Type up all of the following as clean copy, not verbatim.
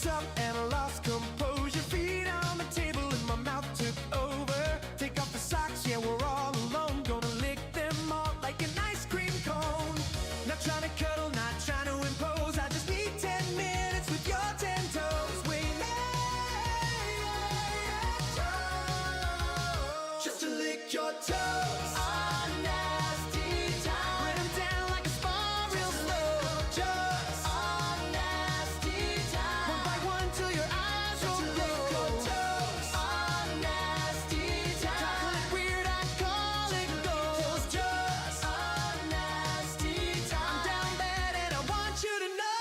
up and I lost composure. Feet on the table and my mouth took over. Take off the socks, yeah, we're all alone. Gonna lick them all like an ice cream cone. Not trying to cuddle, not trying to impose. I just need 10 minutes with your 10 toes. We just to lick your toes. On NASTii time. Bring 'em down like a spa real slow. Just on NASTii time. One by one till your eyes roll. Just to lick your toes. On NASTii time. Tackle it weird, I call it goals. Just on NASTii time. I'm down bad and I want you to know.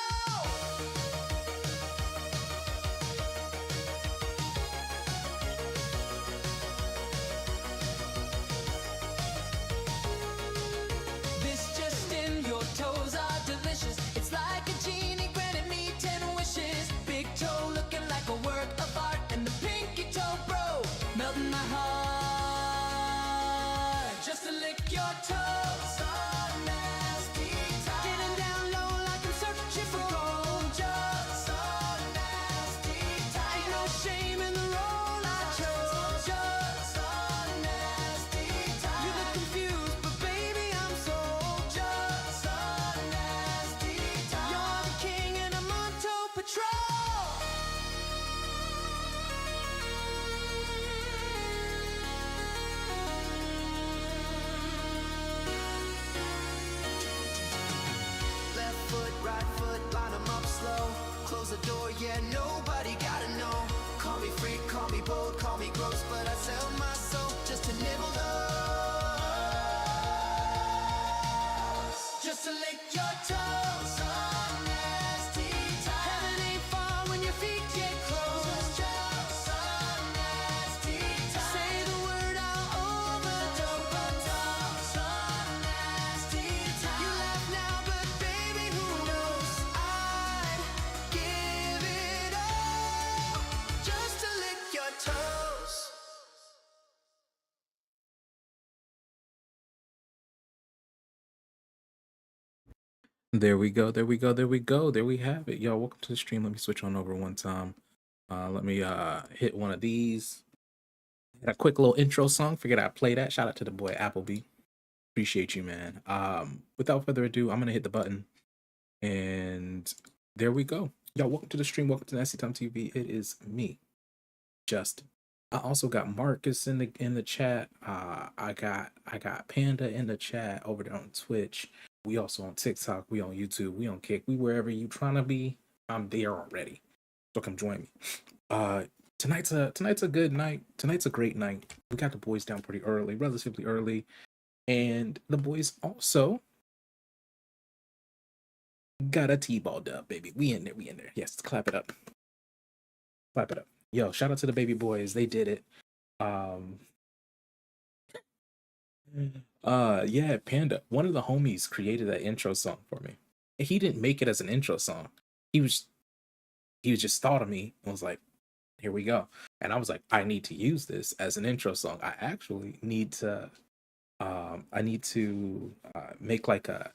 This just in, your toes are delicious. It's like a genie granted me 10 wishes. Big toe looking like a work of art, and the pinky toe bro melting my heart. Just to lick your toes. On NASTii time. Getting down low like I'm searching for gold. Just on NASTii time. Ain't no shame in the role I chose. Just on NASTii time. You look confused, but baby I'm sold. Just on NASTii time. You're the king and I'm on toe patrol. Left foot, right foot, line 'em up slow. Close the door, yeah, nobody gotta know. Call me freak, call me bold, call me gross, but I sell my soul just to nibble those. Just to lick your toes. On NASTii time. Heaven ain't far when your feet get close. Just on NASTii time. Say the word, I'll overdose. On NASTii time. You laugh now, but baby, who knows? I'd give it all just to lick your toes. There we go. There we go. There we go. There we have it. Yo, welcome to the stream. Let me switch on over one time. Let me hit one of these. Had a quick little intro song. Figured I'd play that. Shout out to the boy Appleby. Appreciate you, man. Without further ado, I'm gonna hit the button. And there we go. Yo, welcome to the stream. Welcome to NASTii Time TV. It is me, Justin. I also got Marcus in the chat. I got Panda in the chat over there on Twitch. We also on TikTok. We on YouTube. We on Kick. We wherever you trying to be. I'm there already. So come join me. Tonight's a good night. Tonight's a great night. We got the boys down pretty early, relatively early, and the boys also got a T-ball dub, baby. We in there. We in there. Yes, clap it up. Clap it up. Yo, shout out to the baby boys. They did it. Yeah, Panda, one of the homies created that intro song for me. He didn't make it as an intro song. He was just thought of me and was like, here we go. And I was like, I need to use this as an intro song. I actually need to make like a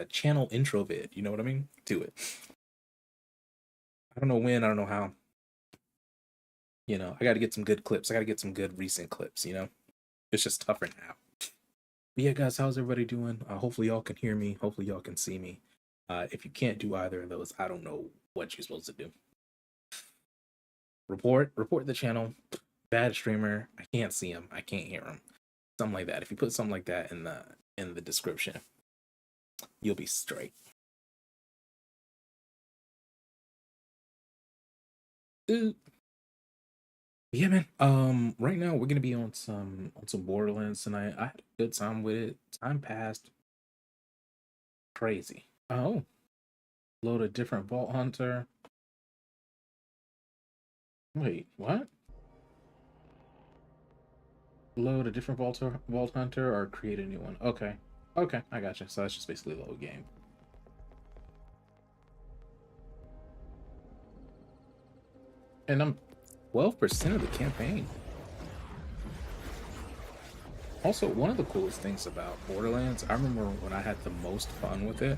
channel intro vid, you know what I mean? To it. I don't know when, I don't know how. You know, I gotta get some good clips. I gotta get some good recent clips, you know? It's just tougher now. But yeah, guys, how's everybody doing? Hopefully y'all can hear me. Hopefully y'all can see me. If you can't do either of those, I don't know what you're supposed to do. Report the channel. Bad streamer. I can't see him. I can't hear him. Something like that. If you put something like that in the description, you'll be straight. Yeah, man. Right now we're gonna be on some Borderlands tonight. I had a good time with it. Time passed crazy. Oh, load a different Vault Hunter. Wait, what? Load a different Vault Hunter or create a new one? Okay, I gotcha. So that's just basically load game. And I'm 12% of the campaign. Also, one of the coolest things about Borderlands, I remember when I had the most fun with it,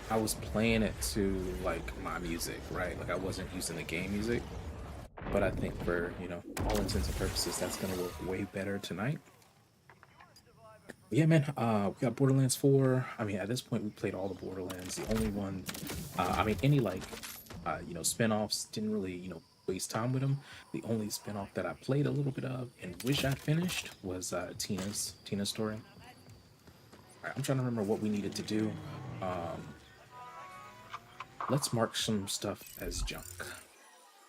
I was playing it to like my music, right? Like I wasn't using the game music. But I think for, you know, all intents and purposes, that's gonna work way better tonight. Yeah, man. We got Borderlands 4. I mean, at this point, we played all the Borderlands. The only one, I mean, any like, you know, spin-offs didn't really, you know, waste time with them. The only spin-off that I played a little bit of and wish I finished was Tina's story. All right, I'm trying to remember what we needed to do. Um, let's mark some stuff as junk.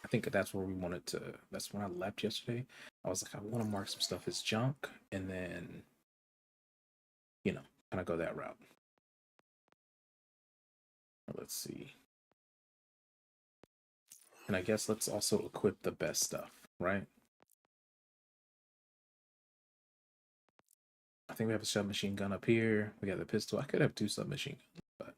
I think that's where we wanted to. That's when I left yesterday. I was like, I want to mark some stuff as junk, and then, you know, kind of go that route. Let's see. And I guess let's also equip the best stuff, right? I think we have a submachine gun up here. We got the pistol. I could have 2 submachine guns, but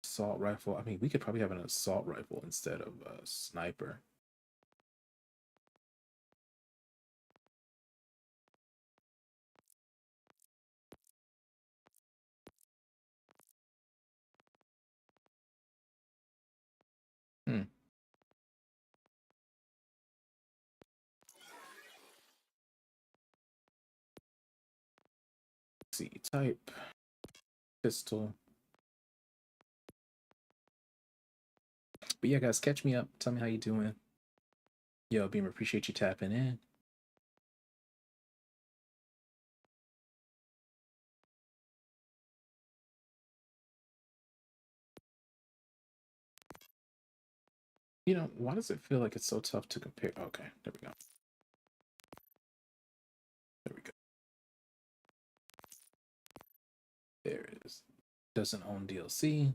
assault rifle. I mean, we could probably have an assault rifle instead of a sniper. Hmm. Let's see, type pistol. But yeah, guys, catch me up. Tell me how you doing. Yo, Beamer, appreciate you tapping in. You know, why does it feel like it's so tough to compare? Okay, there we go. There we go. There it is. Doesn't own DLC.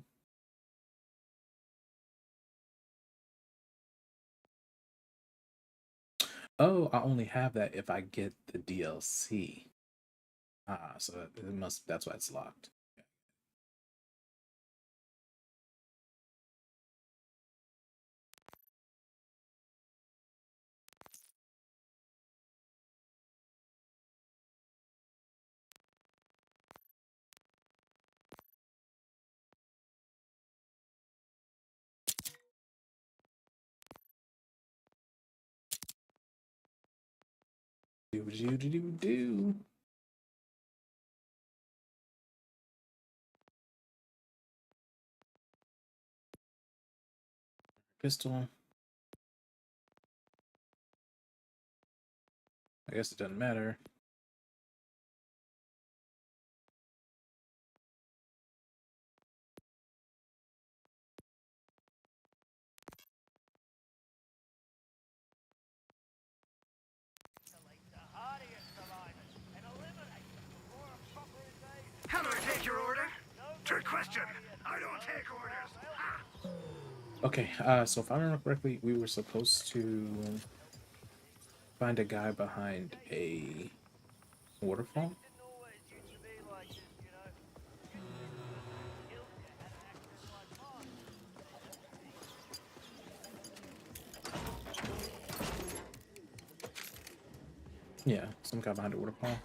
Oh, I only have that if I get the DLC. Ah, so it must, that's why it's locked. Do. Pistol. I guess it doesn't matter. How do I take your order? Trick question. I don't take orders. Okay, so if I remember correctly, we were supposed to find a guy behind a waterfall. Yeah, some guy behind a waterfall.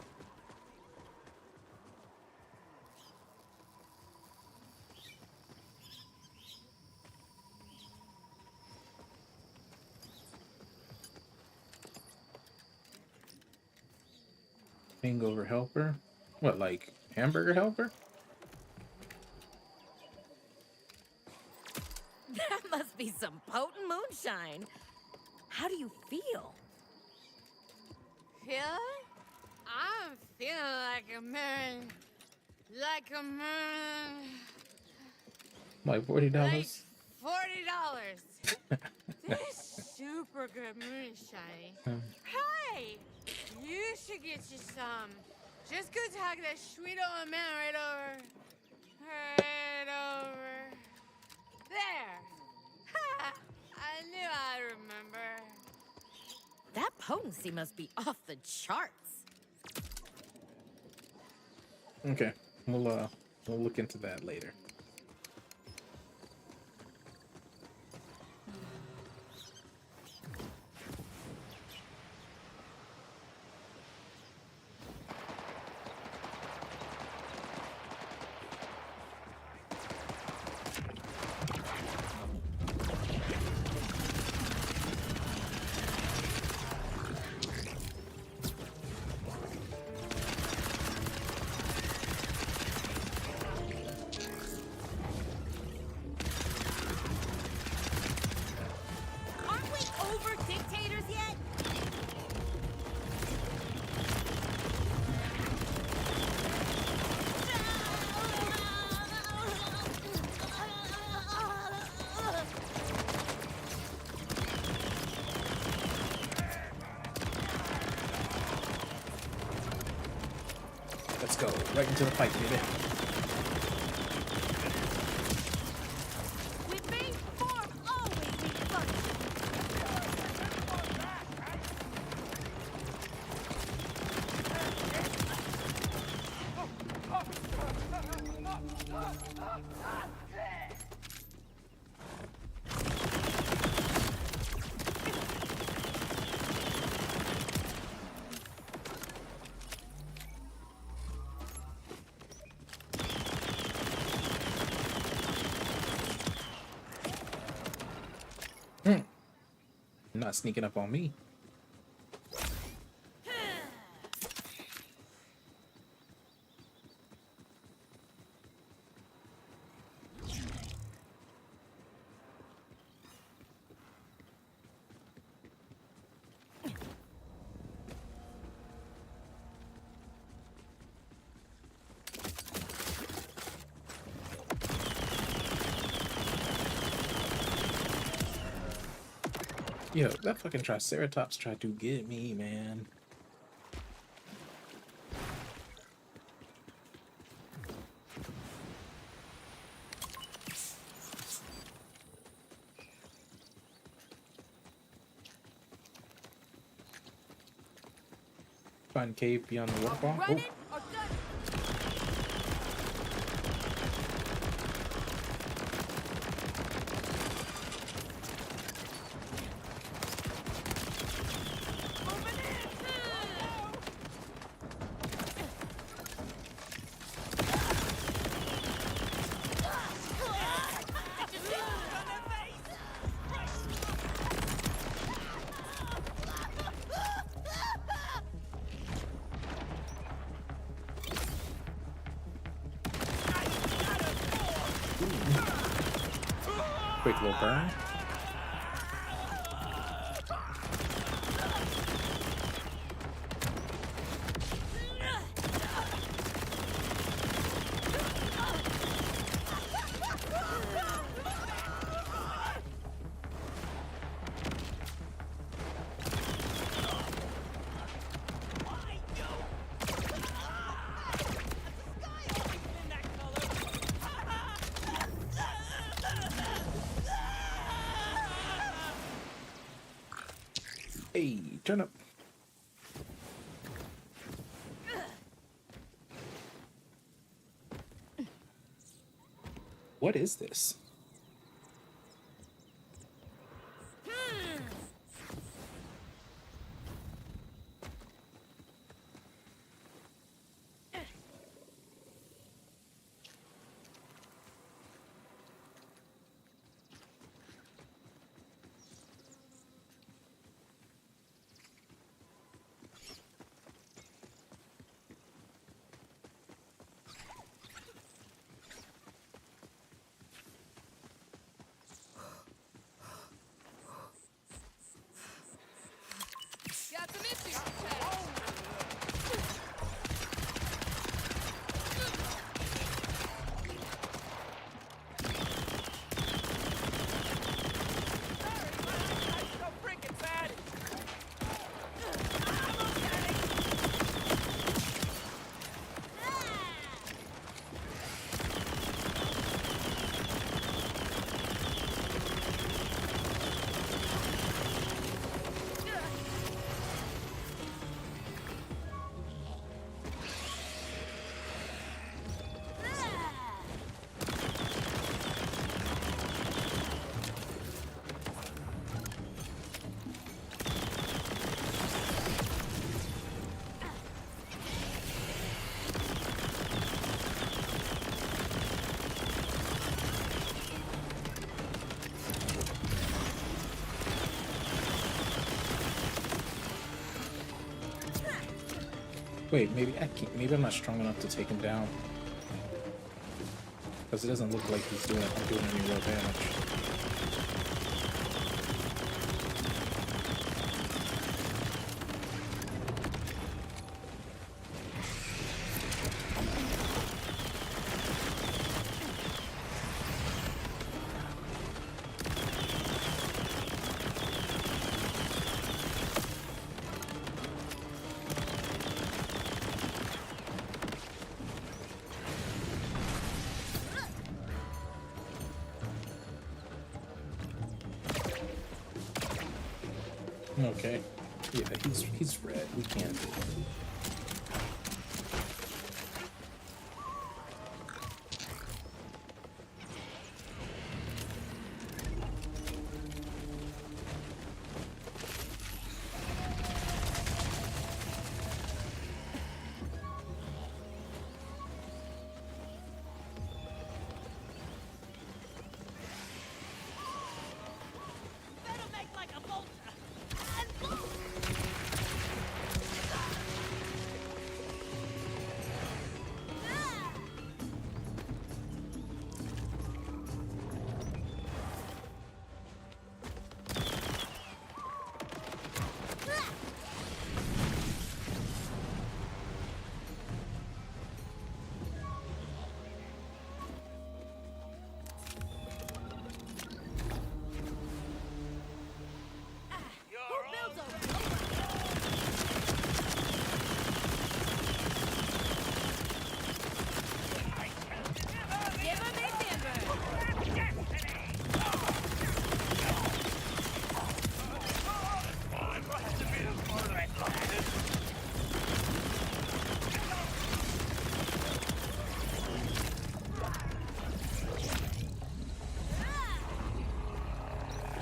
Hangover helper. What, like hamburger helper? That must be some potent moonshine. How do you feel? Feeling? I'm feeling like a man. Like a man. Like $40. Like $40. This super good moonshine. Hey! You should get you some. Just go talk to that sweet old man right over. Right over. There. Ha! I knew I'd remember. That potency must be off the charts. Okay, we'll look into that later. Let's go. Right into the fight, baby. With main form always in function. Not sneaking up on me. Yo, that fucking Triceratops tried to get me, man. Find cave beyond the waterfall. Run Oh, it or gun it. quick little burn. Hey, turn up. What is this? Got some issues, Chad. Wait, maybe I can't. Maybe I'm not strong enough to take him down. Because it doesn't look like he's doing any real damage. Okay. Yeah, he's red. We can't do it. Better make like a vulture. And boom! Who builds a robot? Give him a timber.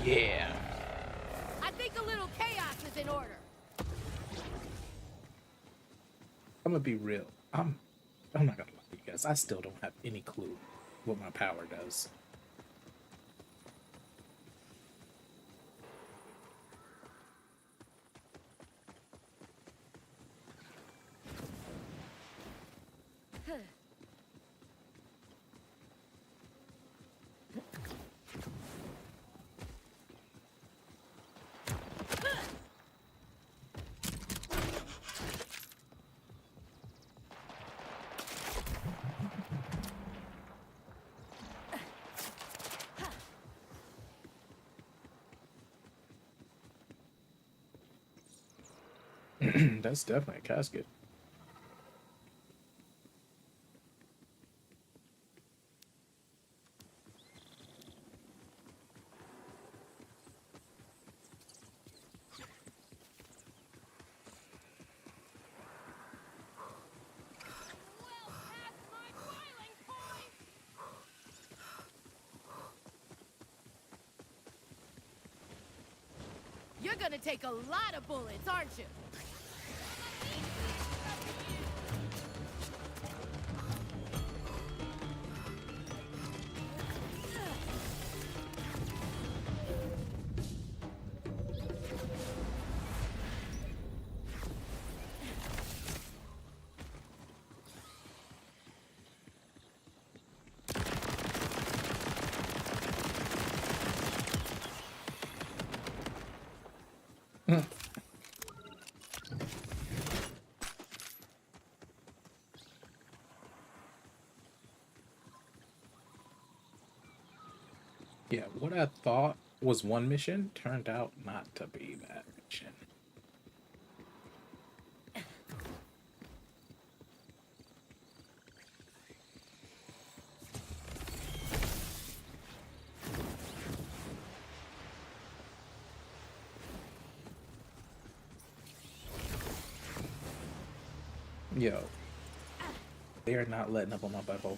Yeah. I think a little chaos is in order. I'm gonna be real. I'm not gonna lie to you guys. I still don't have any clue what my power does. That's definitely a casket. Well past my boiling point. You're gonna take a lot of bullets, aren't you? Yeah, what I thought was one mission turned out not to be that mission. Yo, they are not letting up on my butthole.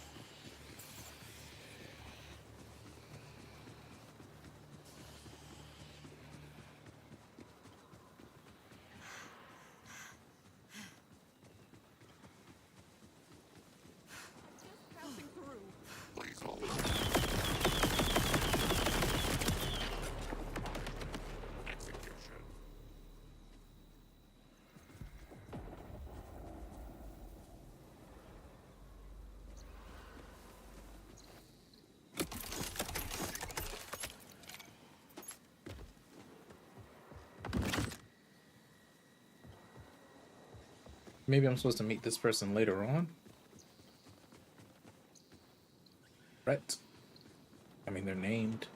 Maybe I'm supposed to meet this person later on. Right? I mean, they're named.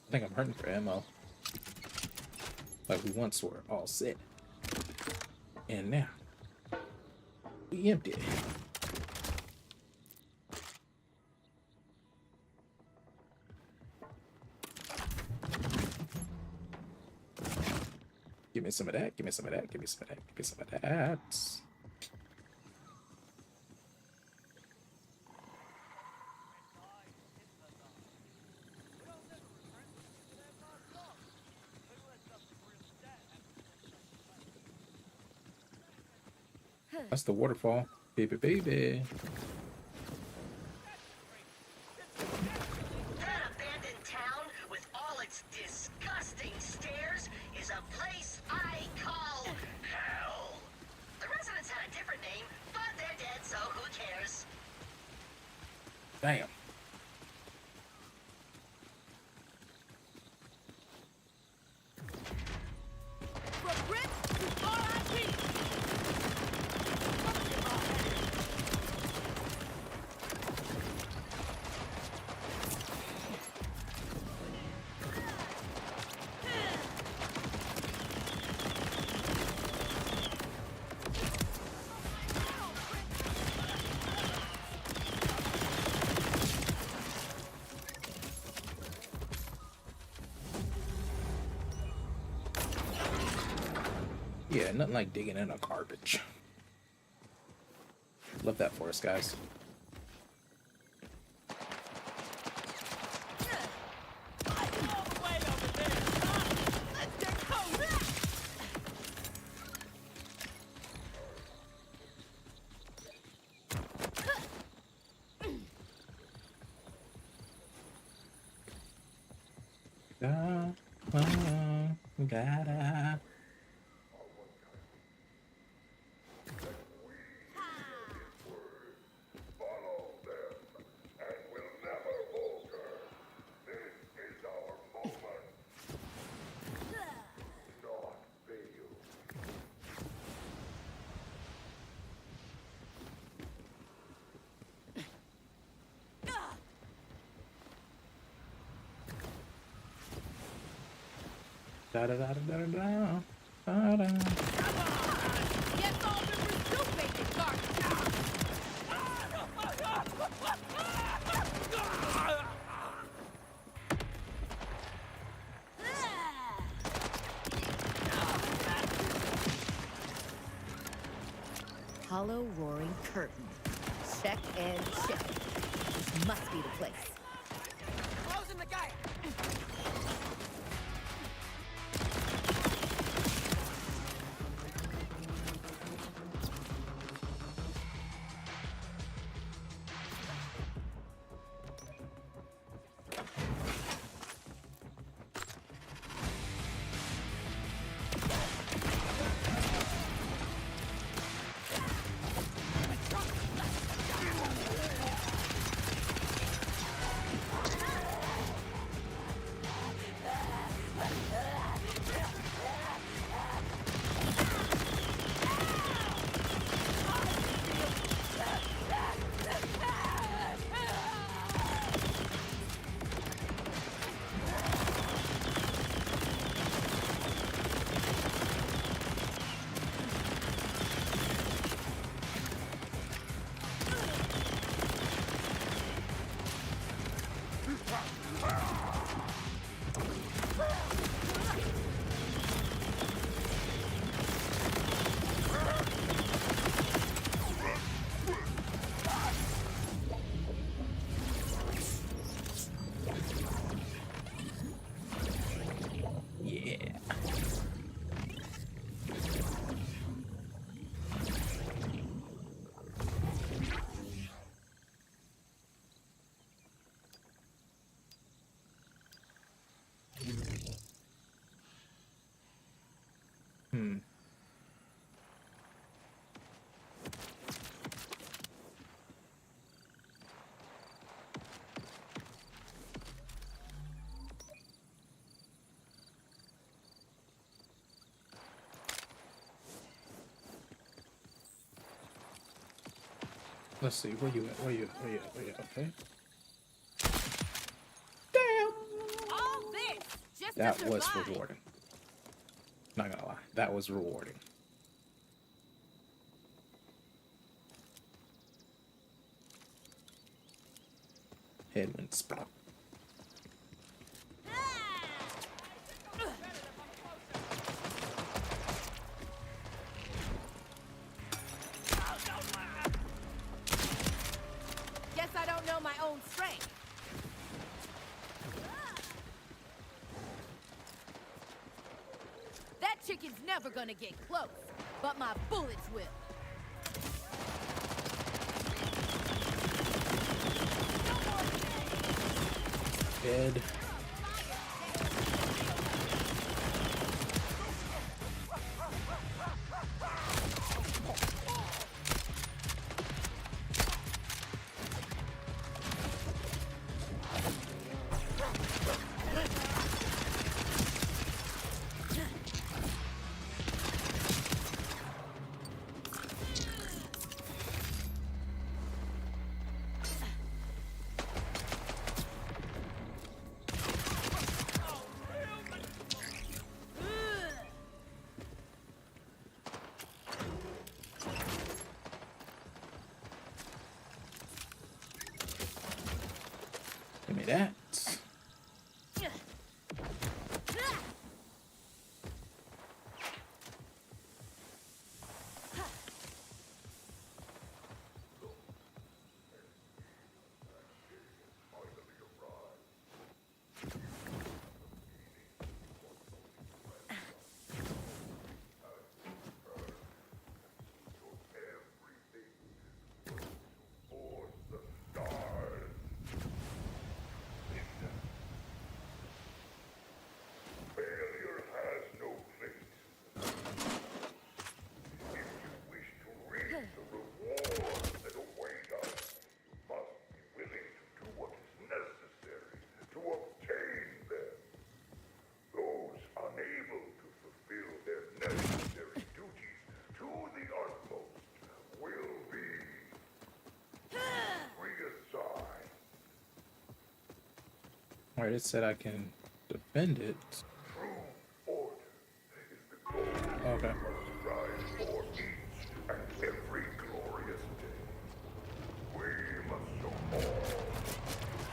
I think I'm hurting for ammo. Like we once were all set. And now we empty. Give me some of that, give me some of that, give me some of that, give me some of that. That's the waterfall. Baby, baby. That abandoned town with all its disgusting stairs is a place I call hell. The residents had a different name, but they're dead, so who cares? Damn. From Rip to R.I.P. Yeah, nothing like digging in a garbage. Love that for us, guys. Gotta. Da da da da da da da da. Yes, all members do make it dark. Hollow roaring curtain. Check and check. This must be the place. Closing the gate. Yeah. Let's see, where you at? Where you at? Where you at? Where you at? Okay. All this Just to That was survive. rewarding. Not gonna lie, that was rewarding. Headwind sprout. Guess I don't know my own strength. That chicken's never gonna get close, but my bullets will. Dead. Give me that. Failure has no place. If you wish to reap the rewards that await us, you must be willing to do what is necessary to obtain them. Those unable to fulfill their necessary duties to the utmost will be reassigned. Alright, it said I can defend it. True order is the goal Okay. we must strive for each and every glorious day. We must show all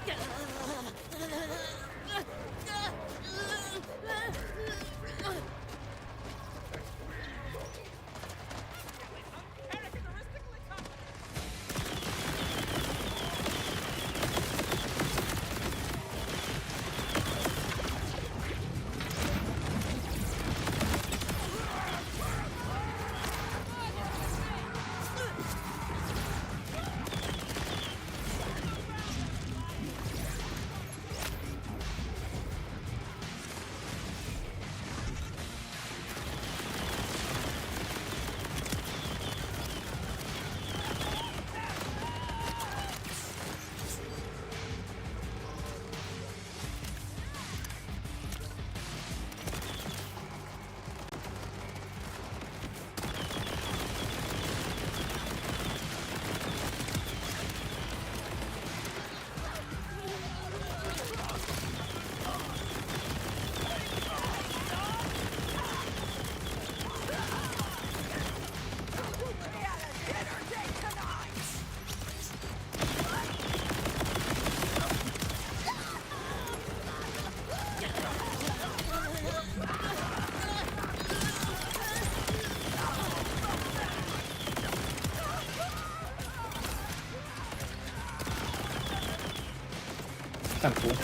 Kind of cool.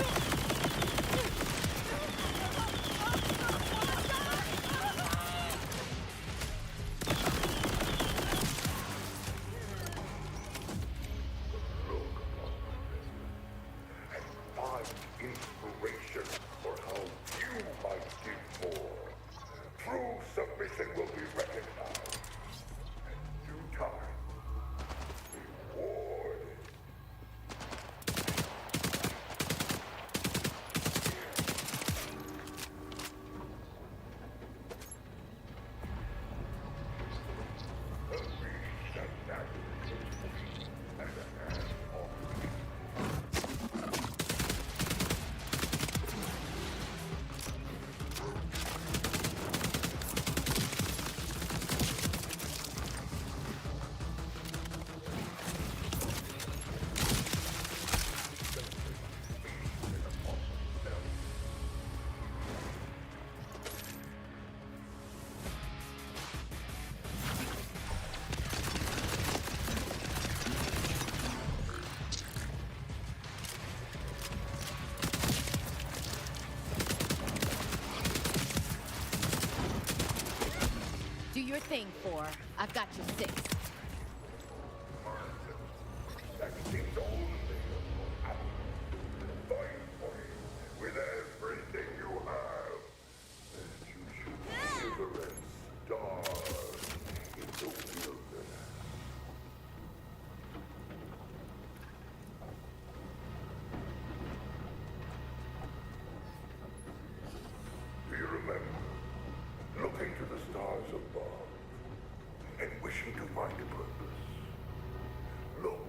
find inspiration for how you might give more. True submission will be recognized. In due time, rewarded. thing, 4. I've got you 6. That seems only fight for it with everything you have. And you should shiver and starve in the wilderness. Do you remember looking to the stars above and wishing to find a purpose? Look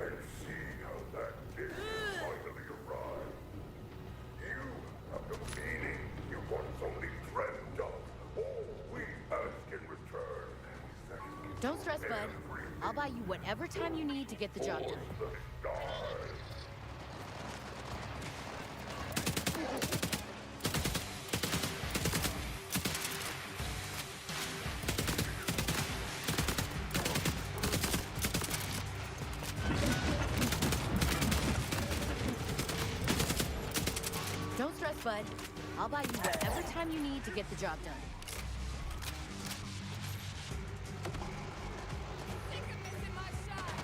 and see how that day finally arrived. You have the meaning you once only dreamt of. All we ask in return is that you Don't stress, bud. I'll buy you whatever time you need to get the job done. the stars. Don't stress, bud. I'll buy you whatever time you need to get the job done. Sick of missing my shots.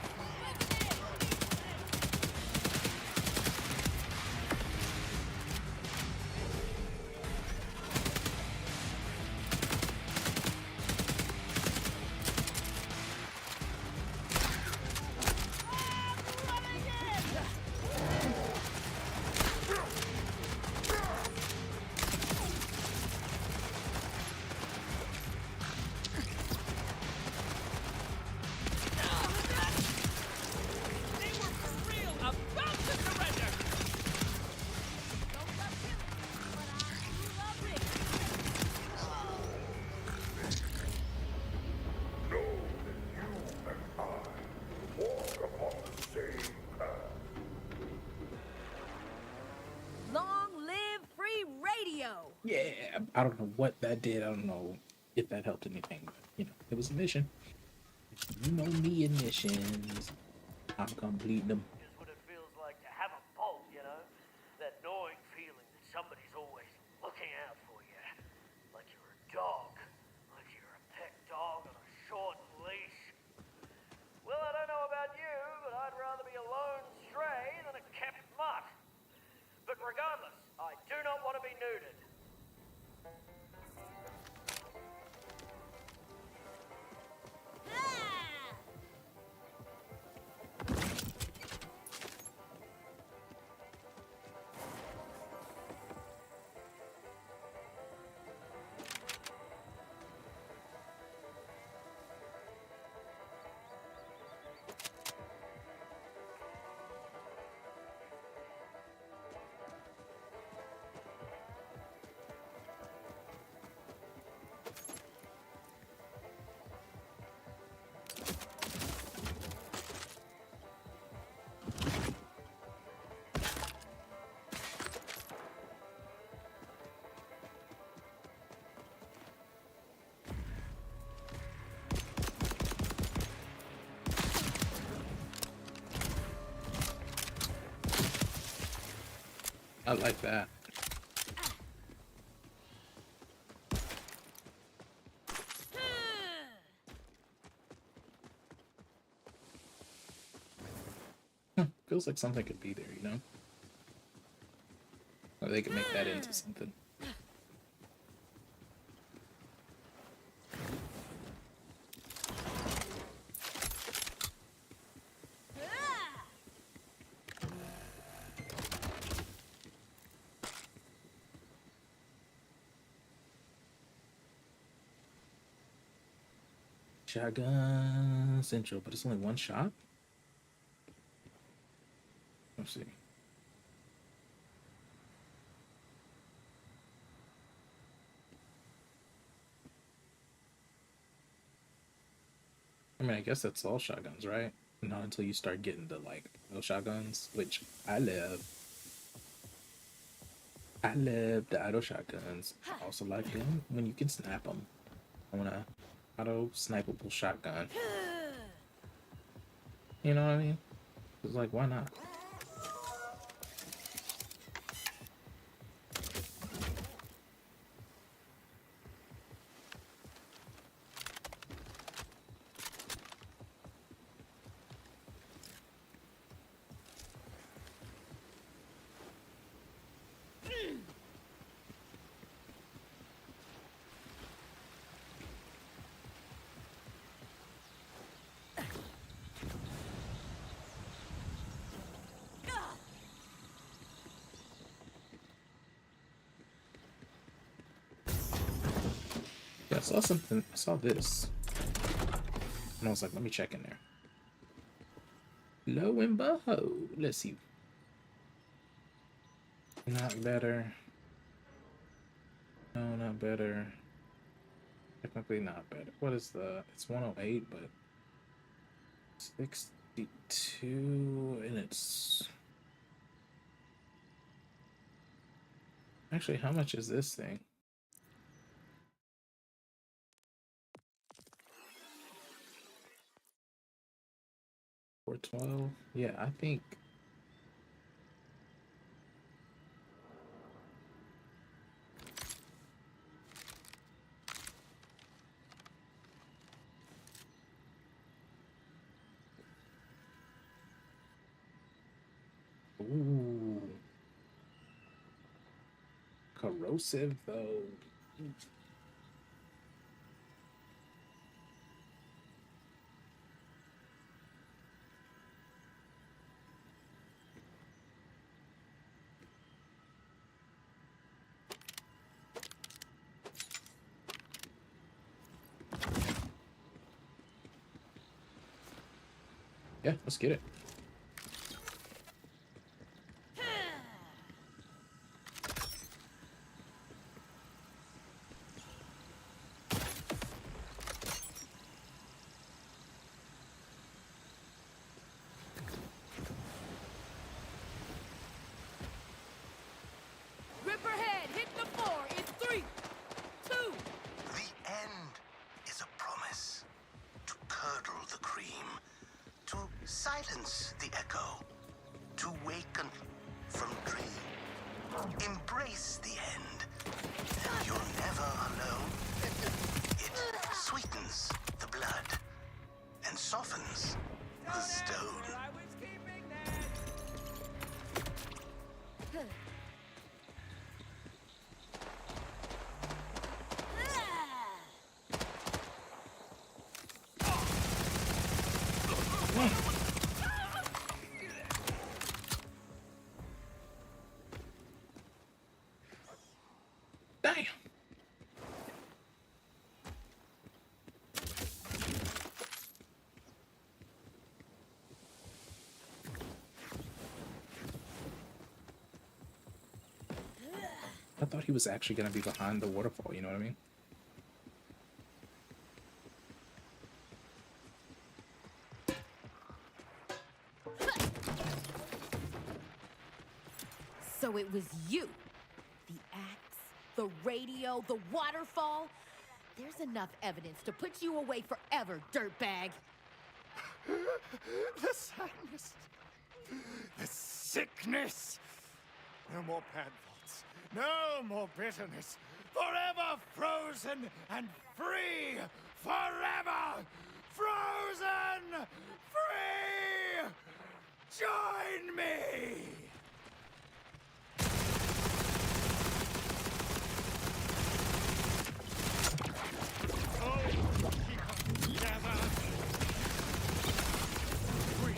They were for real about to surrender! Don't love killing, but I do love Rick. Know that you and I walk upon the same path. Long live free radio! Yeah, I don't know what that did. I don't know if that helped anything, but you know, it was a mission. You know me and missions. I'm completing them. Is what it feels like to have a pulse, you know? That gnawing feeling that somebody's always looking out for you. Like you're a dog. Like you're a pet dog on a short leash. Well, I don't know about you, but I'd rather be a lone stray than a kept mutt. But regardless, I do not want to be neutered. I like that. Feels like something could be there, you know? Or they could make that into something. Shotgun Central, but it's only one shot? Let's see. I mean, I guess that's all shotguns, right? Not until you start getting the, like, those shotguns, which I love. I love the auto shotguns. I also like them when you can snap them. I want a auto snipeable shotgun. You know what I mean? It's like, why not? saw something. I saw this, and I was like, let me check in there. Lo and behold, let's see. Not better. No, not better. Technically not better. What is the? It's 108, but 62, and it's actually, how much is this thing? $412. Yeah, I think. Ooh. Corrosive though. Yeah, let's get it. Ripper head, hit the floor in 3, 2. The end is a promise to curdle the cream, to silence the echo, to waken from dream. Embrace the end. You're never alone. It sweetens the blood and softens the stone. I was keeping that. Damn. I thought he was actually gonna be behind the waterfall, you know what I mean? So it was you. The axe, the radio, the waterfall. There's enough evidence to put you away forever, dirtbag. The sadness, the sickness. No more pad faults, no more bitterness. Forever frozen and free. Forever frozen free. Join me.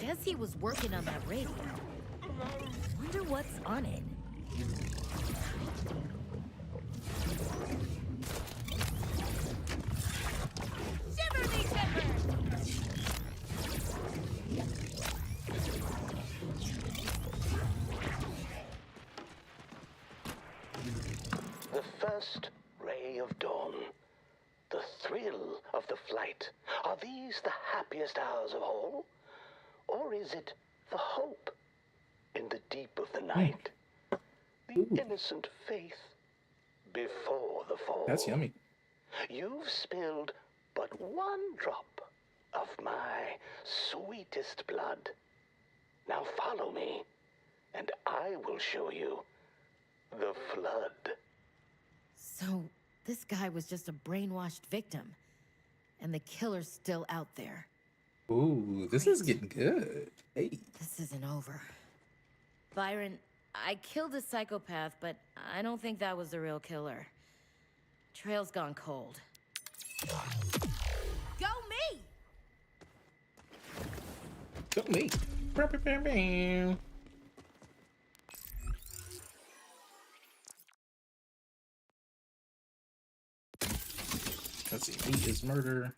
Guess he was working on that radio. Wonder what's on it. Shiver me timbers! The first ray of dawn, the thrill of the flight. Are these the happiest hours of all? Or is it the hope in the deep of the night? The innocent faith before the fall. That's yummy. You've spilled but one drop of my sweetest blood. Now follow me, and I will show you the flood. So, this guy was just a brainwashed victim. And the killer's still out there. Ooh, this is getting good. Hey. This isn't over. Byron, I killed a psychopath, but I don't think that was the real killer. Trail's gone cold. Go me! Go me. Let's see. Meat is murder.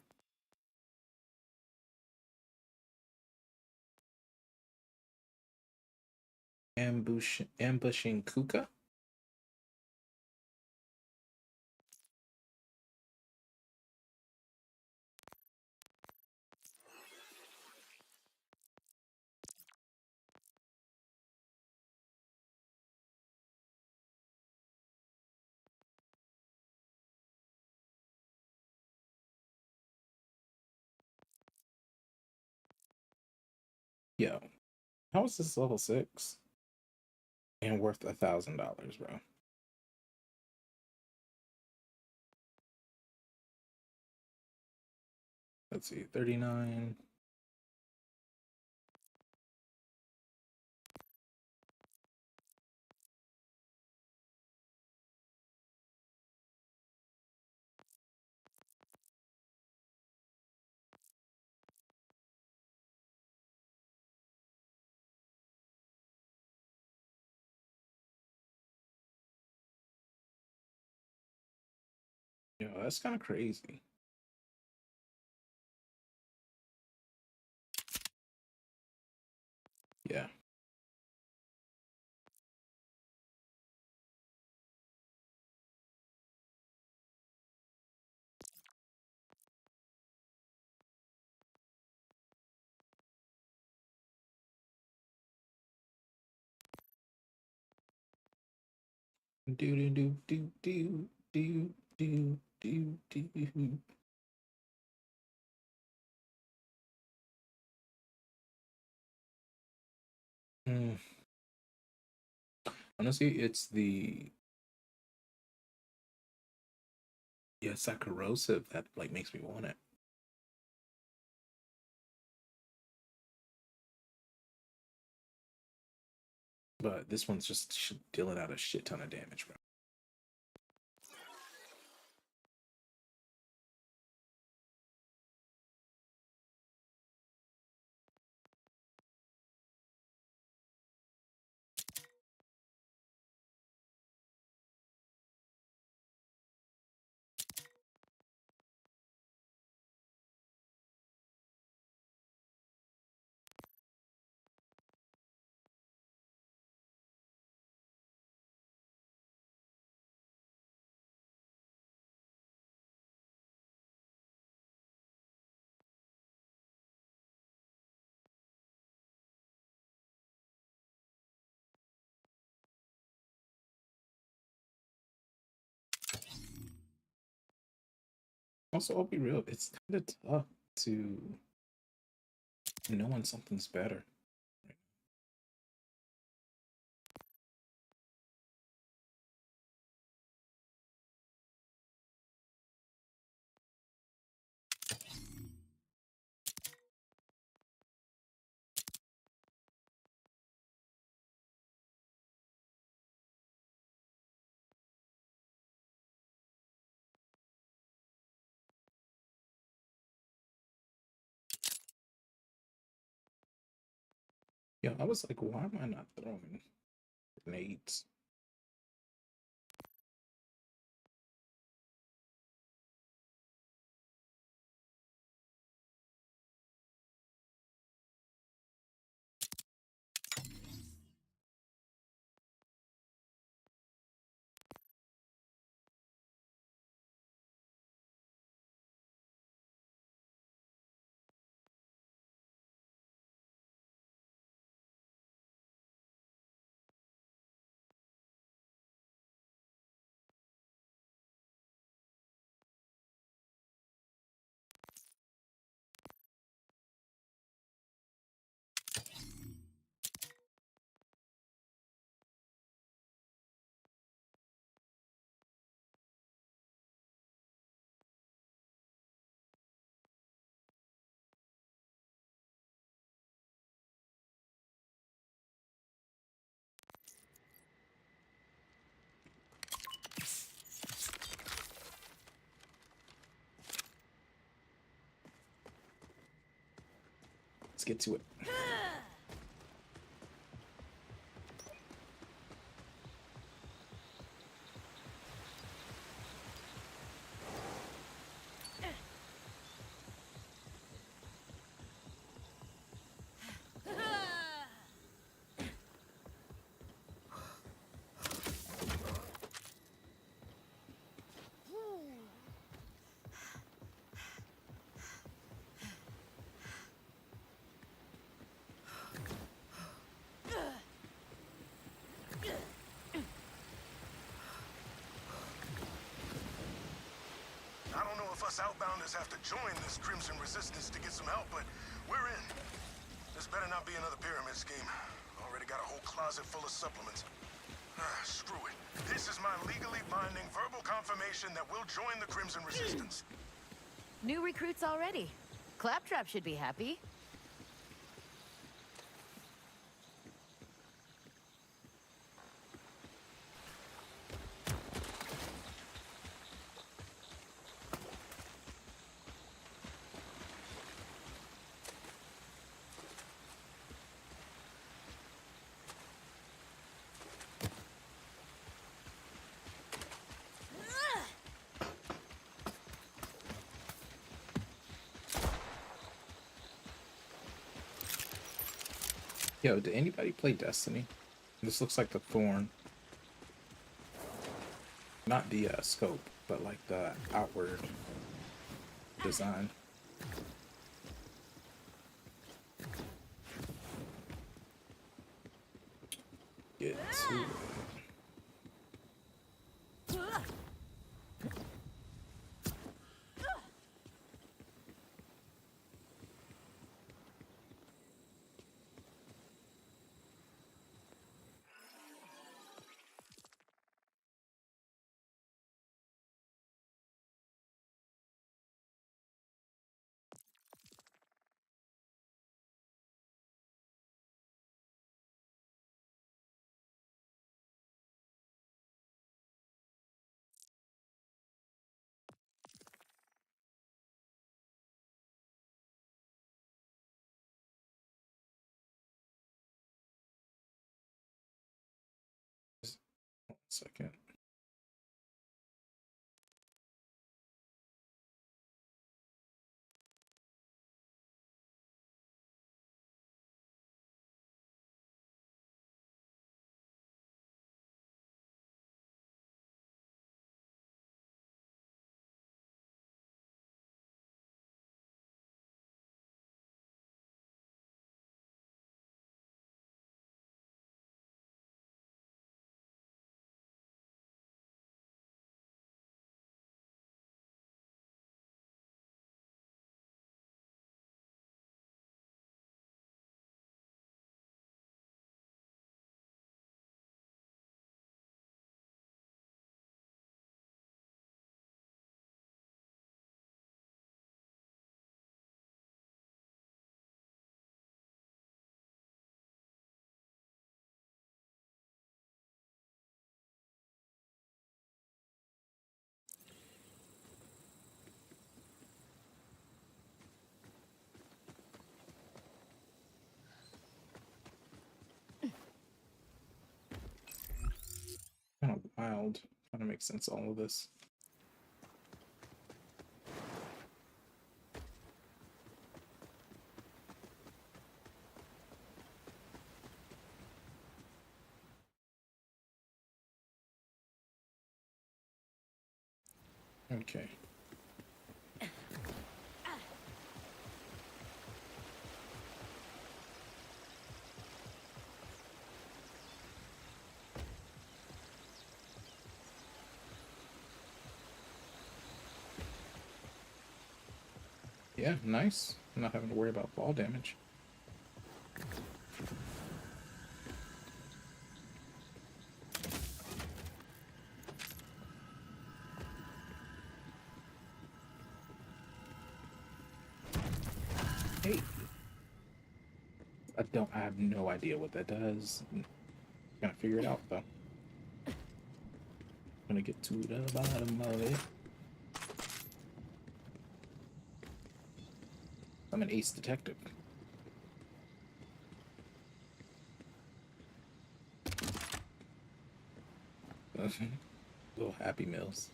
Ambushing Kuka. Yo, how is this level 6 and worth $1,000, bro? Let's see, 39. Yo, that's kind of crazy. Yeah. Do do do do do do do do do. Mm. Honestly, it's the it's that corrosive that like makes me want it. But this one's just dealing out a shit ton of damage, bro. Also, I'll be real, it's kind of tough to know when something's better. Yeah, I was like, why am I not throwing grenades? Let's get to it. I don't know if us outbounders have to join this Crimson Resistance to get some help, but we're in. This better not be another pyramid scheme. Already got a whole closet full of supplements. Screw it. This is my legally binding verbal confirmation that we'll join the Crimson Resistance. New recruits already. Claptrap should be happy. Yo, did anybody play Destiny? This looks like the Thorn. Not the scope, but like the outward design. Get to it. Just 1 second. Kind of wild. Trying to make sense of all of this. Okay. Yeah, nice. I'm not having to worry about ball damage. Hey. I have no idea what that does. I'm gonna figure it out though. Gonna get to the bottom of it. I'm an ace detective. Little Happy Meals.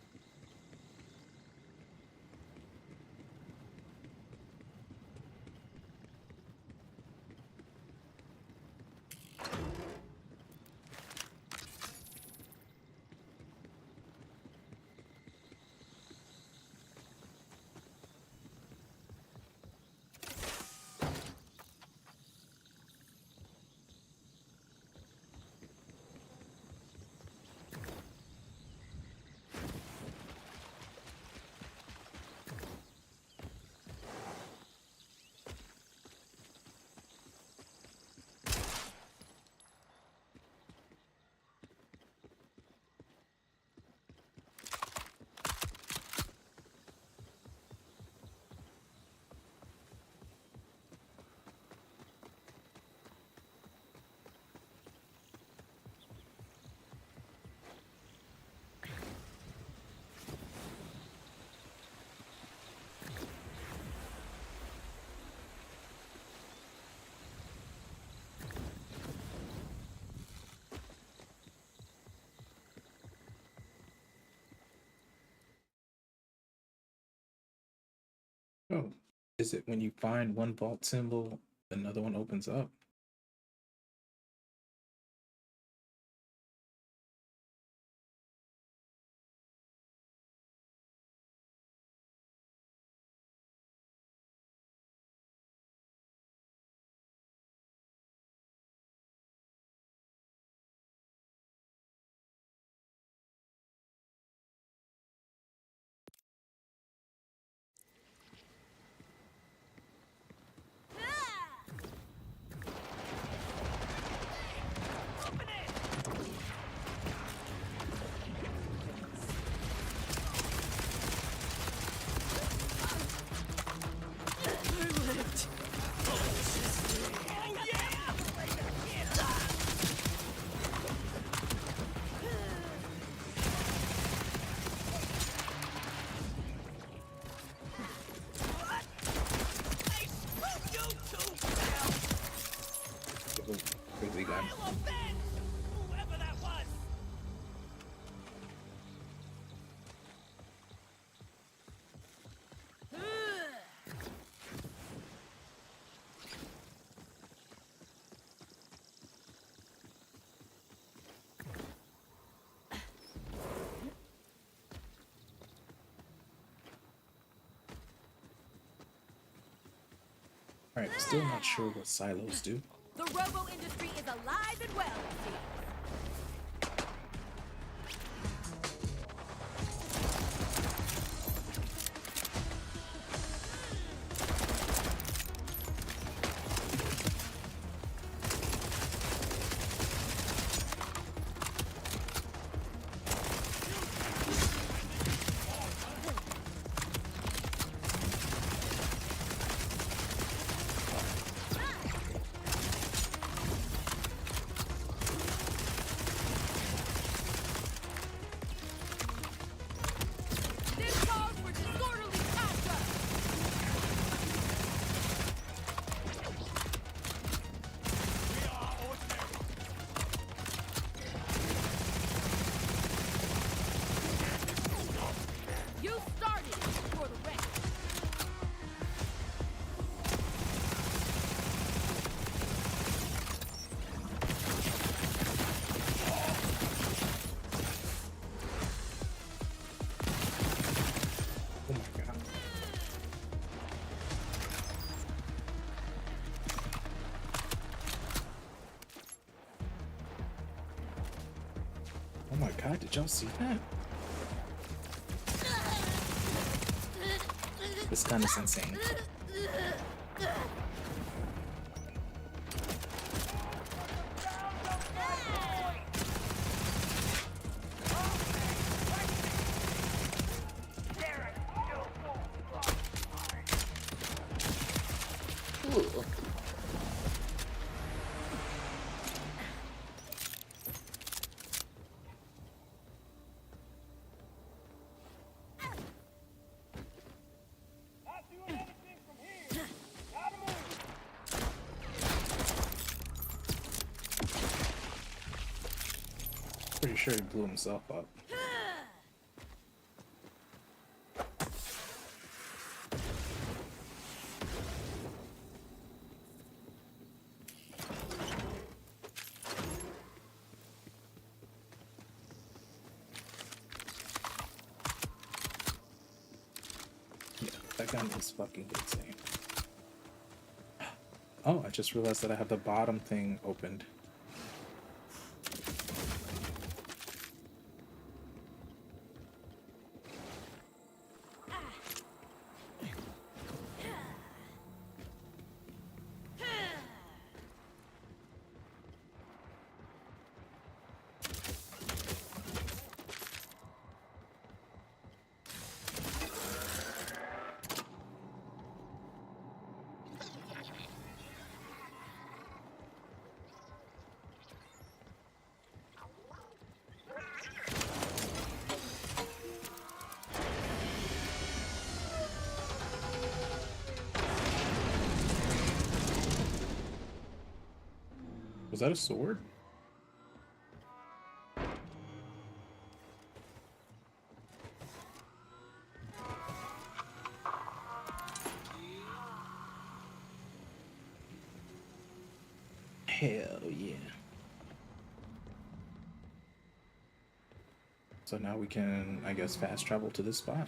Oh, is it when you find one vault symbol, another one opens up? Crazy guy. Whoever that was! All right, still not sure what silos do. The robo industry is alive and well, it seems. This calls for disorderly conduct. We are ordinary. You started it for the rest. Oh my god. Oh my god, did y'all see that? This gun is insane. Ooh. Not doing anything from here. Gotta move. Pretty sure he blew himself up. Yeah, that gun is fucking insane. Oh, I just realized that I have the bottom thing opened. Was that a sword? Hell yeah. So now we can, I guess, fast travel to this spot.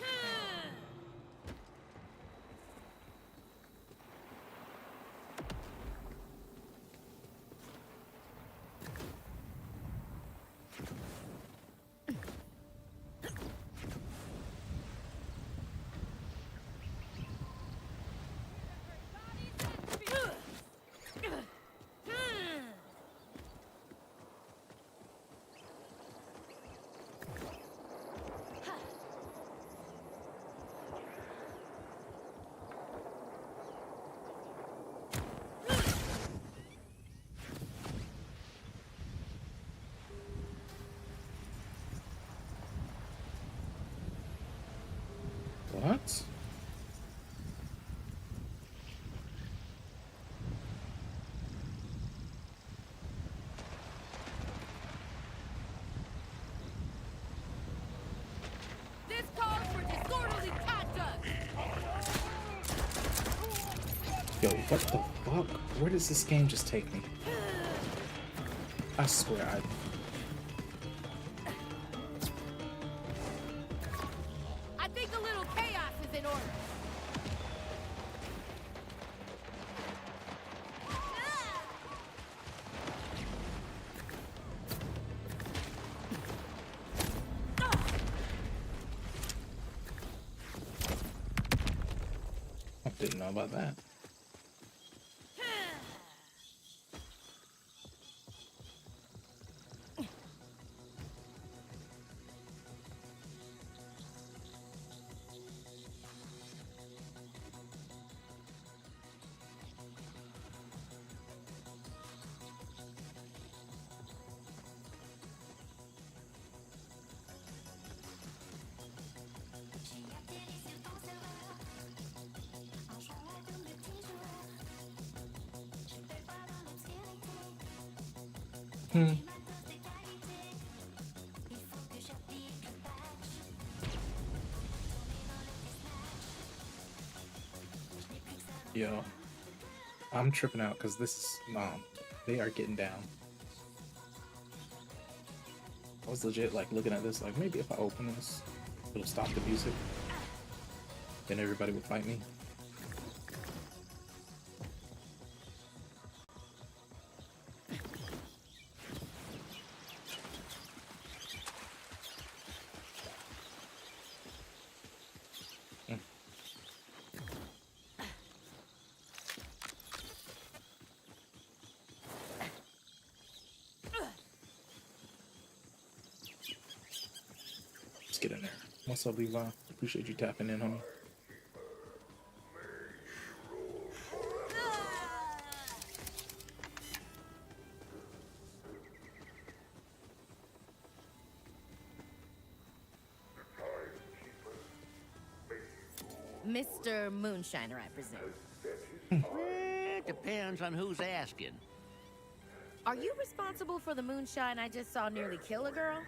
What? This calls for disorderly conduct. Yo, what the fuck? Where does this game just take me? I swear, I think a little chaos is in order. I didn't know about that. Yo, I'm tripping out because this is they are getting down. I was legit like looking at this like maybe if I open this, it'll stop the music. Then everybody would fight me. Let's get in there. What's up, Levi? Appreciate you tapping in, homie. Mr. Moonshiner, I presume. It depends on who's asking. Are you responsible for the moonshine I just saw nearly kill a girl?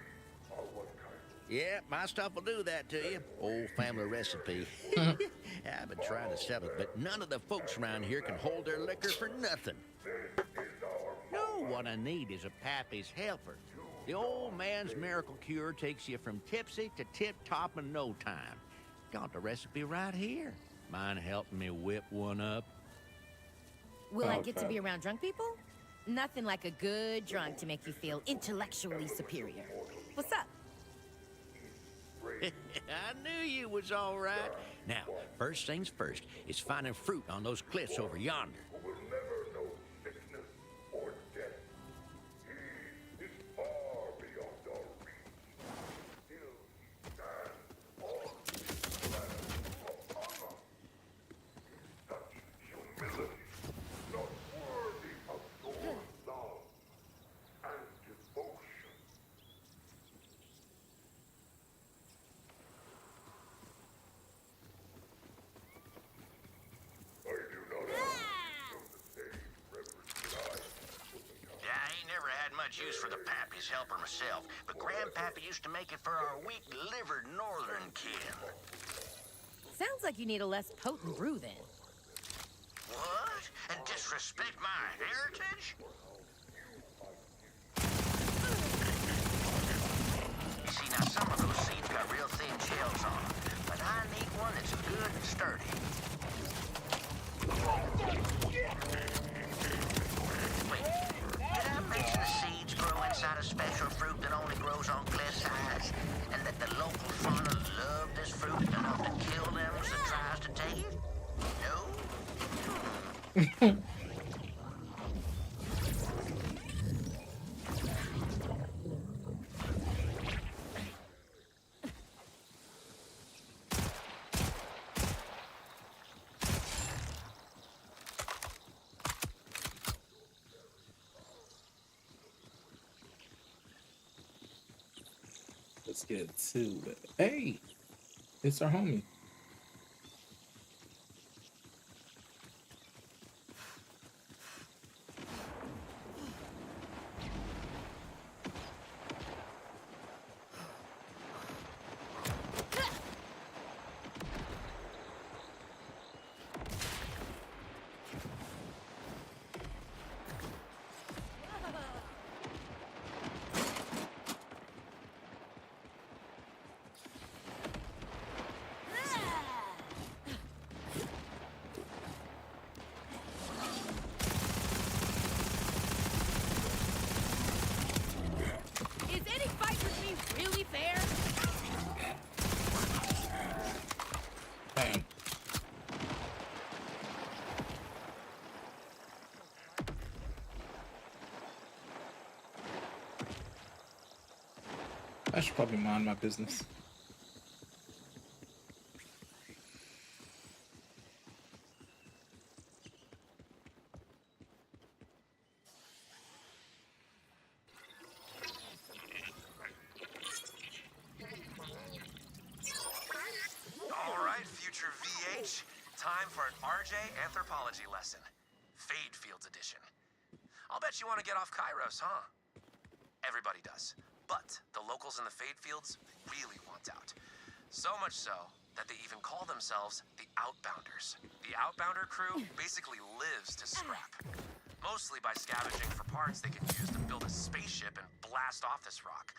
Yeah, my stuff will do that to you. Old family recipe. I've been trying to sell it, but none of the folks around here can hold their liquor for nothing. No, what I need is a pappy's helper. The old man's miracle cure takes you from tipsy to tip-top in no time. Got the recipe right here. Mind helping me whip one up? Will I get to be around drunk people? Nothing like a good drunk to make you feel intellectually superior. What's up? I knew you was all right. Now, first things first is finding fruit on those cliffs over yonder. Who will never know sickness or death. He is far beyond our reach. Still he stands on this land of honor. Such humility, not worthy of your love and devotion. I do not ask from the same reverence that I I ain't never had much use for the pappy's helper myself, but Grandpappy used to make it for our weak-livered northern kin. Sounds like you need a less potent brew then. What? And disrespect my heritage? fruit that only grows on cliff-sides, and that the local fauna love this fruit enough to kill them that tries to take it? No? Let's get to it. Hey, it's our homie. Is any fight with me really fair? Bam. I should probably mind my business. All right, future VH. Time for an RJ anthropology lesson. Fade Fields edition. I'll bet you want to get off Kairos, huh? Everybody does. But the locals in the Fade Fields really want out. So much so that they even call themselves the Outbounders. The Outbounder crew basically lives to scrap. Mostly by scavenging for parts they can use to build a spaceship and blast off this rock.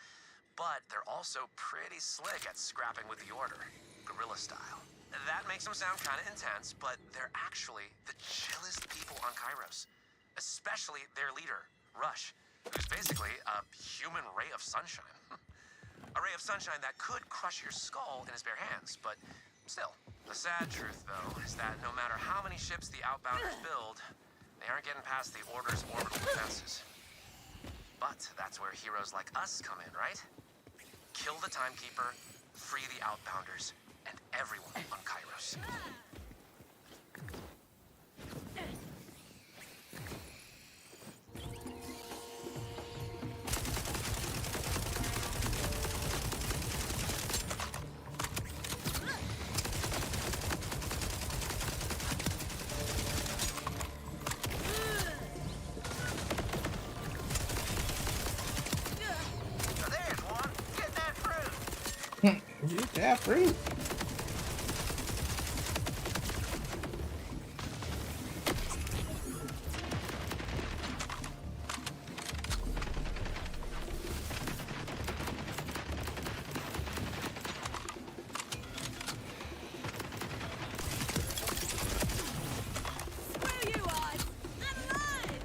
But they're also pretty slick at scrapping with the Order, guerrilla style. That makes them sound kind of intense, but they're actually the chillest people on Kairos. Especially their leader, Rush, who's basically a human ray of sunshine. A ray of sunshine that could crush your skull in his bare hands, but still. The sad truth, though, is that no matter how many ships the Outbounders build, they aren't getting past the Order's orbital defenses. But that's where heroes like us come in, right? Kill the Timekeeper, free the Outbounders, and everyone on Kairos. There's one. Get that fruit. Get that fruit. Screw you, Oz! I'm alive!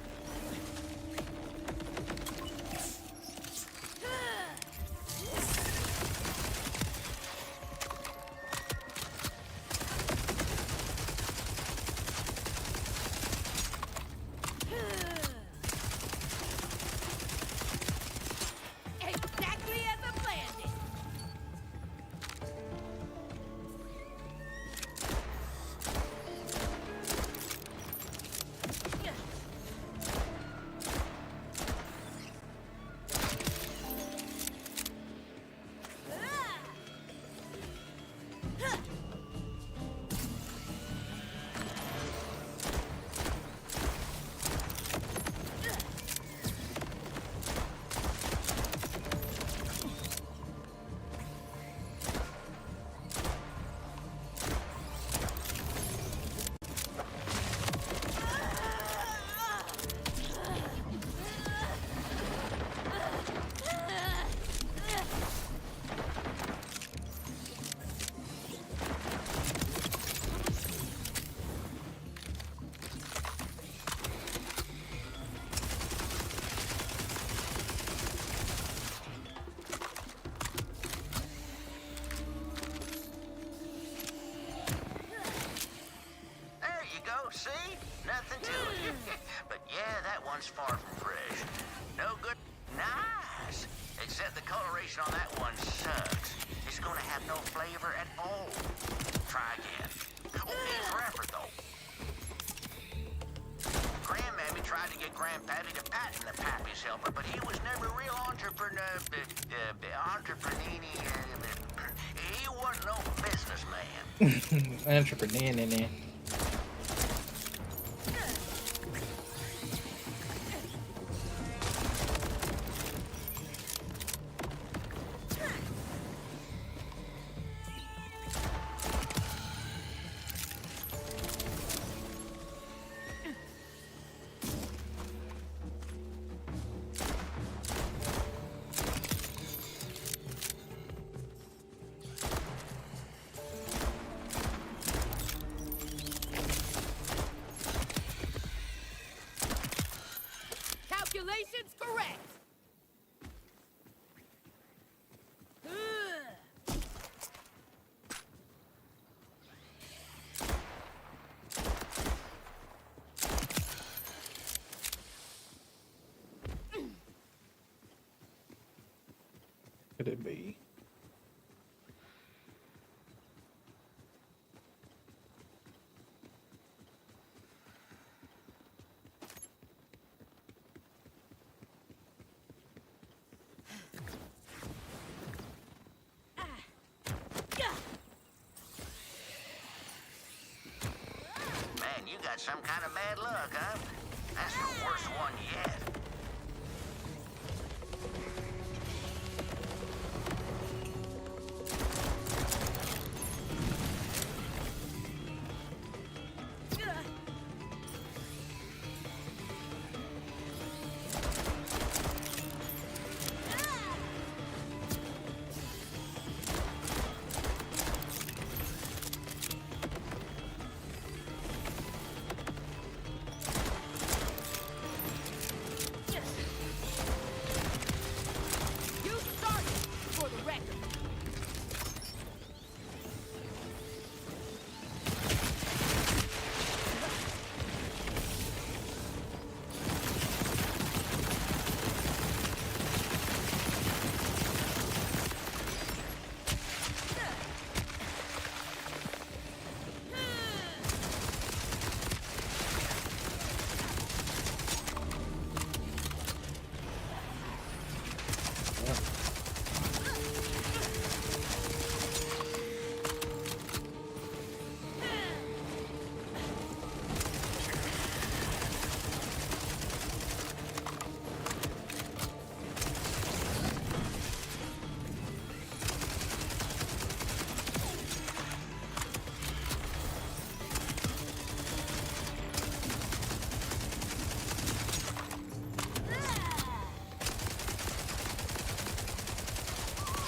nothing to it. But yeah, that one's far from fresh. No good. Nice. Except the coloration on that one sucks. It's gonna have no flavor at all. Try again. Oh, need for effort though. Grandmammy tried to get Grandpappy to patent the Pappy's helper, but he was never real entrepreneur. He wasn't no businessman. Entrepreneur in there. Calculations correct. Could it be? Man, you got some kind of bad luck, huh? That's the worst one yet. You started for the record.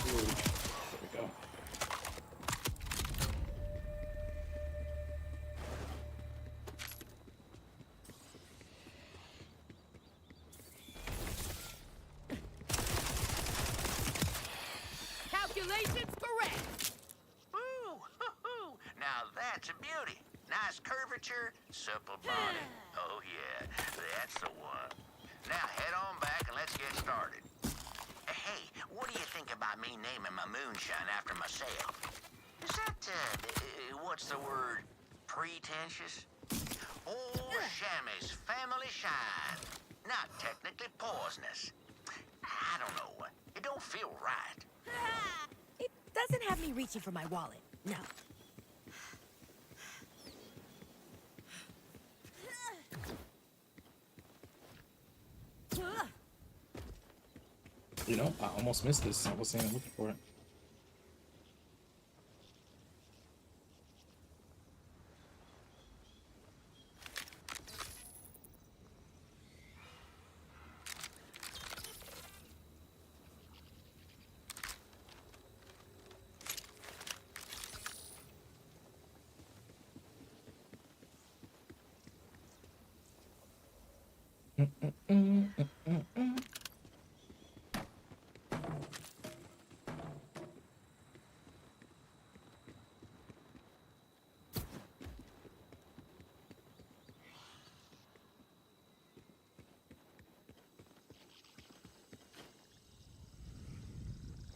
There we go. Calculations correct. Ooh, hoo-hoo. Now that's a beauty. Nice curvature, supple body. Oh yeah, that's the one. Now head on back and let's get started. Hey, what do you think about me naming my moonshine after myself? Is that, what's the word? Pretentious? Old Shammy's family shine. Not technically poisonous. I don't know. It don't feel right. It doesn't have me reaching for my wallet. No. You know, I almost missed this. I was saying looking for it.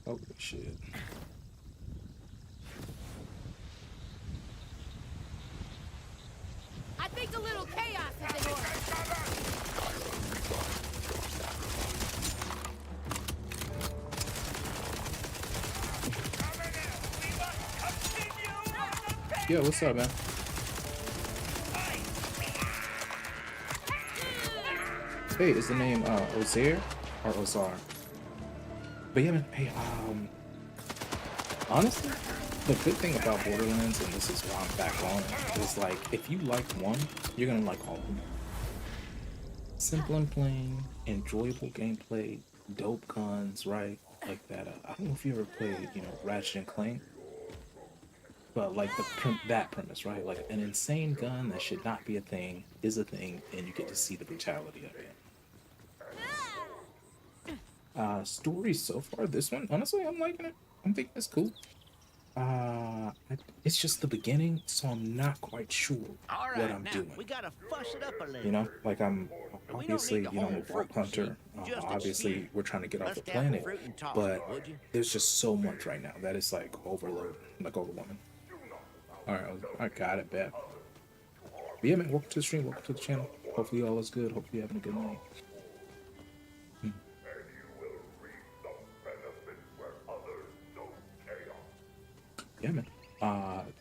Oh shit. I think a little chaos is in order. Yeah, what's up, man? Hey, is the name Ozair or Ozar? But yeah, man. Hey, honestly, the good thing about Borderlands, and this is why I'm back on it, is like if you like one, you're gonna like all of them. Simple and plain, enjoyable gameplay, dope guns, right? Like that. I don't know if you ever played, Ratchet and Clank, but like that premise, right? Like an insane gun that should not be a thing is a thing, and you get to see the brutality of it. Story so far, this one, honestly, I'm liking it. I'm thinking it's cool. It's just the beginning, so I'm not quite sure All what right, I'm now doing. we gotta fuss it up a little. Like I'm We don't obviously, need the I'm a whole vault fruit hunter. sheet, just a Obviously, few. we're trying to get off Bust the out the planet, fruit and toss but it, would you? there's just so much right now that it's like overload, like overwhelming. All right, I got it, bet. But yeah, man, welcome to the stream, welcome to the channel. Hopefully, all is good. Hopefully, you're having a good night. And you will reap the benefits where others sow chaos. Yeah, man.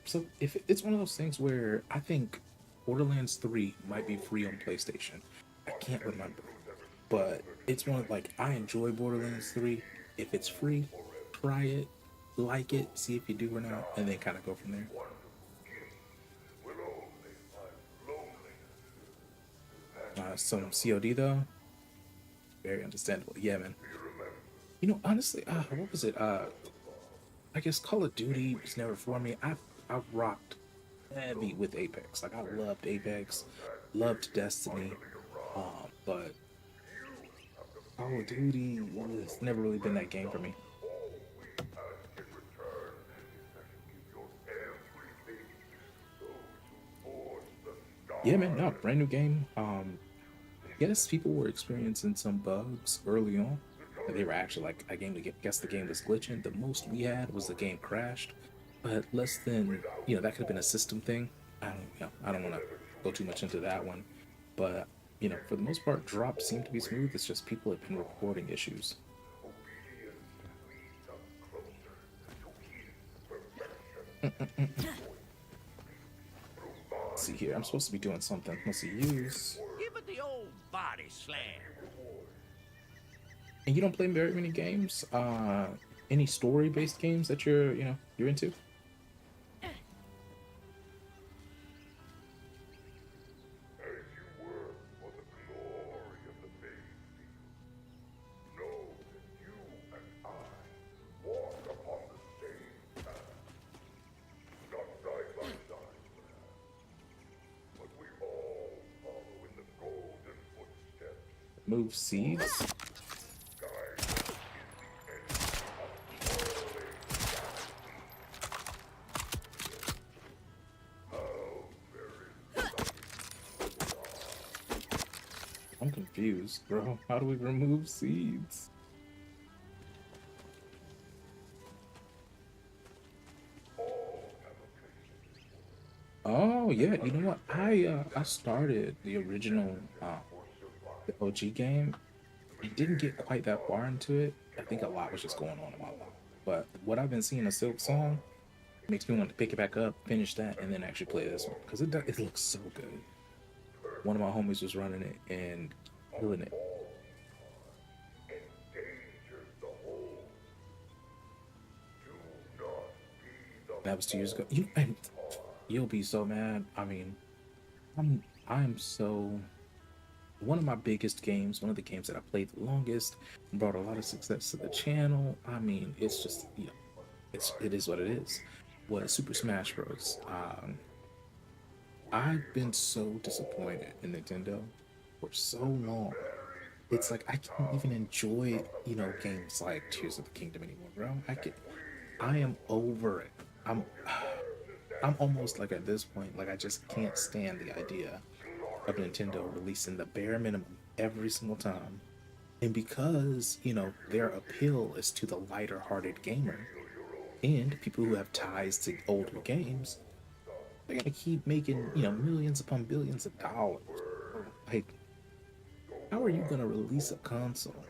So if it's one of those things where I think Borderlands 3 might be free on PlayStation. I can't remember. But it's one of like I enjoy Borderlands 3. If it's free, try it, like it, see if you do or not, and then kind of go from there. Will only find loneliness. Some COD though, very understandable. Yeah, man. Honestly, what was it? I guess Call of Duty was never for me. I rocked heavy with Apex. Like I loved Apex, loved Destiny, but Call of Duty was never really been that game for me. In return, is that you give your everything to those who forge the stars. Yeah, man. No, brand new game. Yes, people were experiencing some bugs early on. They were actually like, guess the game was glitching. The most we had was the game crashed, but less than, that could have been a system thing. I don't want to go too much into that one, but for the most part, drops seem to be smooth. It's just people have been reporting issues. Let's see here. I'm supposed to be doing something. Let's see. Use. Give it the old body slam. And you don't play very many games? Any story-based games that you're into? As you work for the glory of the baby, know that you and I walk upon the same path. Not side by side, but we all follow in the golden footsteps. Move seeds? I'm confused, bro. How do we remove seeds? Oh yeah, you know what? I started the original the OG game. I didn't get quite that far into it. I think a lot was just going on in my life. But what I've been seeing a Silk Song makes me want to pick it back up, finish that, and then actually play this one because it looks so good. One of my homies was running it and killing it. That was 2 years ago. You'll be so mad. I mean, I'm so. One of my biggest games, one of the games that I played the longest, brought a lot of success to the channel. I mean, it's just it is what it is. Was Super Smash Bros. I've been so disappointed in Nintendo for so long. It's like I can't even enjoy, games like Tears of the Kingdom anymore, bro. I am over it. I'm almost like at this point, like I just can't stand the idea of Nintendo releasing the bare minimum every single time And because, their appeal is to the lighter hearted gamer and people who have ties to older games, they're gonna keep making, millions upon billions of dollars. Like, how are you gonna release a console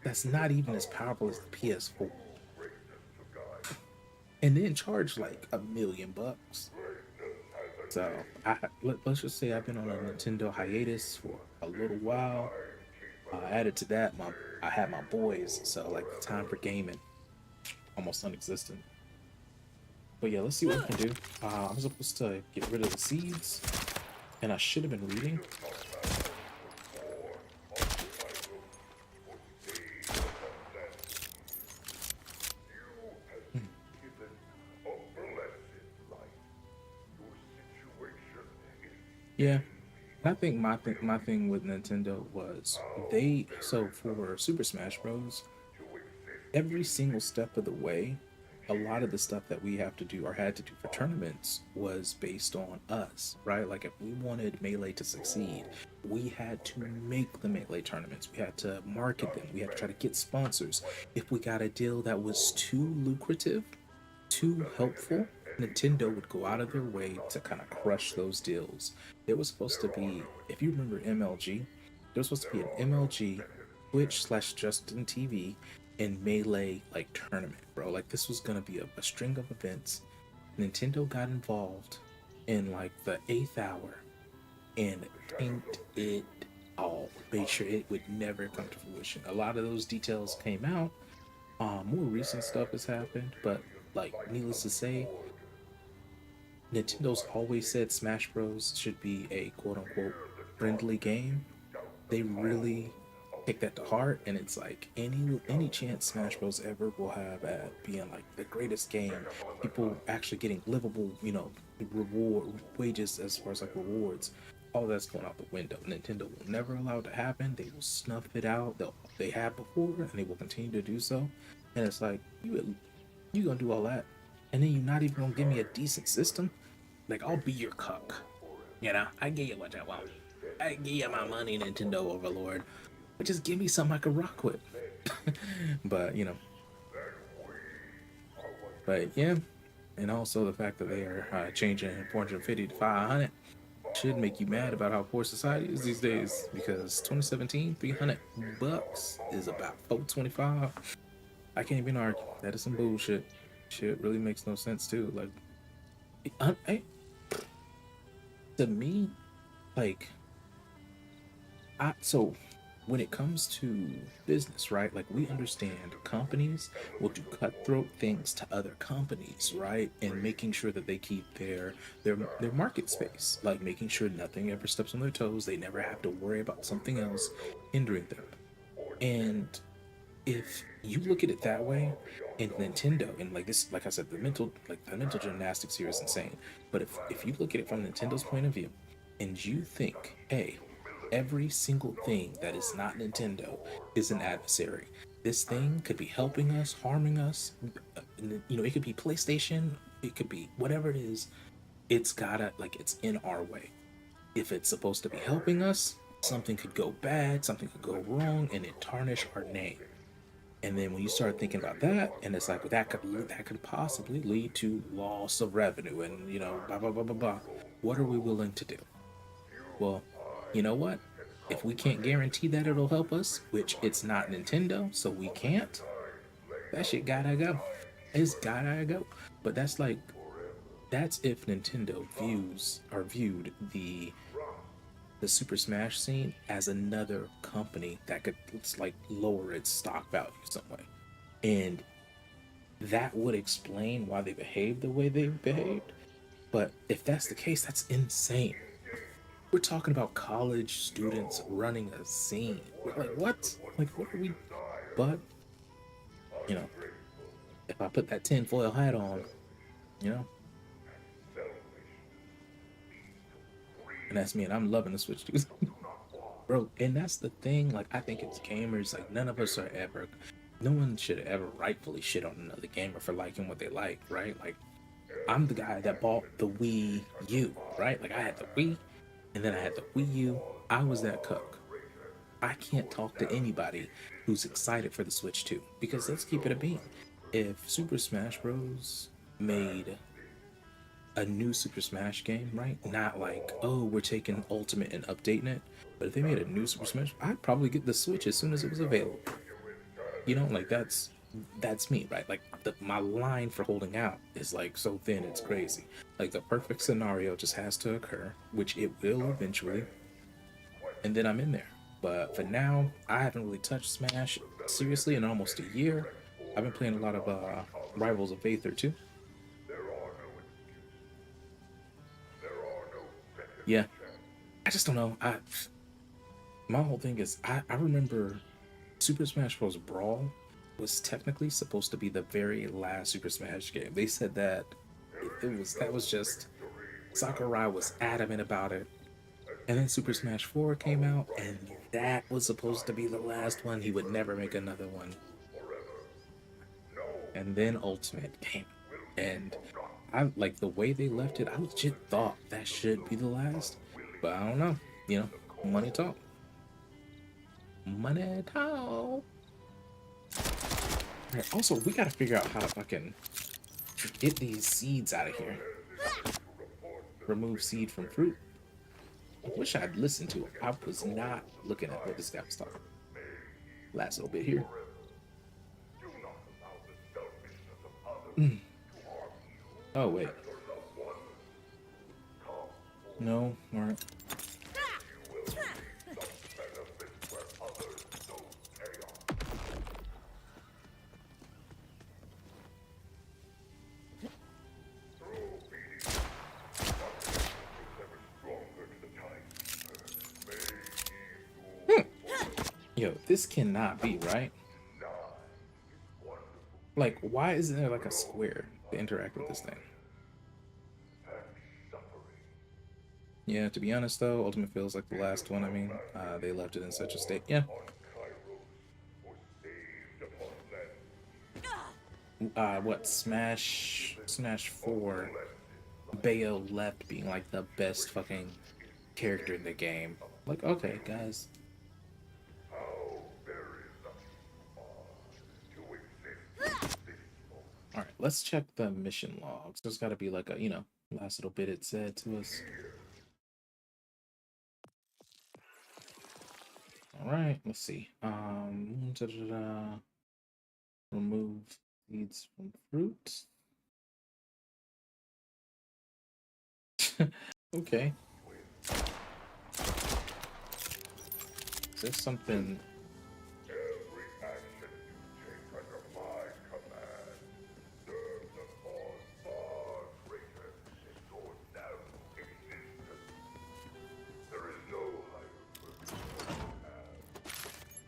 that's not even as powerful as the PS4 and then charge like $1 million? So let's just say I've been on a Nintendo hiatus for a little while. Added to that, I had my boys, so like the time for gaming almost non-existent. But yeah, let's see what we can do. I'm supposed to get rid of the seeds, and I should have been reading. Yeah, I think my thing with Nintendo was for Super Smash Bros. Every single step of the way, a lot of the stuff that we have to do or had to do for tournaments was based on us, right? Like if we wanted Melee to succeed, we had to make the Melee tournaments. We had to market them. We had to try to get sponsors. If we got a deal that was too lucrative, too helpful, Nintendo would go out of their way to kind of crush those deals. There was supposed to be, if you remember MLG, there was supposed to be an MLG, Twitch/Justin TV, and Melee like tournament, bro. Like this was gonna be a string of events. Nintendo got involved in like the 8th hour and tanked it all. Made sure it would never come to fruition. A lot of those details came out. More recent stuff has happened, but like needless to say, Nintendo's always said Smash Bros should be a quote unquote friendly game. They really take that to heart, and it's like any chance Smash Bros ever will have at being like the greatest game, people actually getting livable, reward wages as far as like rewards, all that's going out the window. Nintendo will never allow it to happen. They will snuff it out. They have before, and they will continue to do so. And it's like you gonna do all that, and then you're not even gonna give me a decent system. Like I'll be your cuck, I give you what I want. I give you my money, Nintendo Overlord. But just give me something I can rock with. But yeah, and also the fact that they are changing 450 to 500 should make you mad about how poor society is these days. Because 2017, $300 is about $425. I can't even argue. That is some bullshit. Shit really makes no sense too. Like, to me, like, so when it comes to business, right? Like we understand companies will do cutthroat things to other companies, right? And making sure that they keep their market space, like making sure nothing ever steps on their toes. They never have to worry about something else hindering them. And if you look at it that way, in Nintendo, and like this, like I said, the mental gymnastics here is insane. But if you look at it from Nintendo's point of view, and you think, hey, every single thing that is not Nintendo is an adversary. This thing could be helping us, harming us. It could be PlayStation, it could be whatever it is. It's in our way. If it's supposed to be helping us, something could go bad, something could go wrong, and it tarnish our name. And then when you start thinking about that, and it's like that could possibly lead to loss of revenue, and blah blah blah blah blah. What are we willing to do? Well, you know what? If we can't guarantee that it'll help us, which it's not Nintendo, so we can't, that shit gotta go. It's gotta go. But that's if Nintendo viewed the Super Smash scene as another company that could lower its stock value some way. And that would explain why they behaved the way they behaved. But if that's the case, that's insane. We're talking about college students running a scene. Like, what? Like, what are we? But, if I put that tinfoil hat on, and that's me, and I'm loving the Switch, dude. Bro, and that's the thing, like, I think it's gamers, like, no one should ever rightfully shit on another gamer for liking what they like, right? Like, I'm the guy that bought the Wii U, right? Like, I had the Wii, and then I had the Wii U. I was that cuck. I can't talk to anybody who's excited for the Switch 2. Because let's keep it a beam. If Super Smash Bros. Made a new Super Smash game, right? Not like, oh, we're taking Ultimate and updating it. But if they made a new Super Smash, I'd probably get the Switch as soon as it was available. You know, like that's me, right? Like my line for holding out is like so thin, it's crazy. Like the perfect scenario just has to occur, which it will eventually, and then I'm in there. But for now, I haven't really touched Smash seriously in almost a year. I've been playing a lot of Rivals of Aether too. Yeah, I just don't know. My whole thing is I remember Super Smash Bros. Brawl was technically supposed to be the very last Super Smash game. They said that that was just Sakurai was adamant about it. And then Super Smash 4 came out, and that was supposed to be the last one. He would never make another one. And then Ultimate came. And I like the way they left it, I legit thought that should be the last. But I don't know. You know, money talk. Money talk. Right, also, we gotta figure out how to fucking get these seeds out of here. Remove seed from fruit. I wish I'd listened to it. I was not looking at what this guy was talking. Last little bit here. Oh, wait. No, alright. Yo, this cannot be right. Like, why isn't there like a square to interact with this thing? Yeah, to be honest though, Ultimate feels like the last one. I mean, they left it in such a state. Yeah. What Smash 4? Bayo left being like the best fucking character in the game. Like, okay, guys. Alright, let's check the mission logs. There's gotta be like a, you know, last little bit it said to us. Alright, let's see. Remove seeds from fruit. Okay. Is there something?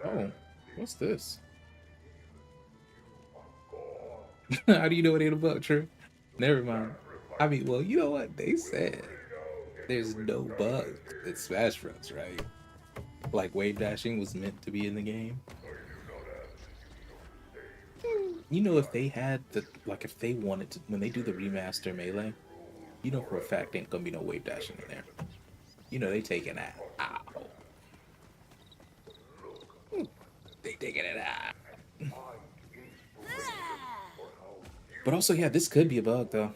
Oh, what's this? How do you know it ain't a bug, True? Never mind. I mean, well, you know what? They said there's no bug in Smash Bros, right? Like wave dashing was meant to be in the game. You know, if they had the, like, if they wanted to, when they do the remaster Melee, you know for a fact ain't gonna be no wave dashing in there. You know they taking that out. They taking it out. But also, yeah, this could be a bug though.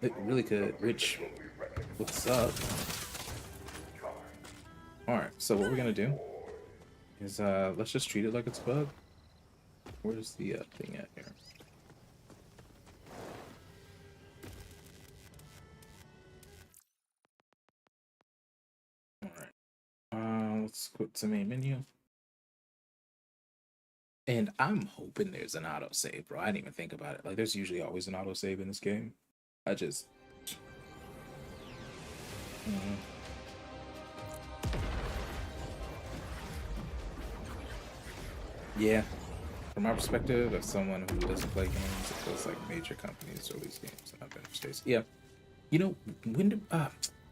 It really could. Rich, what's up? Alright, so what we're gonna do is let's just treat it like it's a bug. Where's the thing at here? Alright. Let's go to main menu. And I'm hoping there's an autosave, bro. I didn't even think about it. Like, there's usually always an autosave in this game. I just... Yeah. From my perspective, as someone who doesn't play games, it feels like major companies release games and I've been frustrated. Yeah. You know, when did...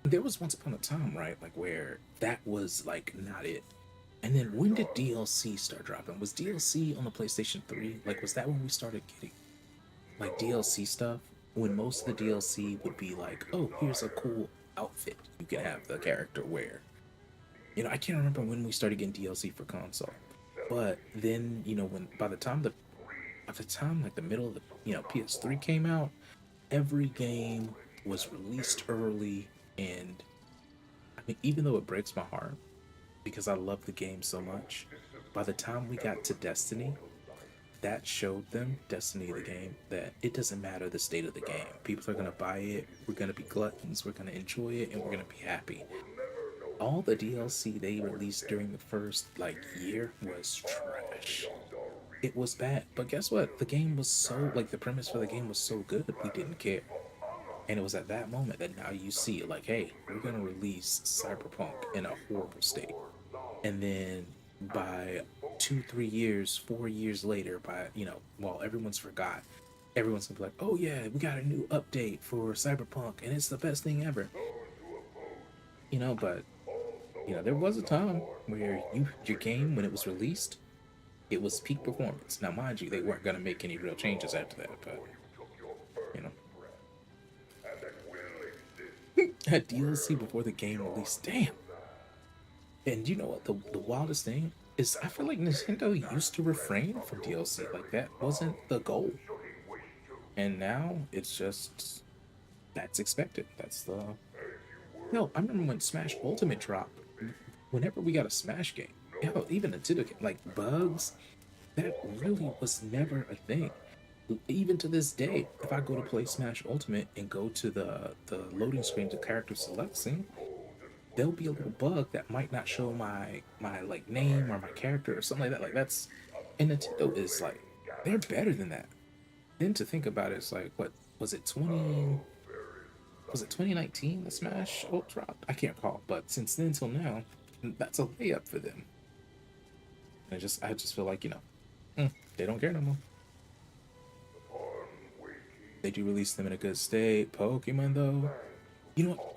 there was once upon a time, right? Like, where that was, like, not it. And then when did DLC start dropping? Was DLC on the PlayStation 3? Like, was that when we started getting, like, DLC stuff? When most of the DLC would be like, oh, here's a cool outfit you can have the character wear. You know, I can't remember when we started getting DLC for console, but then you know when by the time like the middle of the PS3 came out, every game was released early, and I mean, even though it breaks my heart because I love the game so much, by the time we got to Destiny, that showed them, Destiny the game, that it doesn't matter the state of the game. People are gonna buy it, we're gonna be gluttons, we're gonna enjoy it, and we're gonna be happy. All the DLC they released during the first like year was trash. It was bad, but guess what? The game was so like the premise for the game was so good, we didn't care. And it was at that moment that now you see like, hey, we're gonna release Cyberpunk in a horrible state, and then by 2 3 years 4 years later, by while everyone's forgot, everyone's gonna be like, oh yeah, we got a new update for Cyberpunk and it's the best thing ever. But there was a time where your game, when it was released, it was peak performance. Now mind you, they weren't gonna make any real changes after that, but you know a DLC before the game released, damn. And you know what? The wildest thing is, I feel like Nintendo used to refrain from DLC. Like, that wasn't the goal. And now it's just, that's expected. That's the. No, I remember when Smash Ultimate dropped. Whenever we got a Smash game, even a Nintendo game, like bugs, that really was never a thing. Even to this day, if I go to play Smash Ultimate and go to the loading screen to character selecting, there'll be a little bug that might not show my like name or my character or something like that. Like, that's, and Nintendo is like, they're better than that. Then to think about it, it's like, what was it 2019 the Smash Ult dropped? I can't recall, but since then till now, that's a layup for them. And I just feel like they don't care no more. They do release them in a good state. Pokemon though, you know what?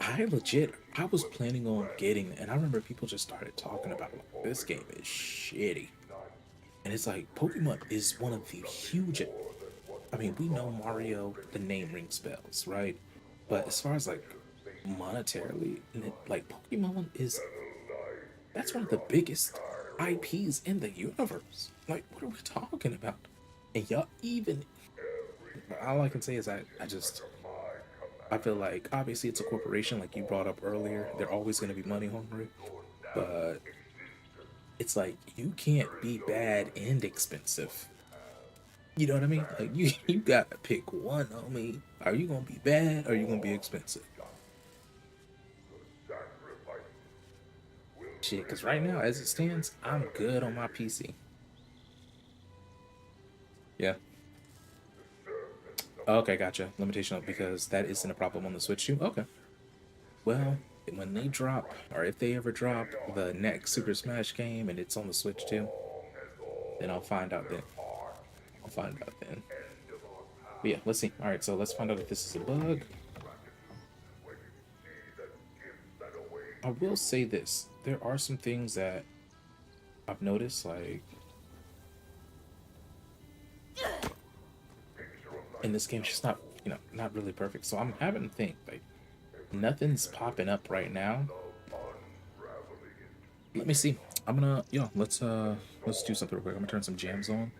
I was planning on getting, and I remember people just started talking about like, this game is shitty. And it's like, Pokemon is one of the huge. I mean, we know Mario, the name rings bells, right? But as far as like monetarily, like Pokemon is, that's one of the biggest IPs in the universe. Like, what are we talking about? And y'all even, all I can say is I feel like obviously it's a corporation, like you brought up earlier. They're always going to be money hungry, but it's like you can't be bad and expensive. You know what I mean? Like you gotta pick one, homie. Are you gonna be bad or are you gonna be expensive? Shit, because right now, as it stands, I'm good on my PC. Yeah. Okay, gotcha. Limitation because that isn't a problem on the Switch too. Okay. Well, when they drop, or if they ever drop the next Super Smash game and it's on the Switch too, then I'll find out then. I'll find out then. But yeah, let's see. All right, so let's find out if this is a bug. I will say this: there are some things that I've noticed, like in this game, it's just not, not really perfect. So I'm having to think, like, nothing's popping up right now. Let me see. I'm gonna, let's do something real quick. I'm gonna turn some jams on.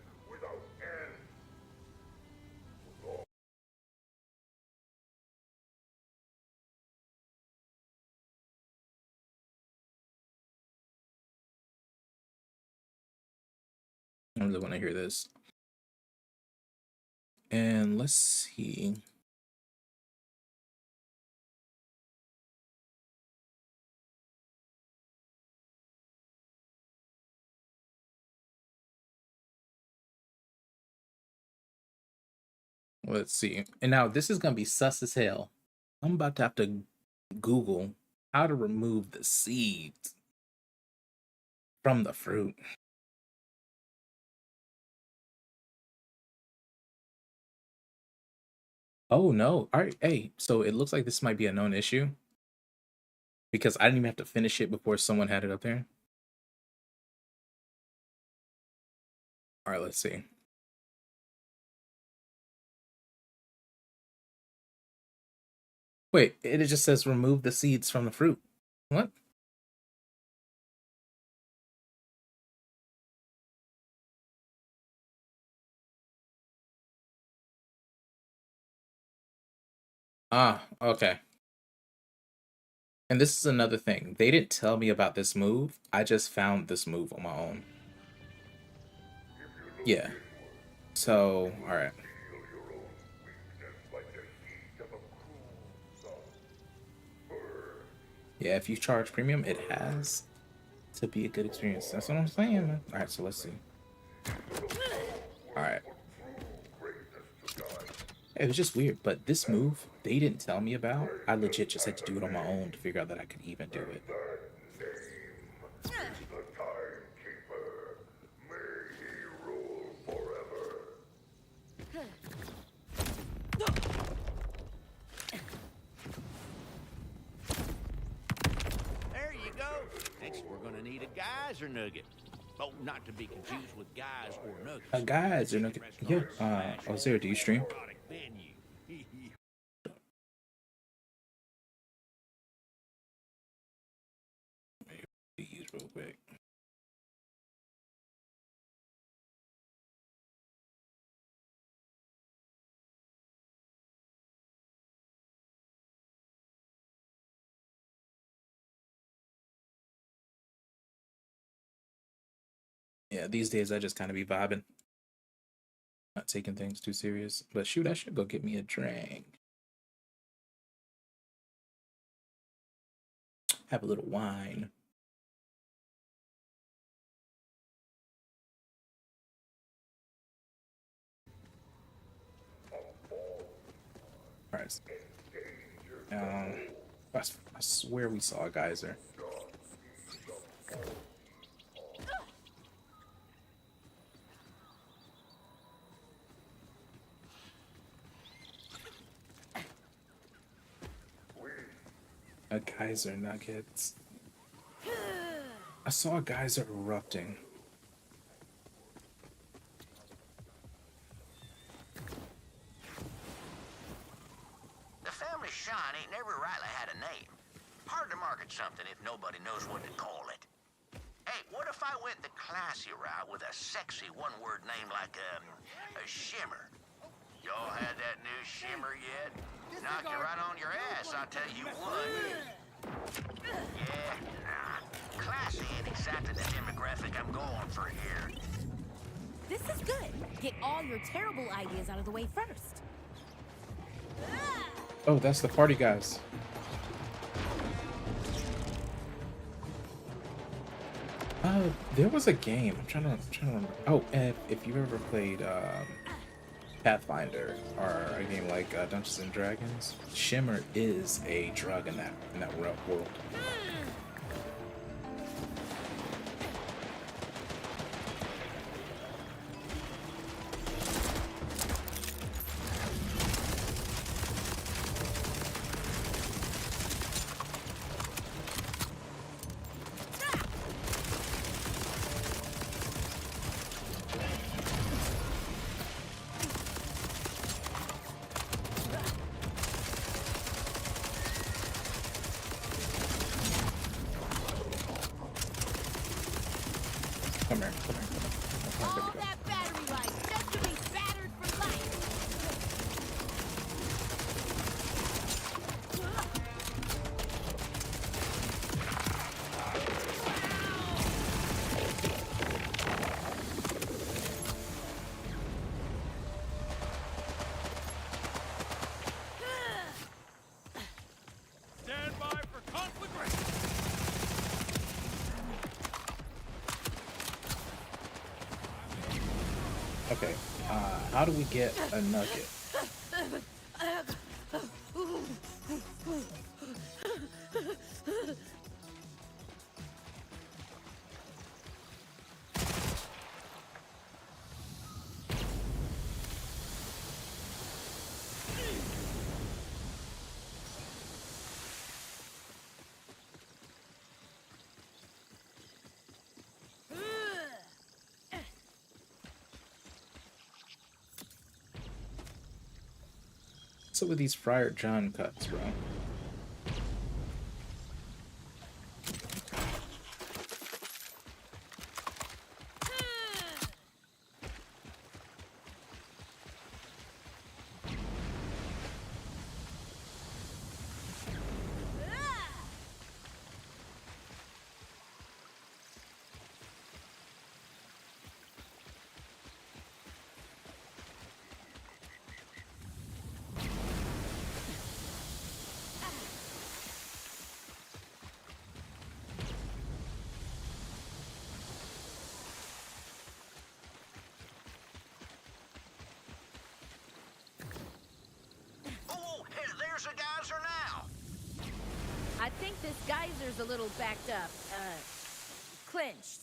I really want to hear this. And let's see. Let's see. And now this is gonna be sus as hell. I'm about to have to Google how to remove the seeds from the fruit. Oh no. All right. Hey, so it looks like this might be a known issue because I didn't even have to finish it before someone had it up there. All right, let's see. Wait, it just says remove the seeds from the fruit. What? Ah, okay. And this is another thing. They didn't tell me about this move. I just found this move on my own. Yeah. So, all right. Feel your own weakness like the heat of a cruel sun. Burn. Yeah, if you charge premium, it has to be a good experience. That's what I'm saying, man. All right, so let's see. All right. It was just weird, but this move they didn't tell me about. I legit just had to do it on my own to figure out that I could even do it. The Timekeeper. May he rule forever. There you go. Next, we're gonna need a geyser nugget. Oh, not to be confused with guys or nuggets. A geyser nugget. Yeah. Oh, Zero, do you stream? Use real quick. Yeah, these days I just kind of be vibing. Not taking things too serious. But shoot, I should go get me a drink. Have a little wine. Alright. I swear we saw a geyser. A geyser nuggets. I saw a geyser erupting. The family Shine ain't never rightly had a name. Hard to market something if nobody knows what to call it. Hey, what if I went the classy route with a sexy one-word name like a shimmer? Y'all had that new shimmer yet? Knock you right on your ass, I'll tell you what. Yeah, nah. Classy ain't exactly the demographic I'm going for here. This is good. Get all your terrible ideas out of the way first. Oh, that's the party guys. There was a game. I'm trying to remember. Oh, and if you've ever played Pathfinder or a game like Dungeons and Dragons, shimmer is a drug in that world. Come here. All that battery life just to be battered for life. Stand by for conflagration. Okay. How do we get a nugget? What's up with these Friar John cuts, bro? I think this geyser's a little backed up. Clinched.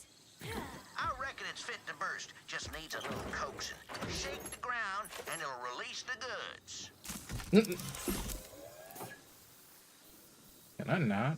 I reckon it's fit to burst. Just needs a little coaxing. Shake the ground, and it'll release the goods. Can I not?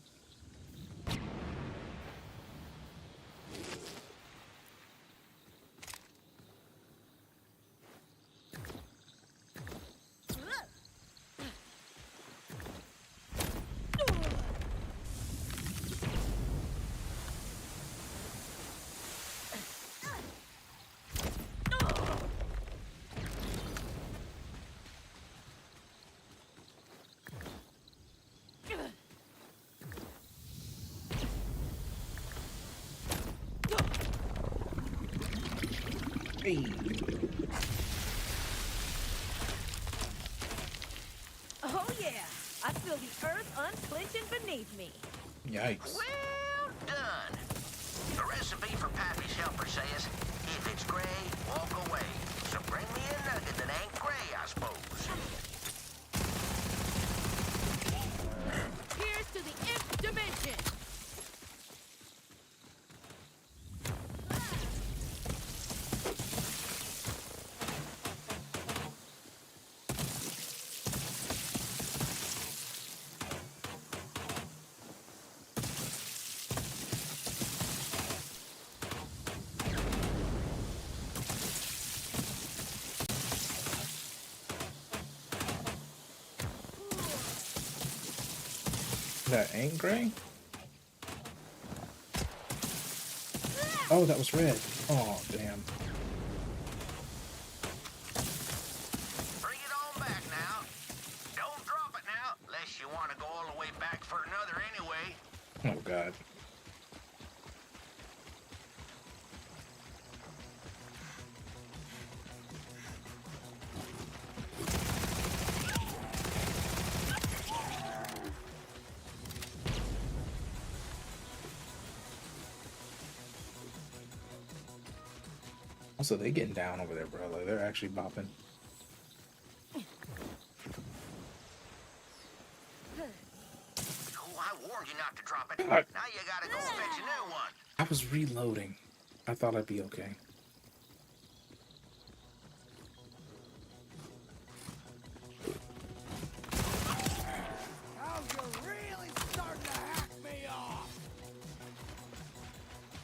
Hey. Oh yeah, I feel the earth unclenching beneath me. Yikes. Well done. The recipe for Pappy's helper says, if it's gray, walk away. So bring me a nugget that ain't gray, I suppose. Here's to the nth dimension. That ain't gray? Oh, that was red. Oh, damn. Bring it on back now. Don't drop it now, unless you want to go all the way back for another anyway. Oh, God. Also, they getting down over there, bro. Like, they're actually bopping. Oh, I warned you not to drop it. God. Now you gotta go fetch a new one. I was reloading. I thought I'd be okay. Oh, you're really starting to hack me off.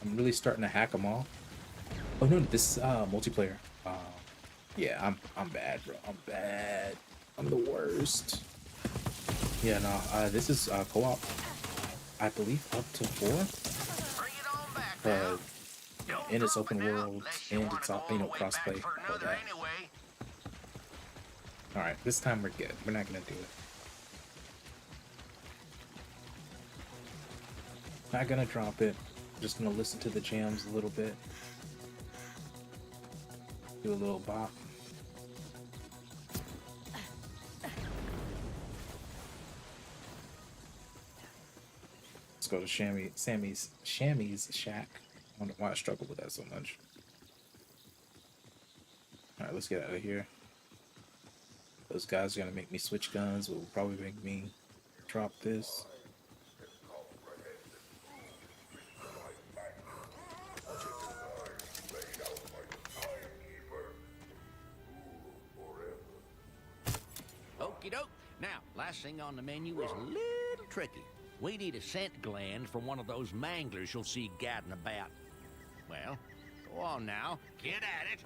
I'm really starting to hack them all. Oh no, this is multiplayer. Yeah, I'm bad, bro. I'm bad. I'm the worst. Yeah, no. This is co-op. I believe up to 4. Bring it on back now. And it's Drop open it now, world unless you and wanna it's go all, all the way back crossplay. for All another that. anyway. All right, this time we're good. We're not gonna do it. Not gonna drop it. Just gonna listen to the jams a little bit. Do a little bop. Let's go to Sammy's shack. I wonder why I struggle with that so much. All right, let's get out of here. Those guys are gonna make me switch guns. Will probably make me drop this. Okie doke. Now, last thing on the menu is a little tricky. We need a scent gland from one of those manglers you'll see gadding about. Well, go on now. Get at it.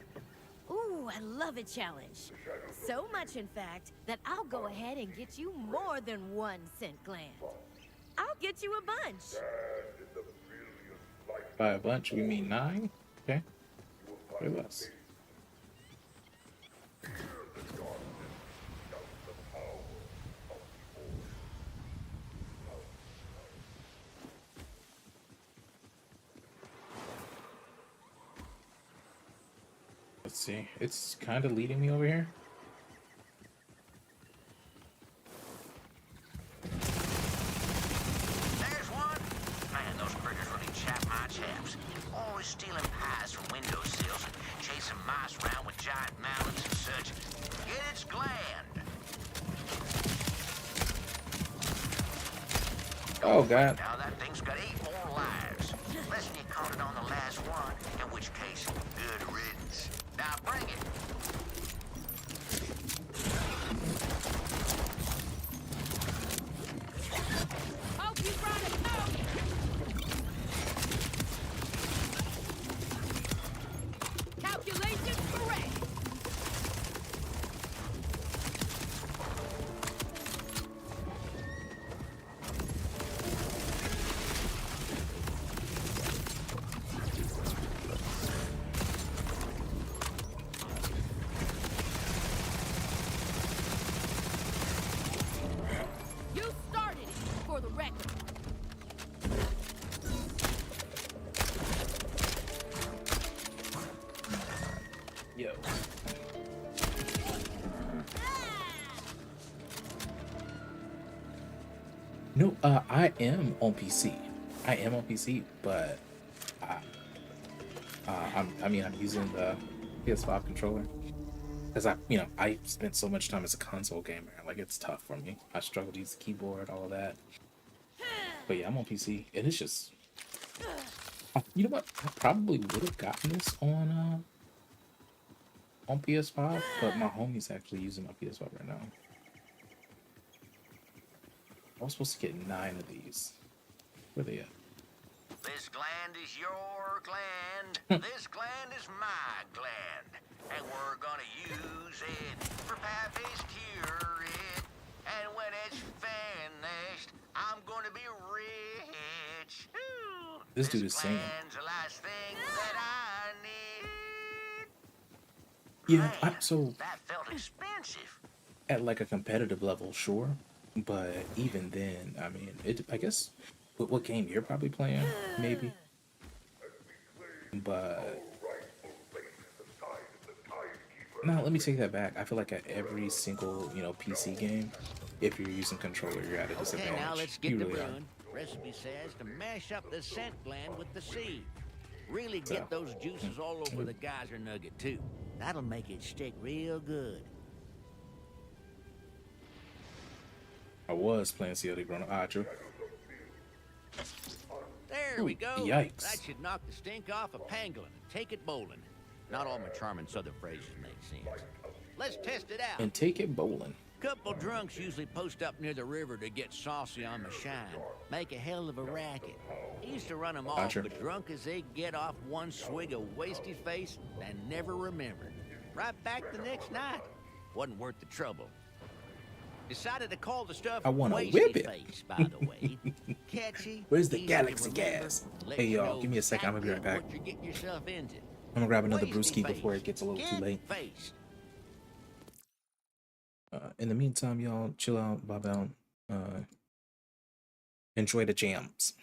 Ooh, I love a challenge. So much, in fact, that I'll go ahead and get you more than one scent gland. I'll get you a bunch. By a bunch, we mean 9? Okay. Way less. Let's see. It's kind of leading me over here. There's one. Man, those critters really chap my chaps. Always stealing pies from windowsills and chasing mice around with giant mallards and such. Get its gland. Oh God. Now that thing's got 8 more lives. Unless you caught it on the last one, in which case, good riddance. Now bring it. Hope you brought it home. Calculations correct. You started it, for the record. Yo. No, I am on PC. I am on PC, but I mean, I'm using the PS5 controller because I spent so much time as a console gamer. Like, it's tough for me. I struggle to use the keyboard, all of that. But yeah, I'm on PC, and it's just, you know what? I probably would have gotten this on PS5, but my homie's actually using my PS5 right now. I was supposed to get 9 of these. Where they at? This gland is your gland. This gland is my gland. And we're gonna use it for Pappy's cure it. And when it's finished, I'm gonna be rich. Ooh, This dude is singing. gland's the last thing that I need. Yeah, Man, so that felt expensive. at like a competitive level, sure, but even then, I mean, I guess what game you're probably playing, maybe. But no, let me take that back. I feel like at every single PC game, if you're using controller, you're at a disadvantage. Okay, now let's You get to really are. brewing. Recipe says to mash up the scent gland with the seed. Really So, get those juices all over the geyser nugget too. That'll make it stick real good. I was playing COD growing up. Ah, true. There we Ooh, go. yikes. That should knock the stink off of pangolin and take it bowling. Not all my charming southern phrases make sense. Let's test it out. And take it bowling. Couple drunks usually post up near the river to get saucy on my shine. Make a hell of a racket. I used to run them off, Gotcha. but drunk as they get off one swig of wasty face and never remembered. Right back the next night. Wasn't worth the trouble. Decided to call the stuff I wanna wasty whip it. face, by the way. Catchy. Where's the easy to galaxy remember, gas? let Hey, you y'all, know give me a second. I'm gonna be right exactly back. what you're getting yourself into. I'm gonna grab another Wasty brewski before face. it gets a little too Get late. faced. In the meantime, y'all chill out, vibe out, enjoy the jams.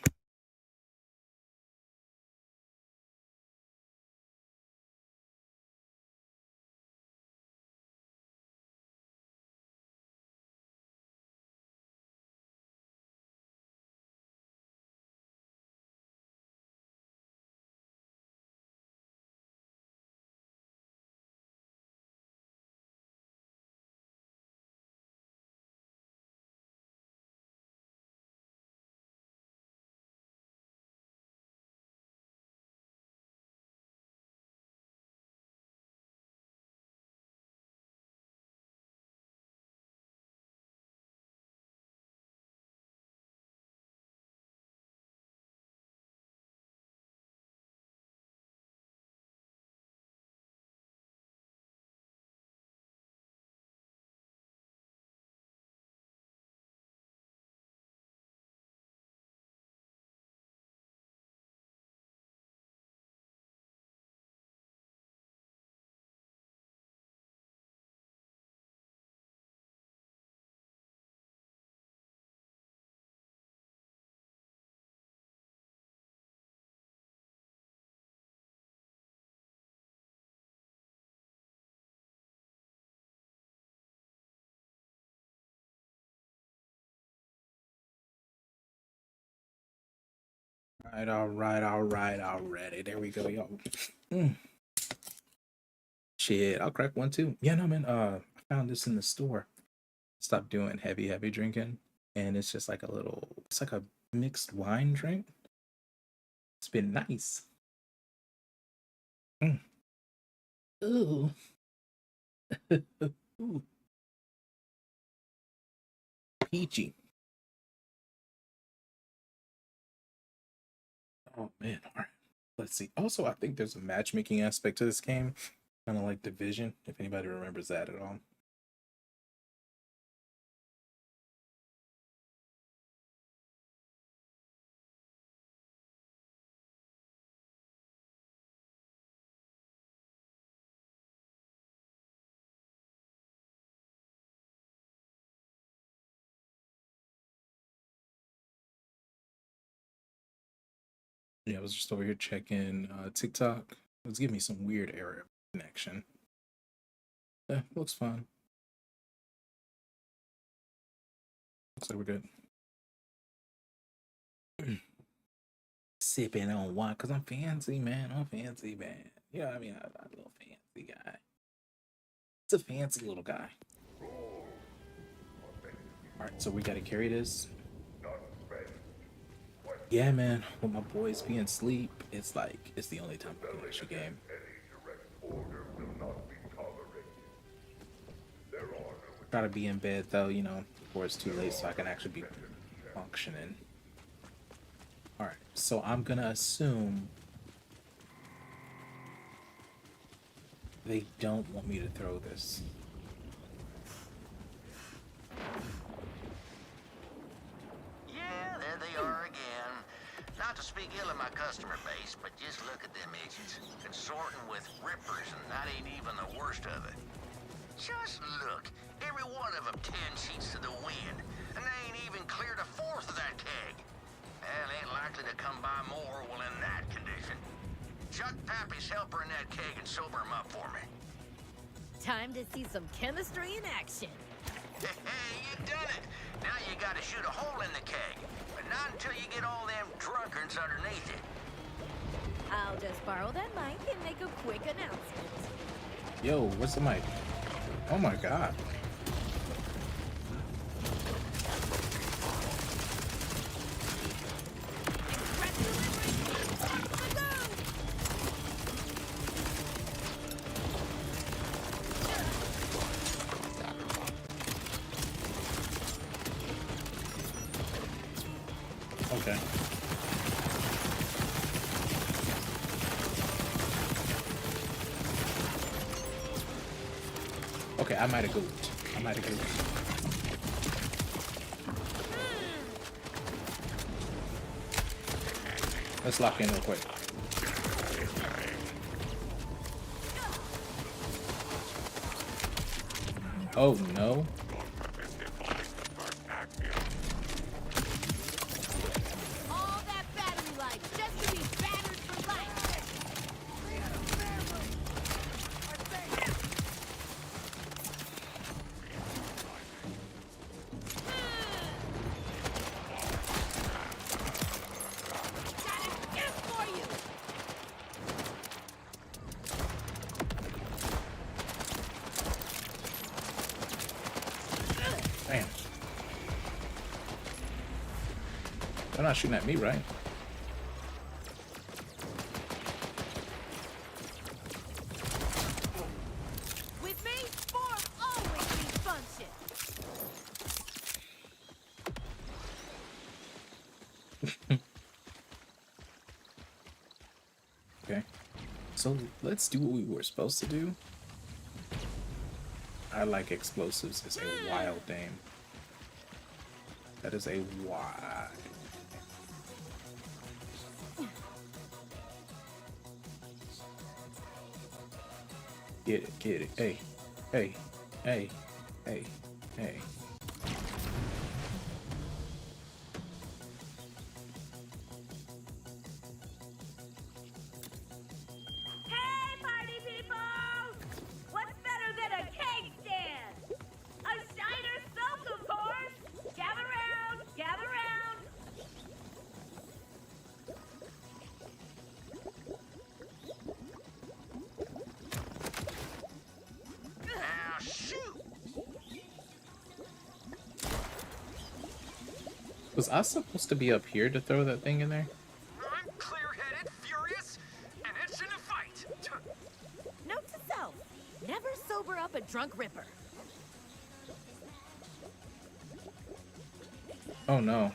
Alrighty. There we go, y'all. Shit, I'll crack one too. Yeah, no, man. I found this in the store. Stopped doing heavy drinking, and it's just like it's like a Mixed wine drink. It's been nice. Mm. Ooh. Ooh. Peachy. Oh man, all right. Let's see. Also, I think there's a matchmaking aspect to this game, kind of like Division, if anybody remembers that at all. Yeah, I was just over here checking TikTok. It was giving me some weird error connection. Yeah, looks fine. Looks like we're good. Sipping on wine because I'm fancy, man. I'm fancy, man. Yeah, I mean, I'm a little fancy guy. It's a fancy little guy. All right, so we got to carry this. Yeah, man. With my boys being asleep, it's like it's the only time I can finish a game. Try to be in bed though, you know, before it's too late, so I can actually be functioning. All right, so I'm gonna assume they don't want me to throw this. Yeah, there they are again. Not to speak ill of my customer base, but just look at them idiots. Consorting with rippers, and that ain't even the worst of it. Just look. Every one of them 10 sheets to the wind, and they ain't even cleared a fourth of that keg. Well, ain't likely to come by more while in that condition. Chuck Pappy's helper in that keg and sober him up for me. Time to see some chemistry in action. Hey, you done it. Now you gotta shoot a hole in the keg, but not until you get all them drunkards underneath it. I'll just borrow that mic and make a quick announcement. Yo, what's the mic? Oh my god. Okay. Okay, I might have goofed. Let's lock in real quick. Oh no. All that battery life just to be battered for life. Got a gift for you. Damn. They're not shooting at me, right? With me, form always means function. Okay. So let's do what we were supposed to do. I like explosives. It's a wild name. That is a wild. Get it, get it. Hey, hey, hey, hey, hey. Hey, party people! What's better than a cake stand? A Shiner Silk, of course! Gather round, gather round! Now shoot! Was I supposed to be up here to throw that thing in there? I'm clear-headed, furious, and itching to fight. Note to self: never sober up a drunk ripper. Oh no.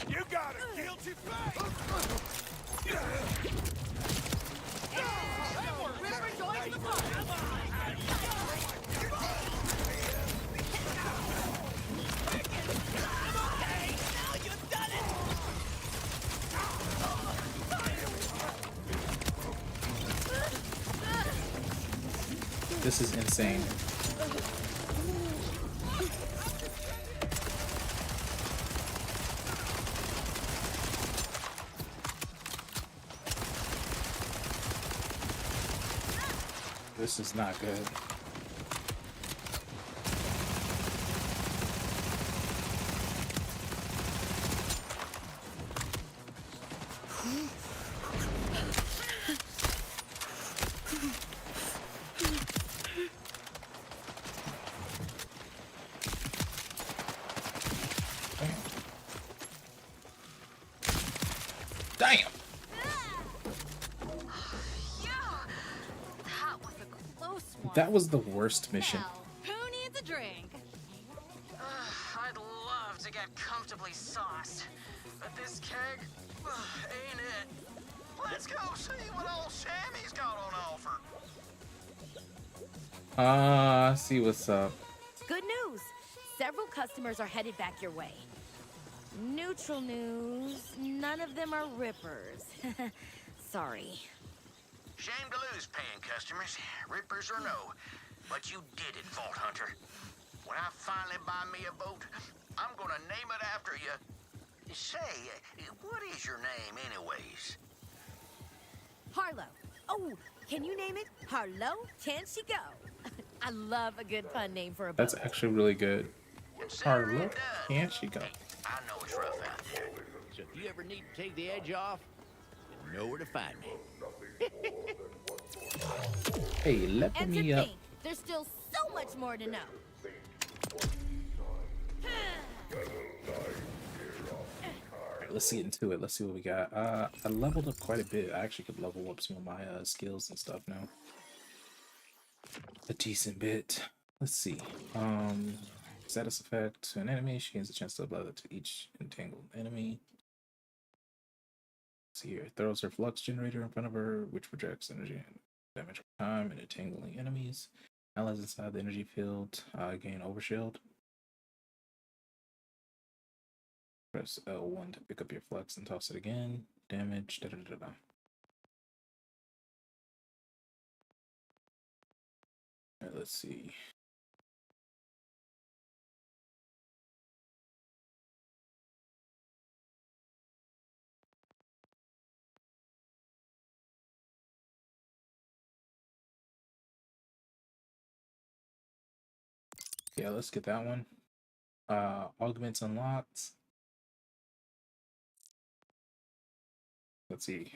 You got a guilty face! Ripper joins the party. This is insane. This is not good. Damn. That was a close one. That was the worst mission. Well, who needs a drink? I'd love to get comfortably sauced, but this keg ain't it. Let's go see what old Sammy's got on offer. See what's up. Good news. Several customers are headed back your way. Neutral news. None of them are rippers. Sorry. Shame to lose paying customers, rippers or no. But you did it, Vault Hunter. When I finally buy me a boat, I'm gonna name it after you. Say, what is your name anyways? Harlow. Oh, can you name it Harlow? Can she go? I love a good pun name for a boat. That's actually really good. Consider Harlow, it done. can she go? I know it's rough out there. So if you ever need to take the edge off, you know where to find me. Hey, let And me to up. think, there's still so much more to know. Alright, let's get into it. Let's see what we got. I leveled up quite a bit. I actually could level up some of my skills and stuff now. A decent bit. Let's see. Status effect to an enemy. She gains a chance to apply that to each entangled enemy. Let's see here. Throws her flux generator in front of her, which projects energy and damage over time and entangling enemies. Allies inside the energy field gain overshield. Press L1 to pick up your flux and toss it again. Damage. Da, da, da, da. Alright, let's see. Yeah, let's get that one. Augments unlocked. Let's see.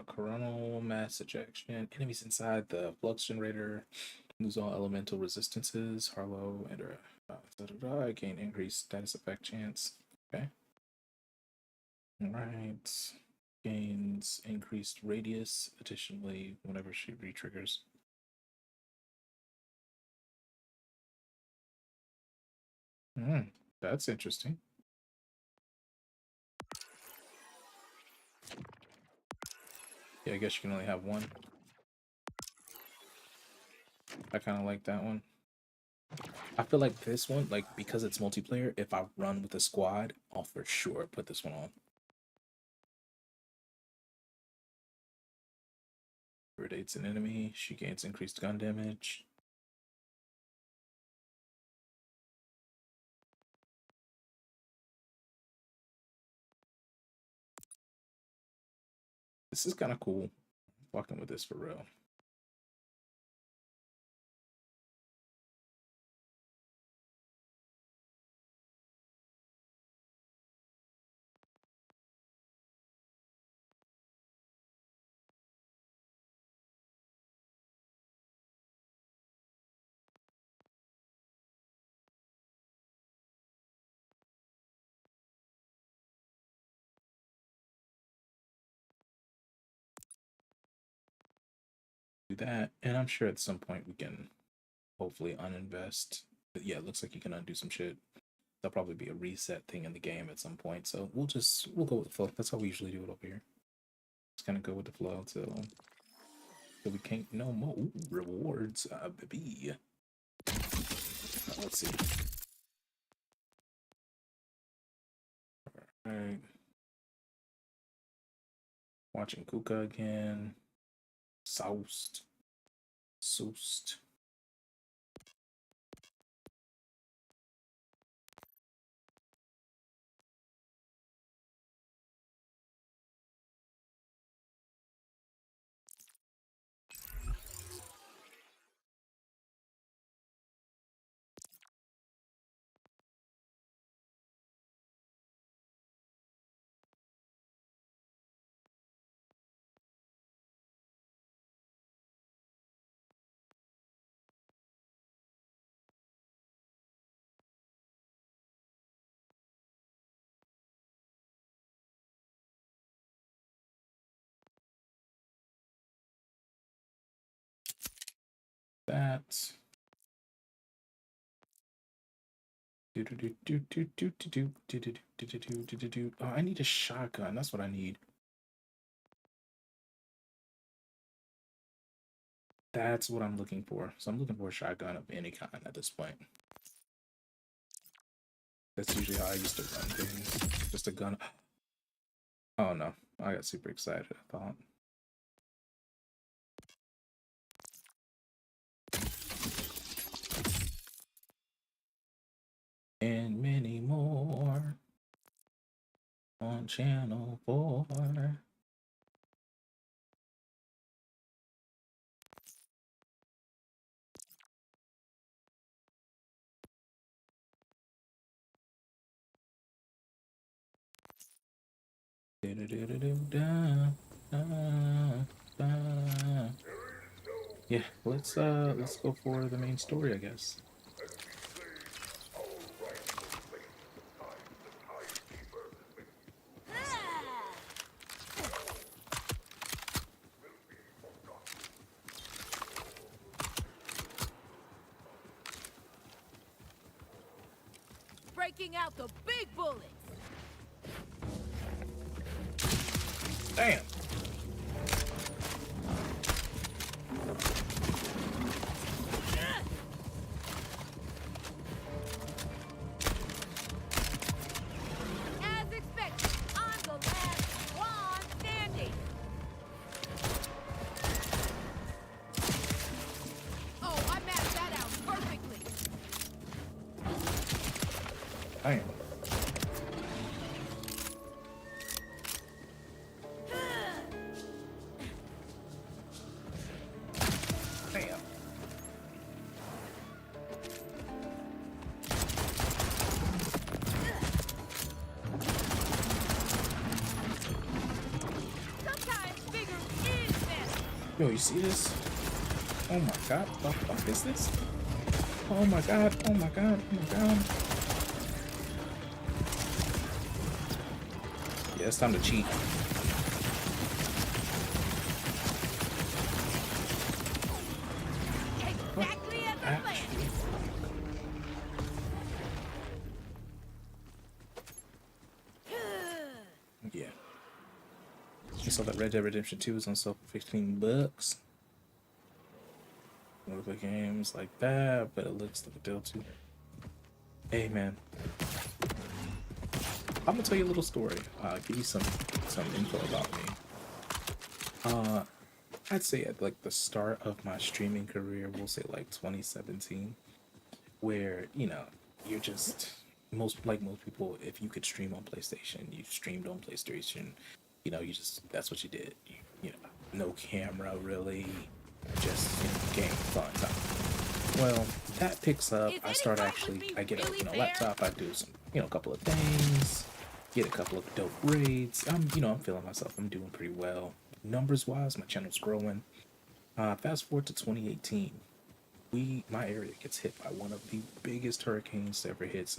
Coronal mass ejection. Enemies inside the flux generator lose all elemental resistances. Harlow and gain increased status effect chance. Okay. Alright. Gains increased radius additionally whenever she re-triggers. That's interesting. Yeah, I guess you can only have one. I kind of like that one. I feel like this one, like, because it's multiplayer, if I run with a squad, I'll for sure put this one on. Irritates an enemy. She gains increased gun damage. This is kind of cool. Walking with this for real. do that, and I'm sure at some point we can hopefully uninvest. But yeah, it looks like you can undo some shit. There'll probably be a reset thing in the game at some point, so we'll go with the flow. That's how we usually do it over here. Just kind of go with the flow till we can't no more. Ooh, rewards, baby. Let's see. All right. Watching Kuka again. Soused. Soused. That. Oh, I need a shotgun. That's what I need. That's what I'm looking for. So I'm looking for a shotgun of any kind at this point. That's usually how I used to run things. Just a gun. Oh no, I got super excited, I thought. And many more on channel 4. Yeah, let's go for the main story, I guess. Breaking out the big bullets. Damn. As expected, I'm the last one standing. Oh, I mapped that out perfectly. Damn. Damn. Sometimes bigger is better. Yo, you see this? Oh my god, what the fuck is this? Oh my god, oh my god, oh my god. Yeah, it's time to cheat. Exactly as I planned. Yeah. You saw that Red Dead Redemption 2 is on sale for $15. Look at games like that, but it looks like a deal too. Hey man, I'm gonna tell you a little story. Give you some info about me. I'd say at like the start of my streaming career, we'll say like 2017, where you're just most people. If you could stream on PlayStation, you streamed on PlayStation. You just that's what you did. No camera really, just game fun time. Well, that picks up. I start actually. I get a laptop. I do some a couple of things. Get a couple of dope raids. I'm feeling myself. I'm doing pretty well. Numbers wise, my channel's growing. Fast forward to 2018, my area gets hit by one of the biggest hurricanes to ever hit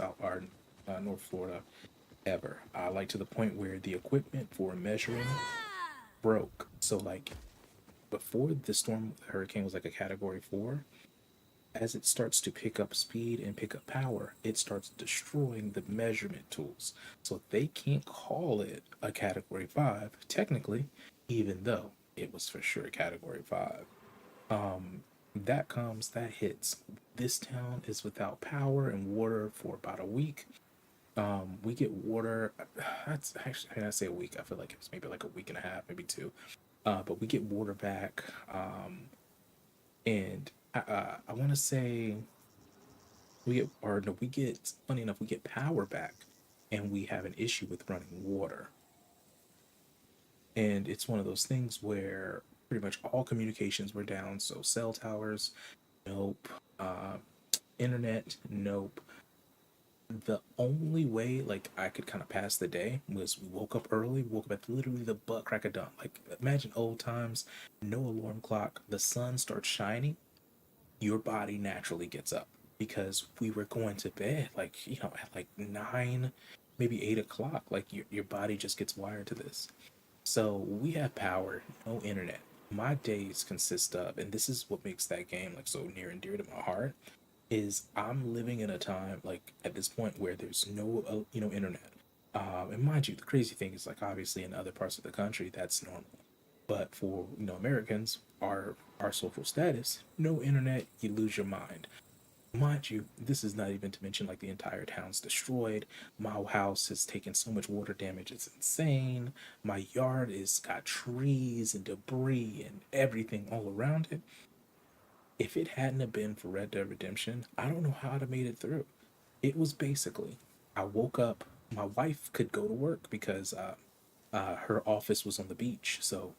North Florida ever. Like to the point where the equipment for measuring broke. So like before the storm hurricane was like a category 4. As it starts to pick up speed and pick up power, it starts destroying the measurement tools. So they can't call it a category 5, technically, even though it was for sure category 5. That hits. This town is without power and water for about a week. We get water. That's actually, I say a week. I feel like it's maybe like a week and a half, maybe 2. But we get water back. And I want to say we get, funny enough, we get power back, and we have an issue with running water. And it's one of those things where pretty much all communications were down. So cell towers, nope. Internet, nope. The only way like I could kind of pass the day was we woke up early, woke up at literally the butt crack of dawn. Like imagine old times, no alarm clock, the sun starts shining, your body naturally gets up because we were going to bed like at like 9, maybe 8 o'clock. Like your body just gets wired to this. So we have power, no internet. My days consist of, and this is what makes that game like so near and dear to my heart, is I'm living in a time like at this point where there's no internet. And mind you, the crazy thing is like obviously in other parts of the country that's normal, but for Americans, our social status, no internet, you lose your mind. Mind you, this is not even to mention like the entire town's destroyed. My house has taken so much water damage, it's insane. My yard is got trees and debris and everything all around it. If it hadn't have been for Red Dead Redemption, I don't know how I'd have made it through. It was basically, I woke up, my wife could go to work because her office was on the beach. So,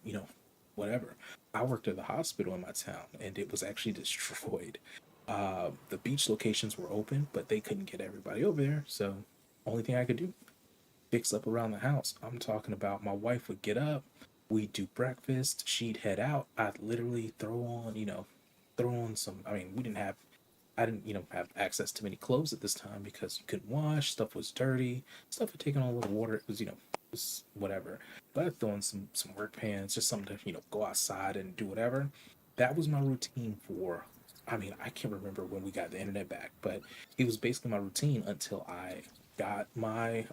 whatever. I worked at the hospital in my town and it was actually destroyed. The beach locations were open, but they couldn't get everybody over there. So, only thing I could do, fix up around the house. I'm talking about my wife would get up, we'd do breakfast, she'd head out. I'd literally throw on some. I mean, I didn't, have access to many clothes at this time because you couldn't wash. Stuff was dirty. Stuff had taken on a little water. It was, it was whatever. But I'd throw in some work pants, just something to, go outside and do whatever. That was my routine for. I mean, I can't remember when we got the internet back, but it was basically my routine until I got my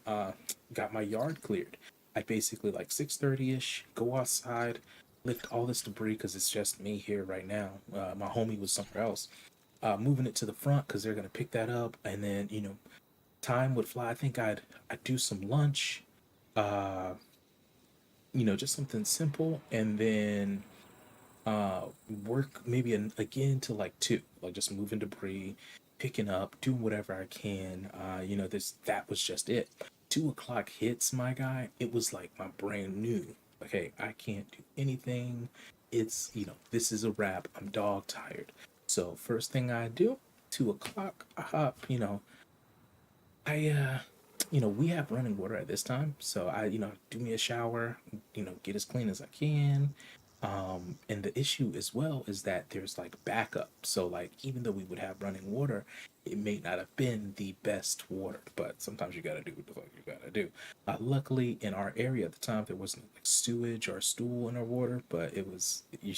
yard cleared. I basically like 6:30 ish go outside, lift all this debris because it's just me here right now. My homie was somewhere else, moving it to the front because they're gonna pick that up, and then time would fly. I think I'd do some lunch, uh, just something simple, and then work maybe again to like 2, like just moving debris, picking up, doing whatever I can. This that was just it. 2 o'clock hits, my guy. It was like my brain knew, okay, I can't do anything. It's this is a wrap. I'm dog tired. So first thing I do, 2 o'clock, I hop. I we have running water at this time, so I do me a shower, get as clean as I can. And the issue as well is that there's like backup. So like even though we would have running water, it may not have been the best water, but sometimes you gotta do what the fuck you gotta do. Luckily, in our area at the time, there wasn't like sewage or stool in our water, but it was you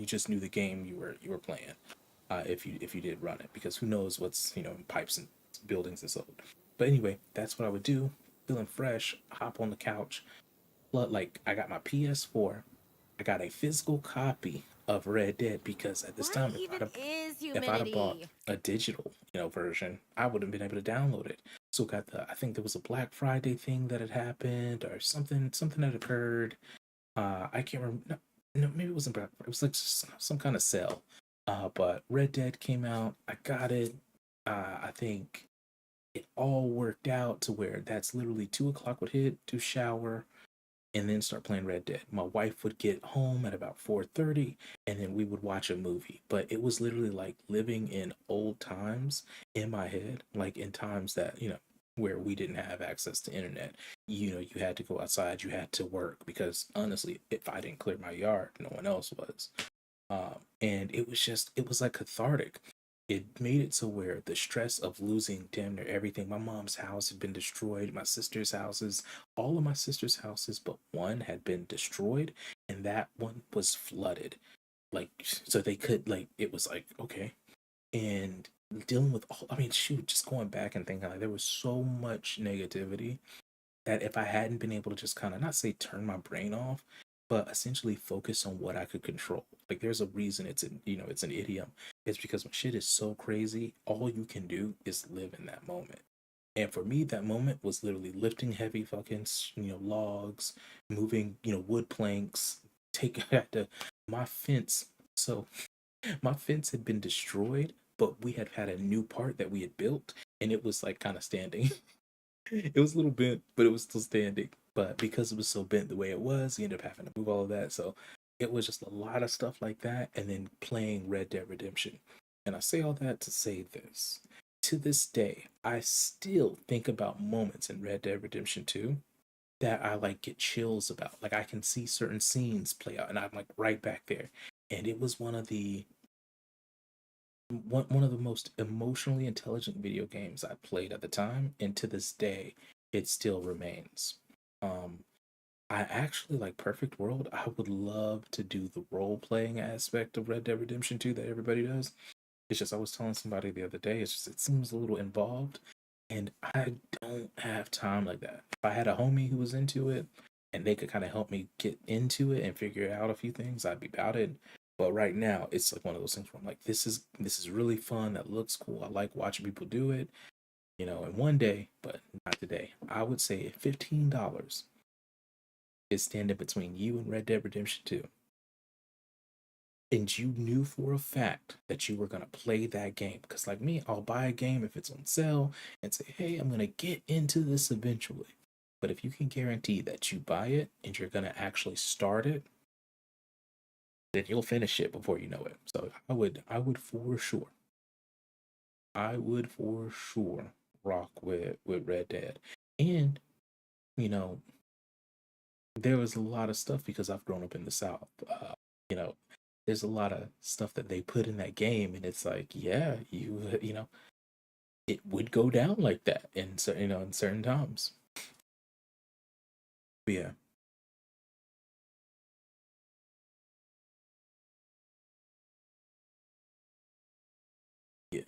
just knew the game you were playing. If you did run it, because who knows what's in pipes and buildings and so. But anyway, that's what I would do. Feeling fresh, hop on the couch. Like I got my PS4. I got a physical copy of Red Dead because at this time, What even is if I'd have bought humidity? a digital, version, I wouldn't have been able to download it. So got I think there was a Black Friday thing that had happened or something that occurred. I can't remember. No, no, maybe it wasn't Black Friday. It was like some kind of sale. But Red Dead came out. I got it. I think it all worked out to where that's literally 2 o'clock would hit to shower and then start playing Red Dead. My wife would get home at about 4:30 and then we would watch a movie. But it was literally like living in old times in my head, like in times that, where we didn't have access to internet. You had to go outside, you had to work because honestly, if I didn't clear my yard, no one else was. And it was like cathartic. It made it to where the stress of losing damn near everything. My mom's house had been destroyed, my sister's houses, all of my sister's houses, but one had been destroyed, and that one was flooded. like so they could like it was like okay, and dealing with all I mean shoot, just going back and thinking like there was so much negativity that if I hadn't been able to just kind of not say turn my brain off, but essentially focus on what I could control. Like there's a reason it's an it's an idiom. It's because when shit is so crazy, all you can do is live in that moment. And for me, that moment was literally lifting heavy fucking logs, moving wood planks. Take I had to my fence. So my fence had been destroyed, but we had a new part that we had built, and it was like kind of standing. It was a little bent, but it was still standing. But because it was so bent the way it was, we ended up having to move all of that. So it was just a lot of stuff like that. And then playing Red Dead Redemption. And I say all that to say this. To this day, I still think about moments in Red Dead Redemption 2 that I like get chills about. Like I can see certain scenes play out and I'm like right back there. And it was one of the most emotionally intelligent video games I played at the time, and to this day, it still remains. Um, I actually like Perfect World. I would love to do the role playing aspect of Red Dead Redemption 2 that everybody does. It's just I was telling somebody the other day. It's just it seems a little involved, and I don't have time like that. If I had a homie who was into it, and they could kind of help me get into it and figure out a few things, I'd be about it. But right now, it's like one of those things where I'm like, this is really fun. That looks cool. I like watching people do it, and one day, but not today. I would say if $15 is standing between you and Red Dead Redemption 2, and you knew for a fact that you were gonna play that game, because like me, I'll buy a game if it's on sale and say, hey, I'm gonna get into this eventually. But if you can guarantee that you buy it and you're gonna actually start it, then you'll finish it before you know it. So I would for sure. I would for sure rock with Red Dead. And, you know, there was a lot of stuff because I've grown up in the South. You know, there's a lot of stuff that they put in that game and it's like, yeah, it would go down like that in in certain times. But yeah. Yeah.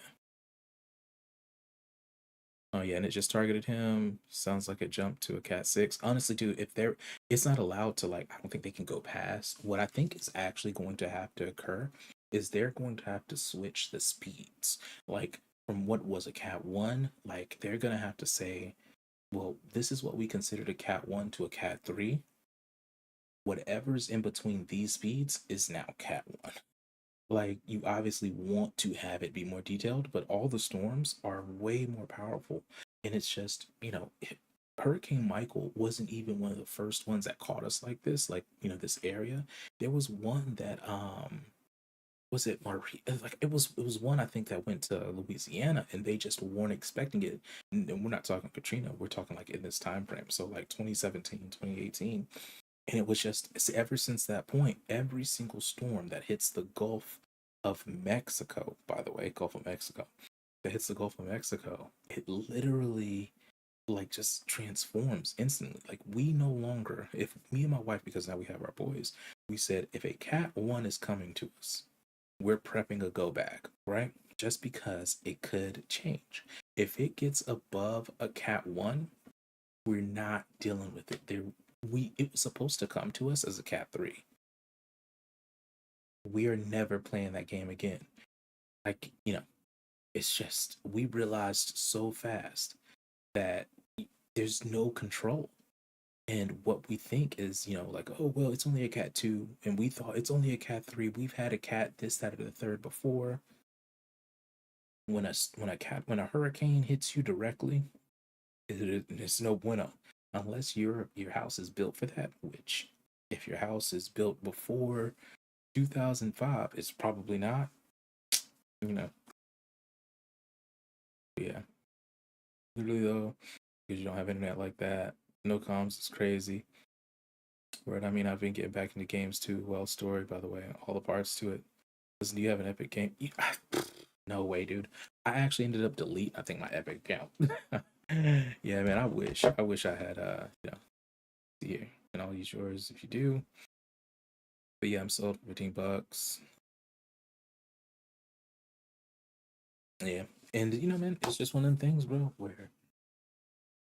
Oh yeah, and it just targeted him. Sounds like it jumped to a cat 6. Honestly, dude, if they're it's not allowed to like I don't think they can go past. What I think is actually going to have to occur is they're going to have to switch the speeds. Like from what was a cat 1, like they're going to have to say, well, this is what we considered a cat 1 to a cat 3. Whatever's in between these speeds is now cat 1. Like you obviously want to have it be more detailed, but all the storms are way more powerful. And it's just, Hurricane Michael wasn't even one of the first ones that caught us like this, like, this area. There was one that was it Marie like it was one I think that went to Louisiana and they just weren't expecting it. And we're not talking Katrina, we're talking like in this time frame. So like 2017, 2018. And it was just ever since that point, every single storm that hits the Gulf of Mexico, by the way, Gulf of Mexico, that hits the Gulf of Mexico, it literally like just transforms instantly. Like we no longer, if me and my wife, because now we have our boys, we said if a cat 1 is coming to us, we're prepping a go back, right? Just because it could change. If it gets above a cat 1, we're not dealing with it. It was supposed to come to us as a cat 3. We are never playing that game again. Like, it's just we realized so fast that there's no control. And what we think is, like, oh well, it's only a cat 2, and we thought it's only a cat 3. We've had a cat this, that, or the third before. When a hurricane hits you directly, it's no bueno unless your house is built for that. Which, if your house is built before 2005, it's probably not. You know, yeah. Literally though, because you don't have internet like that, no comms is crazy. Right? I mean, I've been getting back into games too. Well, story by the way, all the parts to it. Listen, do you have an Epic game? No way, dude. I actually ended up deleting, I think, my Epic account. Yeah, man. I wish I had here, and I'll use yours if you do. But yeah, I'm sold for $15. Yeah, and you know, man, it's just one of them things, bro, where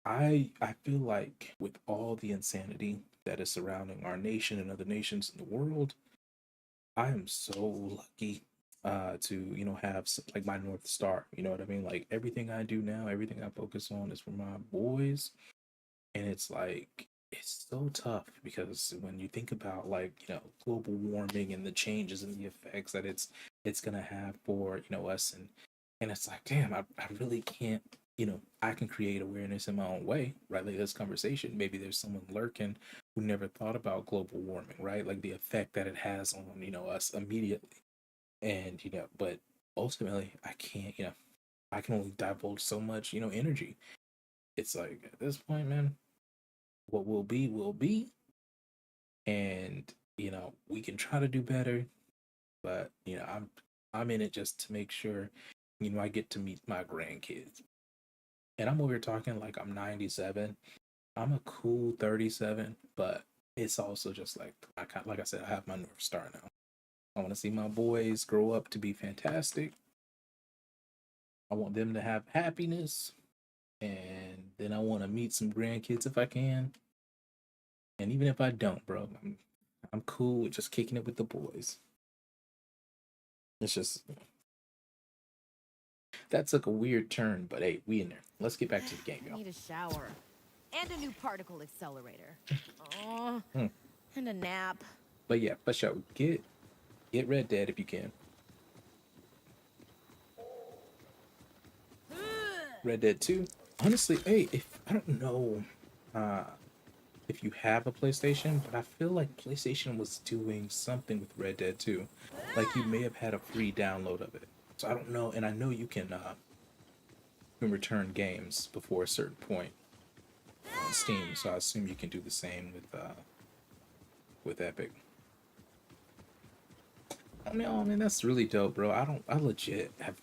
I feel like with all the insanity that is surrounding our nation and other nations in the world, I am so lucky to, you know, have like my North Star. You know what I mean? Like everything I do now, everything I focus on is for my boys. And it's like it's so tough because when you think about like, you know, global warming and the changes and the effects that it's gonna have for, you know, us and it's like, damn, I really can't, you know, I can create awareness in my own way, right? Like this conversation, maybe there's someone lurking who never thought about global warming, right? Like the effect that it has on, you know, us immediately. And, you know, but ultimately I can't, you know, I can only divulge so much, you know, energy. It's like at this point, man, what will be, and you know we can try to do better, but you know I'm in it just to make sure, you know, I get to meet my grandkids. And I'm over here talking like I'm 97. I'm a cool 37, but it's also just like like I said, I have my North Star now. I want to see my boys grow up to be fantastic. I want them to have happiness, and then I want to meet some grandkids if I can. And even if I don't, bro, I'm cool with just kicking it with the boys. It's just that took a weird turn, but hey, we in there. Let's get back to the game, I y'all. need a shower. And a new particle accelerator. Oh, Hmm. and a nap. But yeah, for sure, get Red Dead if you can. Red Dead 2. Honestly, hey, if I don't know uh if you have a PlayStation, but I feel like PlayStation was doing something with Red Dead 2. Like you may have had a free download of it. So I don't know, and I know you can return games before a certain point on Steam, so I assume you can do the same with Epic. I mean that's really dope, bro. I legit have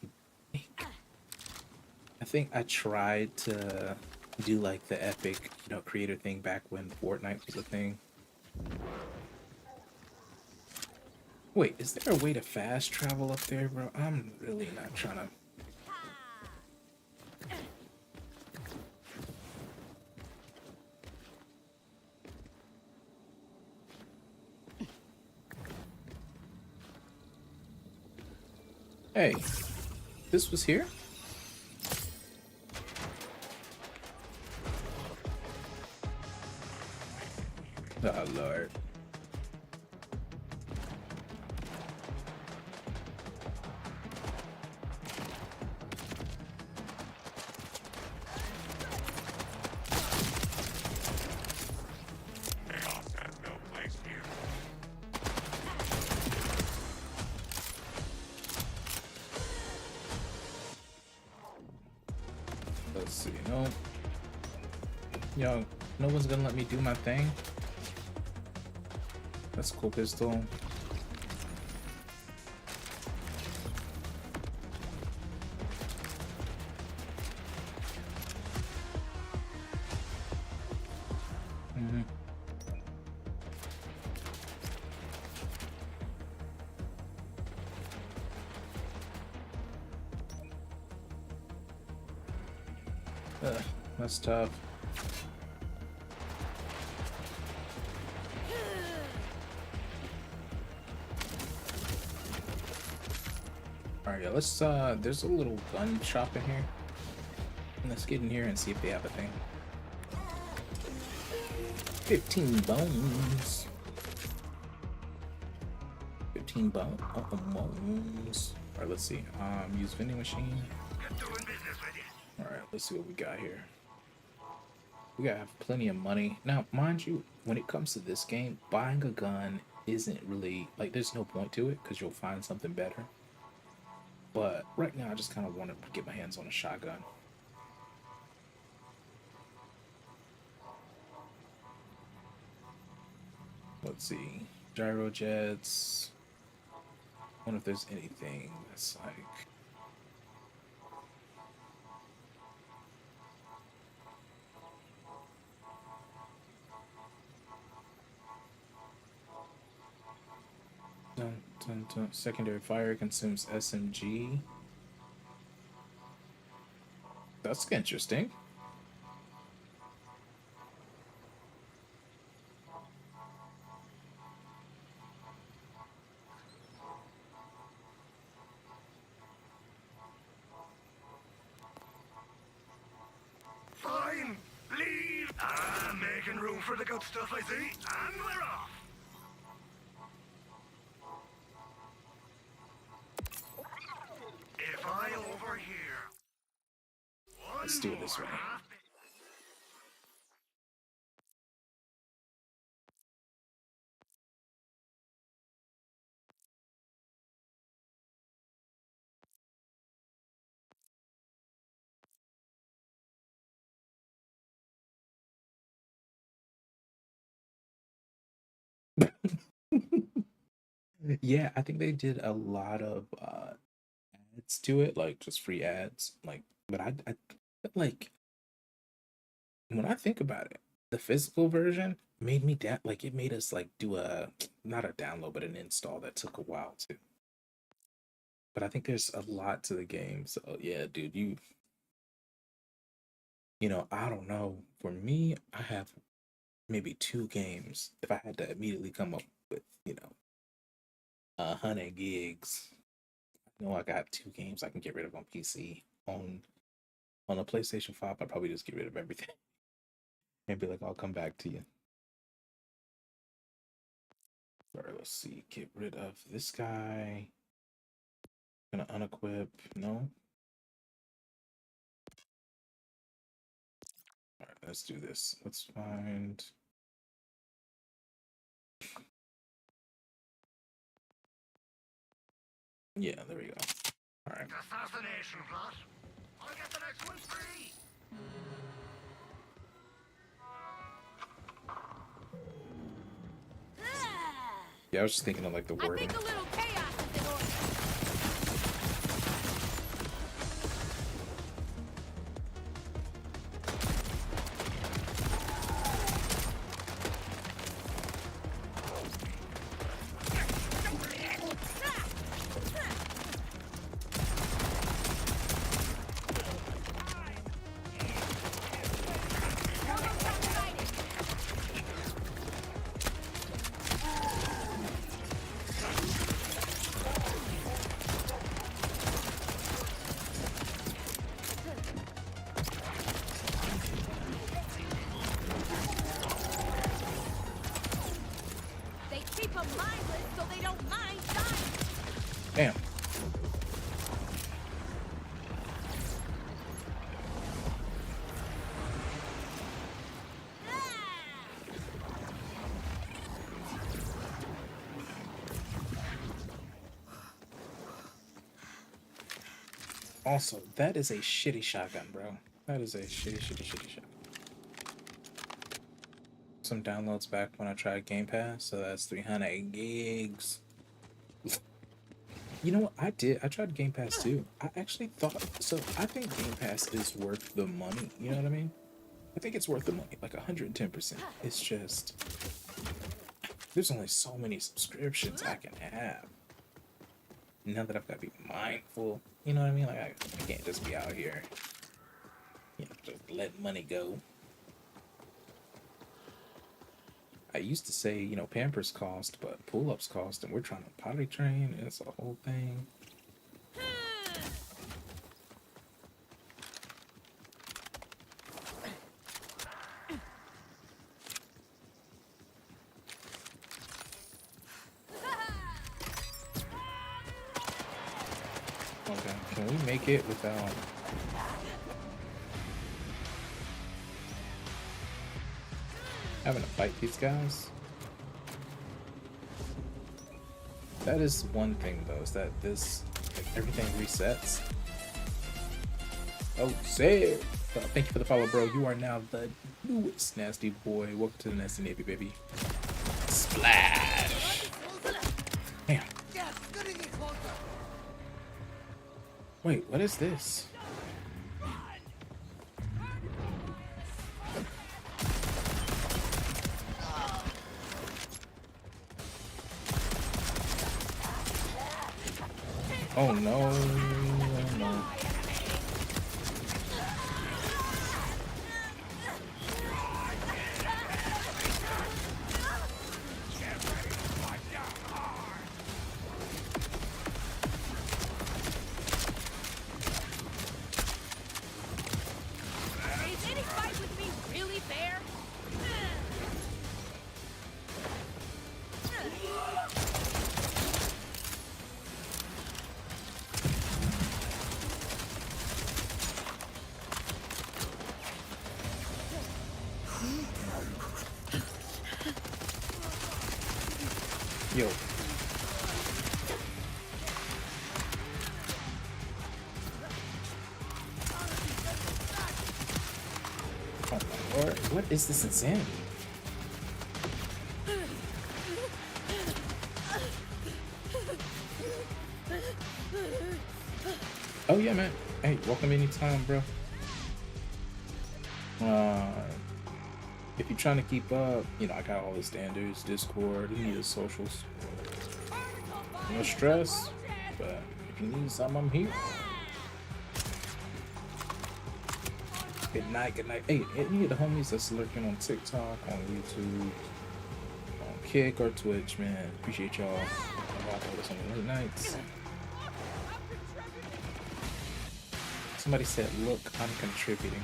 I think I tried to do like the Epic, you know, creator thing back when Fortnite was a thing. Wait, is there a way to fast travel up there, bro? I'm really not trying to. Hey, this was here? Oh, Lord. Let's see. No. Yo, no one's gonna let me do my thing. That's a cool pistol. Mm-hmm. That's tough. Alright, yeah, let's there's a little gun shop in here. Let's get in here and see if they have a thing. 15 bones. 15 bones. Alright, let's see. Use vending machine. Alright, let's see what we got here. We gotta have plenty of money. Now, mind you, when it comes to this game, buying a gun isn't really like there's no point to it because you'll find something better. But right now I just kind of want to get my hands on a shotgun. Let's see. Gyro jets. I wonder if there's anything that's like secondary fire consumes SMG. That's interesting. Fine, leave. I'm making room for the good stuff I see, and we're off. If I overhear Let's do it this way. Yeah, I think they did a lot of ads to it, like just free ads. Like, but I feel like when I think about it, the physical version made me like it made us like do a not a download, but an install that took a while too. But I think there's a lot to the game. So yeah, dude, I don't know. For me, I have maybe 2 games. If I had to immediately come up with, 100 gigs, I know I got 2 games I can get rid of on PC. On a PlayStation 5, I'd probably just get rid of everything and be like, I'll come back to you. Alright, let's see. Get rid of this guy. Gonna unequip. No. Alright, let's do this. Let's find. Yeah, there we go. Alright. assassination plot. I'll get the next one free. Yeah, I was just thinking of like the I wording. think a little chaos is in order. They keep them mindless so they don't mind dying. Damn. Also, that is a shitty shotgun, bro. That is a shitty shotgun. Some downloads back when I tried Game Pass, so that's 300 gigs. You know what? I tried Game Pass too. I actually thought so. I think Game Pass is worth the money. You know what I mean? I think it's worth the money, like 110%. It's just there's only so many subscriptions I can have. Now that I've got to be mindful, you know what I mean? Like I can't just be out here, just let money go. I used to say, Pampers cost, but pull-ups cost, and we're trying to potty train, and it's a whole thing. Okay, can we make it without... having to fight these guys? That is one thing though, is that this, like, everything resets. Oh, save! Thank you for the follow, bro. You are now the newest nasty boy. Welcome to the nasty Navy, baby. Splash! Damn. Wait, what is this? Oh no, no. Or what is this insanity? Oh yeah, man. Hey, welcome anytime, bro. If you're trying to keep up, you know, I got all the standards, Discord, you need the socials. No stress, but if you need something, I'm here. Good night, good night. Hey, any of the homies that's lurking on TikTok, on YouTube, on Kick or Twitch, man, appreciate y'all. I watch all this on the late nights. Somebody said, look, I'm contributing.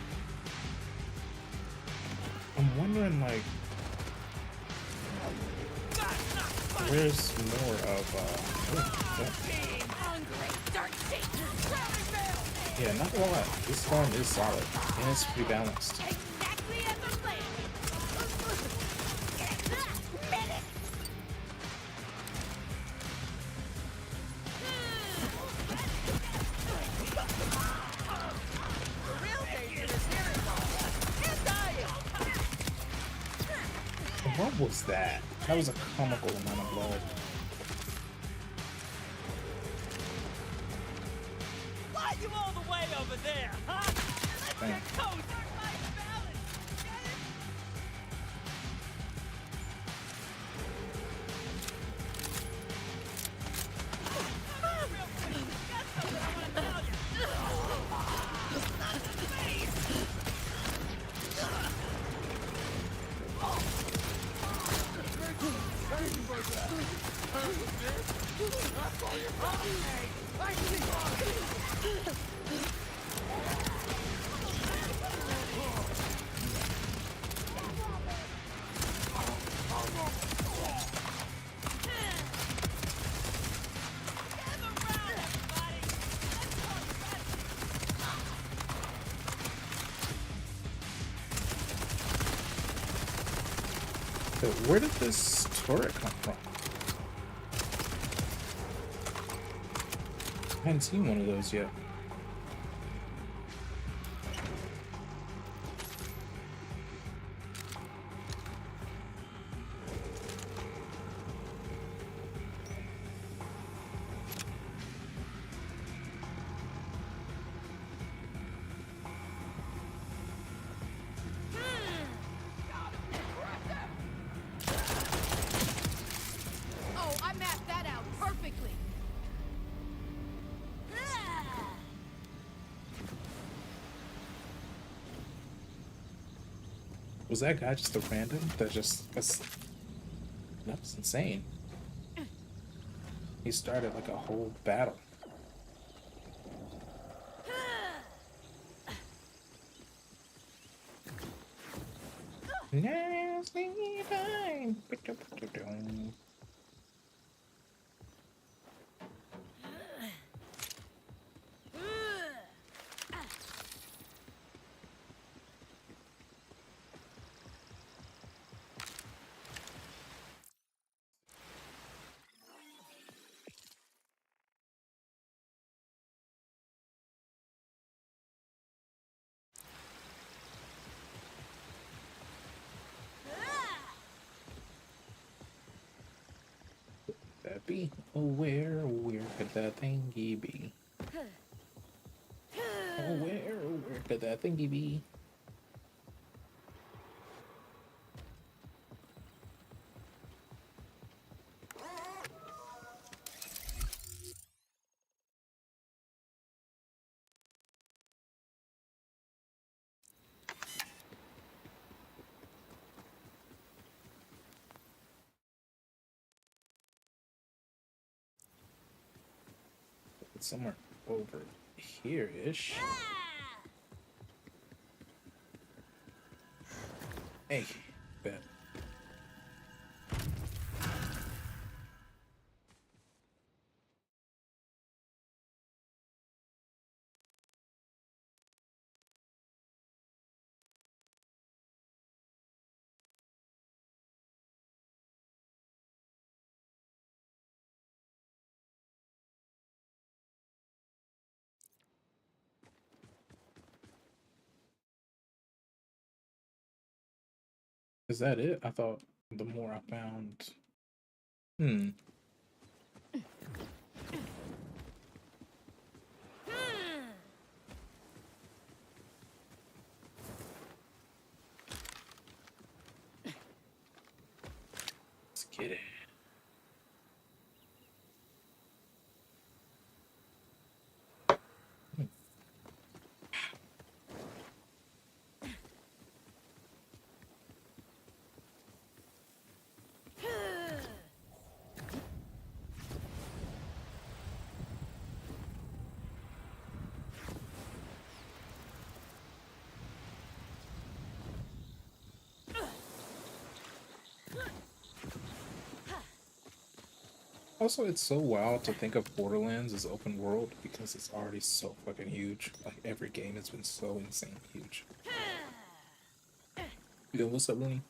I'm wondering, like, where's more of, yeah, not gonna lie, this farm is solid, and it's pretty balanced. What was that? That was a comical amount of blood. Why you all the way over there, huh? Let's Damn. get cozy. Balance. So where did this turret come from? I hadn't seen one of those yet. Oh, I mapped that out perfectly. Was that guy just a random? That's insane. He started like a whole battle. NASTii time. That be? Oh, where could that thingy be? Oh, where could that thingy be? It's somewhere over here-ish. Hey, bet. Is that it? I thought the more I found. Hmm. Let's get it. Also, it's so wild to think of Borderlands as open world because it's already so fucking huge. Like every game has been so insane huge. Yo, what's up, Looney?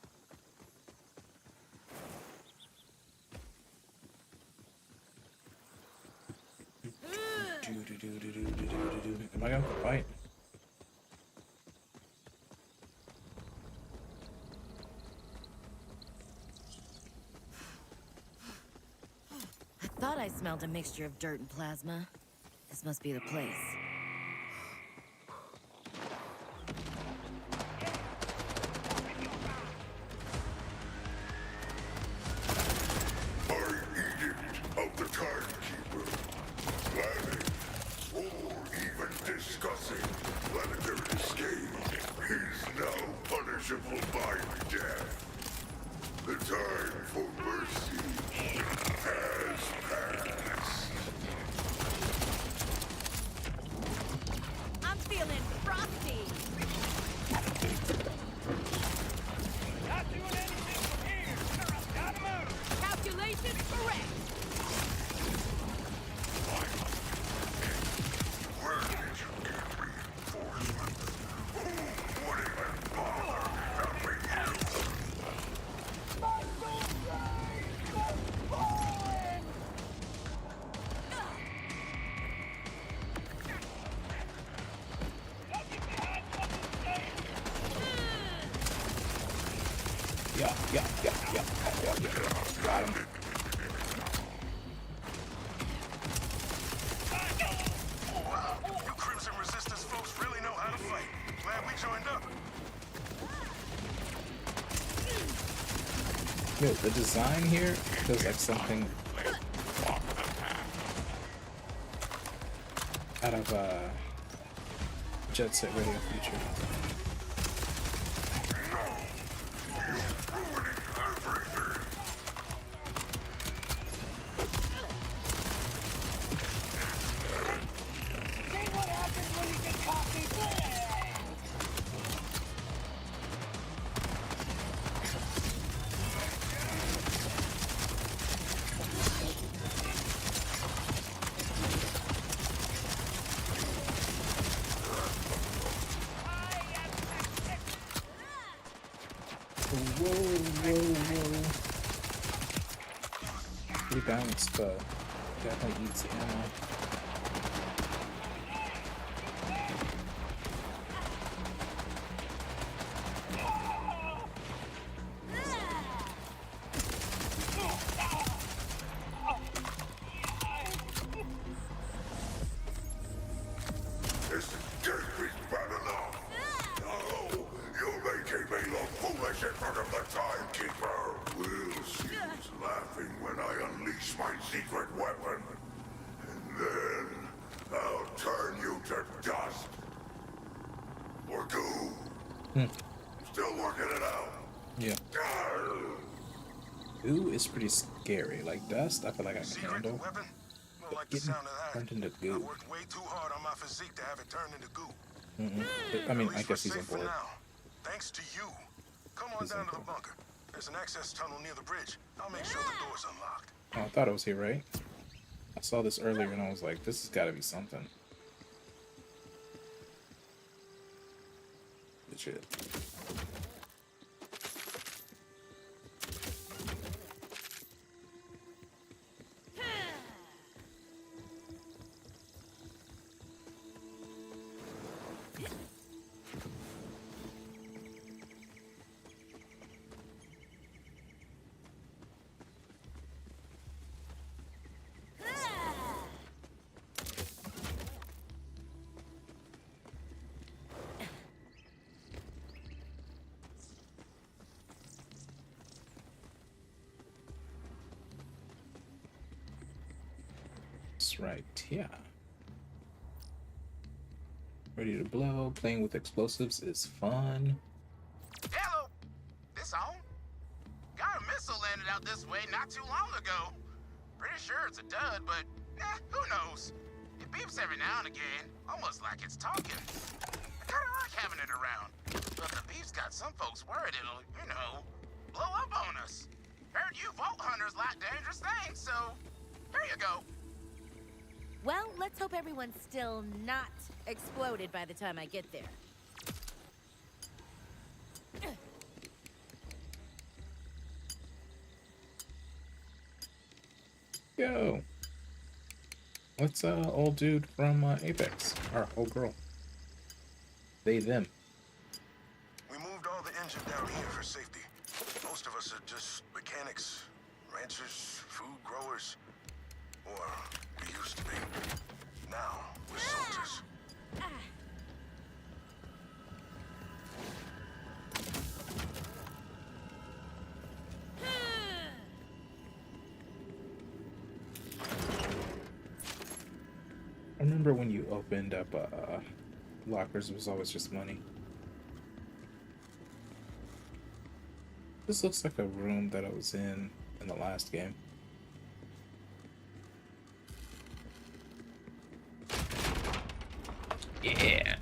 Am I gonna fight? I thought I smelled a mixture of dirt and plasma. This must be the place. By edict of the Timekeeper, planning or even discussing planetary escape is now punishable by death. The time for mercy has passed. I'm feeling frosty. Not doing anything from here. Gotta move. Calculations correct. Where did you get reinforcements? Who would even bother helping you? Yeah. Got him. Wow, you Crimson Resistance folks really know how to fight. Glad we joined up. Yo, the design here feels like something out of Jet Set Radio Future. See what happens when you get coffee? Whoa. Pretty balanced, but definitely eats the ammo. This escape is bad enough. Oh, you're making me look foolish in front of the Timekeeper. We'll see who's laughing when I unleash my secret weapon. And then I'll turn you to dust. Or goo. Still working it out. Yeah. Arr! Goo is pretty scary. Like dust, I feel like I can Secret handle. weapon? Don't like the Getting sound of that. turned into I goo. worked way too hard on my physique to have it turned into goo. I mean, At I least guess we're he's on safe for board. now. Thanks to you. Come on He's down on to the board. bunker. There's an access tunnel near the bridge. I'll make sure the door's unlocked. Oh, I thought it was here, right? I saw this earlier and I was like, this has got to be something. Legit. That's right, yeah. Ready to blow. Playing with explosives is fun. Hello, this on? Got a missile landed out this way not too long ago. Pretty sure it's a dud, but who knows? It beeps every now and again, almost like it's talking. I kinda like having it around, but the beep's got some folks worried it'll, you know, blow up on us. Heard you Vault Hunters like dangerous things, so here you go. Well, let's hope everyone's still not exploded by the time I get there. Yo. What's old dude from Apex? Or old girl? They, them. We moved all the engine down here for safety. Most of us are just mechanics, ranchers, food growers. Or we used to be. Now we're soldiers. I remember when you opened up lockers, it was always just money. This looks like a room that I was in the last game. Yeah.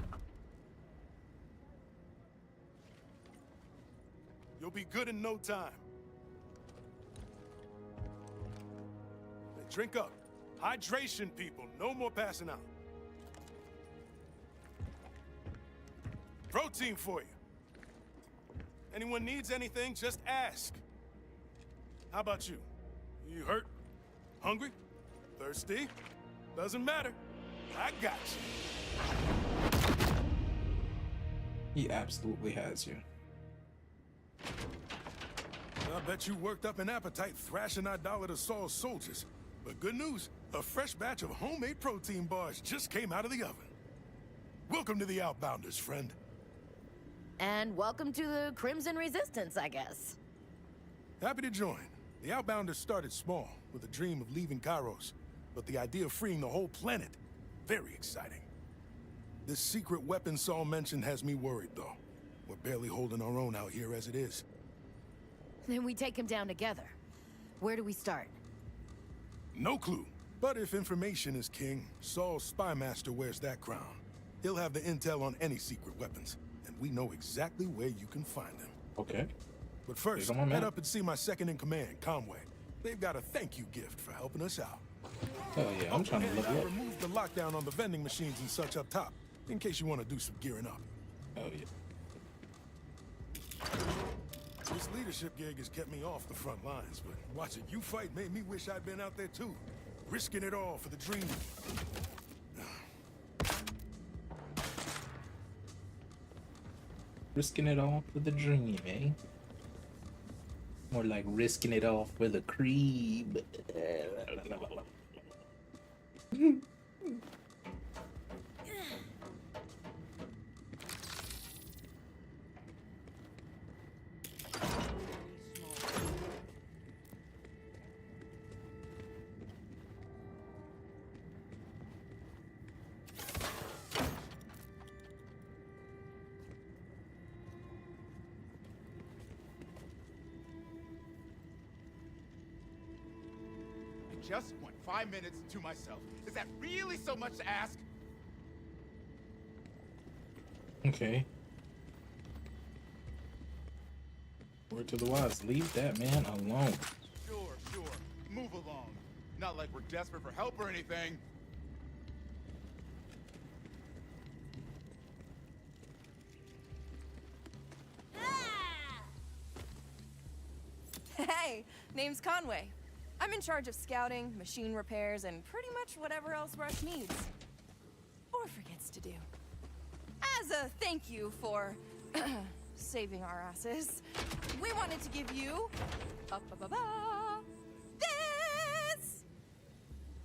You'll be good in no time. Hey, drink up. Hydration, people. No more passing out. Protein for you. Anyone needs anything, just ask. How about you? You hurt? Hungry? Thirsty? Doesn't matter. I got you. He absolutely has you. I bet you worked up an appetite thrashing idolater Saul's soldiers. But good news, a fresh batch of homemade protein bars just came out of the oven. Welcome to the Outbounders, friend. And welcome to the Crimson Resistance, I guess. Happy to join. The Outbounders started small, with a dream of leaving Kairos. But the idea of freeing the whole planet, very exciting. This secret weapon Saul mentioned has me worried, though. We're barely holding our own out here as it is. Then we take him down together. Where do we start? No clue. But if information is king, Saul's spy master wears that crown. He'll have the intel on any secret weapons, and we know exactly where you can find them. Okay. But first, head up and see my second-in-command, Conway. They've got a thank you gift for helping us out. Oh yeah, I'm trying to look I up. removed the lockdown on the vending machines and such up top, in case you want to do some gearing up. Oh yeah. This leadership gig has kept me off the front lines, but watching you fight made me wish I'd been out there too. Risking it all for the dream. Risking it all for the dream, eh? More like risking it all for the cream. Just want 5 minutes to myself. Is that really so much to ask? Okay. Word to the wise, leave that man alone. Sure. Move along. Not like we're desperate for help or anything. Hey, name's Conway. I'm in charge of scouting, machine repairs, and pretty much whatever else Rush needs. Or forgets to do. As a thank you for saving our asses, we wanted to give you this!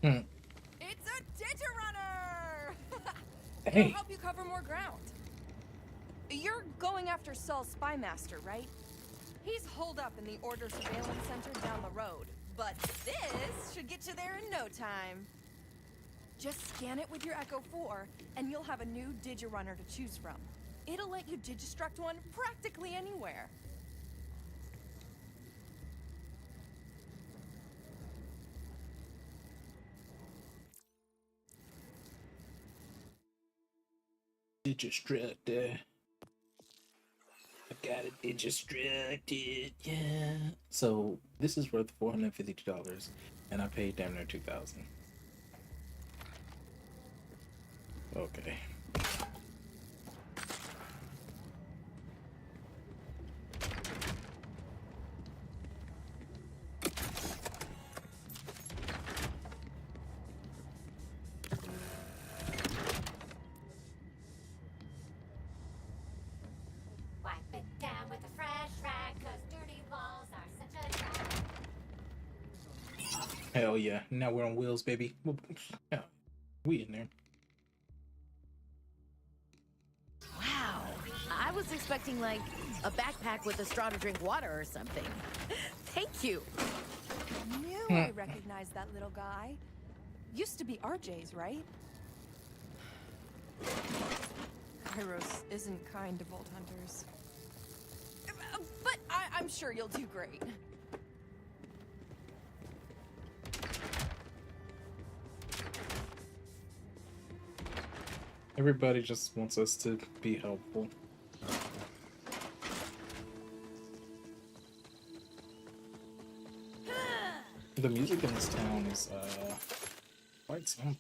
It's a Digirunner! Hey. It'll help you cover more ground. You're going after Saul's spy master, right? He's holed up in the Order Surveillance Center down the road. But this should get you there in no time. Just scan it with your Echo 4, and you'll have a new Digirunner to choose from. It'll let you Digistruct one practically anywhere. Digistructed. I got it digistructed, yeah. So this is worth $450, and I paid damn near $2,000. Okay. Wipe it down with a fresh rag, 'cause dirty walls are such a drag. Hell yeah. Now we're on wheels, baby. Yeah, we in there. Wow. I was expecting like a backpack with a straw to drink water or something. Thank you. Knew I recognized that little guy. Used to be RJ's, right? Kairos isn't kind to Vault Hunters. But I'm sure you'll do great. Everybody just wants us to be helpful. The music in this town is quite somber.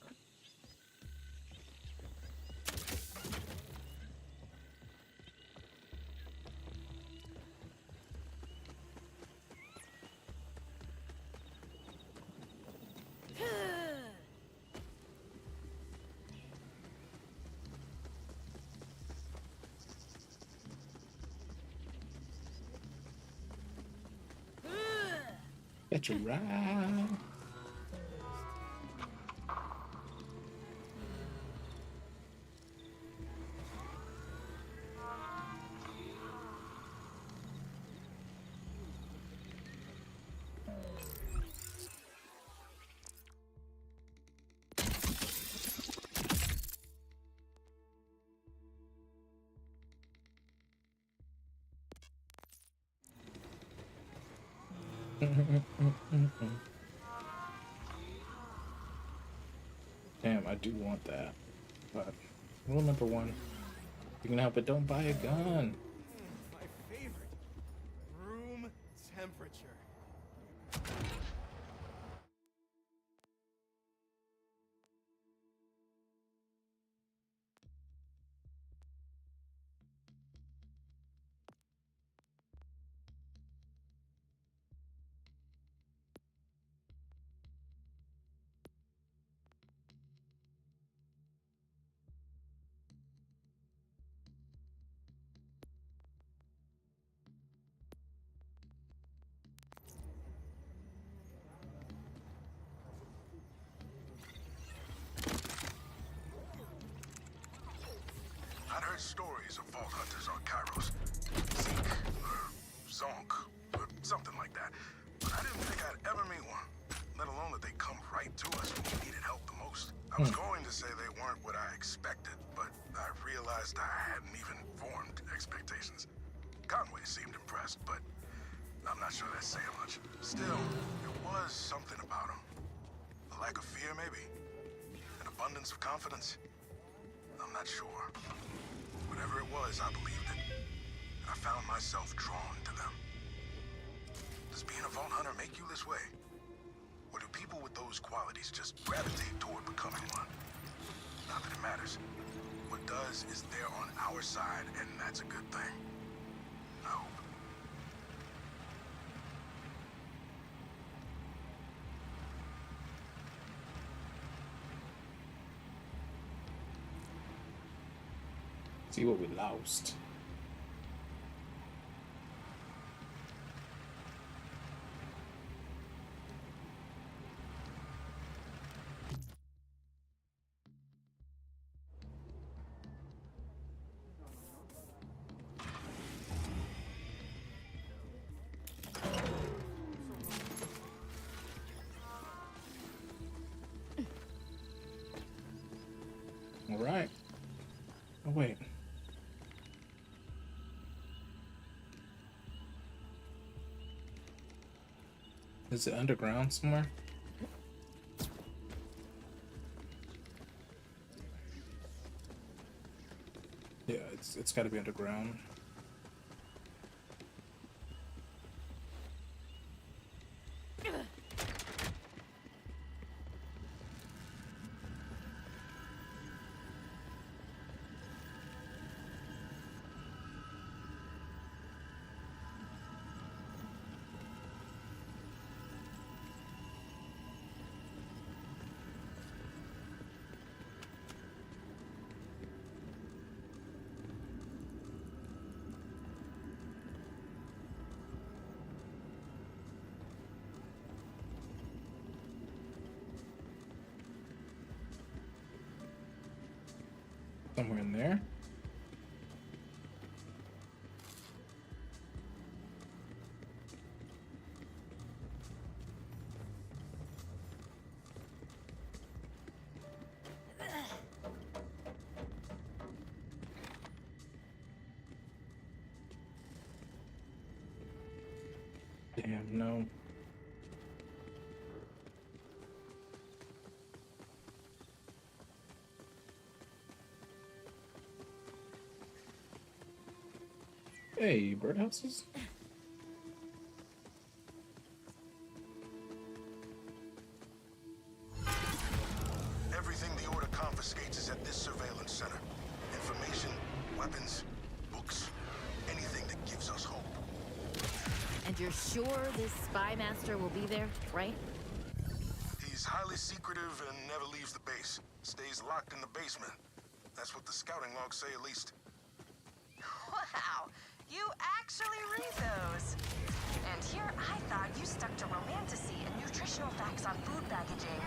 Catch a ride. Damn, I do want that. But rule number one, you can help it, don't buy a gun. My favorite. Room temperature. I'd heard stories of vault hunters on Kairos. Zeke, or Zonk, or something like that. But I didn't think I'd ever meet one, let alone that they'd come right to us when we needed help the most. I was going to say they weren't what I expected, but I realized I hadn't even formed expectations. Conway seemed impressed, but I'm not sure that's saying much. Still, there was something about him. A lack of fear, maybe? An abundance of confidence? I'm not sure. Whatever it was, I believed it. And I found myself drawn to them. Does being a vault hunter make you this way? Or do people with those qualities just gravitate toward becoming one? Not that it matters. What does is they're on our side, and that's a good thing. I hope. See what we lost. right. Oh, wait. Is it underground somewhere? Yeah, it's got to be underground. Somewhere in there. Damn, no. Hey, birdhouses. Everything the Order confiscates is at this surveillance center. Information, weapons, books, anything that gives us hope. And you're sure this spy master will be there, right? He's highly secretive and never leaves the base. Stays locked in the basement. That's what the scouting logs say, at least. Wow, you actually read those. And here I thought you stuck to romanticy and nutritional facts on food packaging.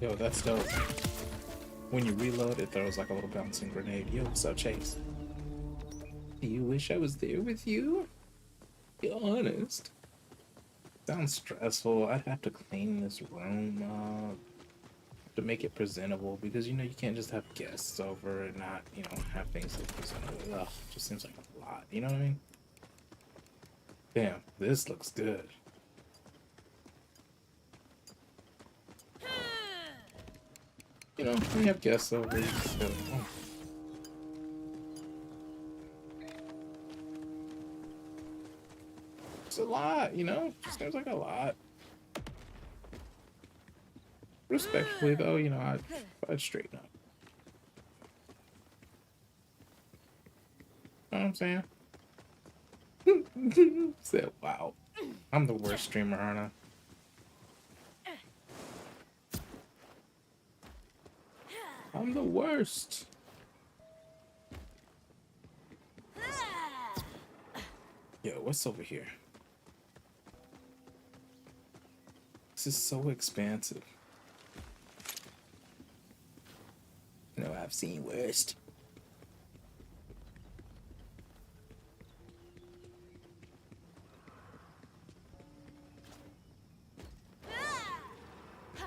Yo, that's dope. When you reload, it throws like a little bouncing grenade. Yo, what's up, Chase? Do you wish I was there with you? Be honest. Sounds stressful. I'd have to clean this room up to make it presentable because you know you can't just have guests over and not, you know, have things look presentable. Ugh, just seems like a lot. You know what I mean? Damn, this looks good. You know, when you have guests over, you just gotta, oh. It's a lot, you know? Just seems like a lot. Respectfully, though, you know, I'd straighten up. You know what I'm saying? Said, wow. I'm the worst streamer, aren't I? I'm the worst. Yo, what's over here? This is so expansive. No, I've seen worst.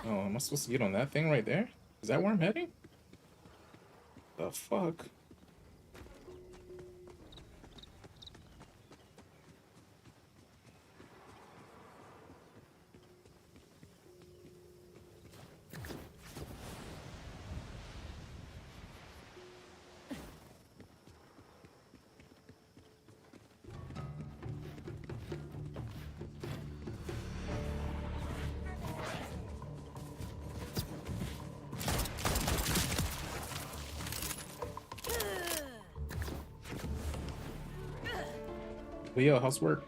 Oh, am I supposed to get on that thing right there? Is that where I'm heading? The fuck? But yo, how's work?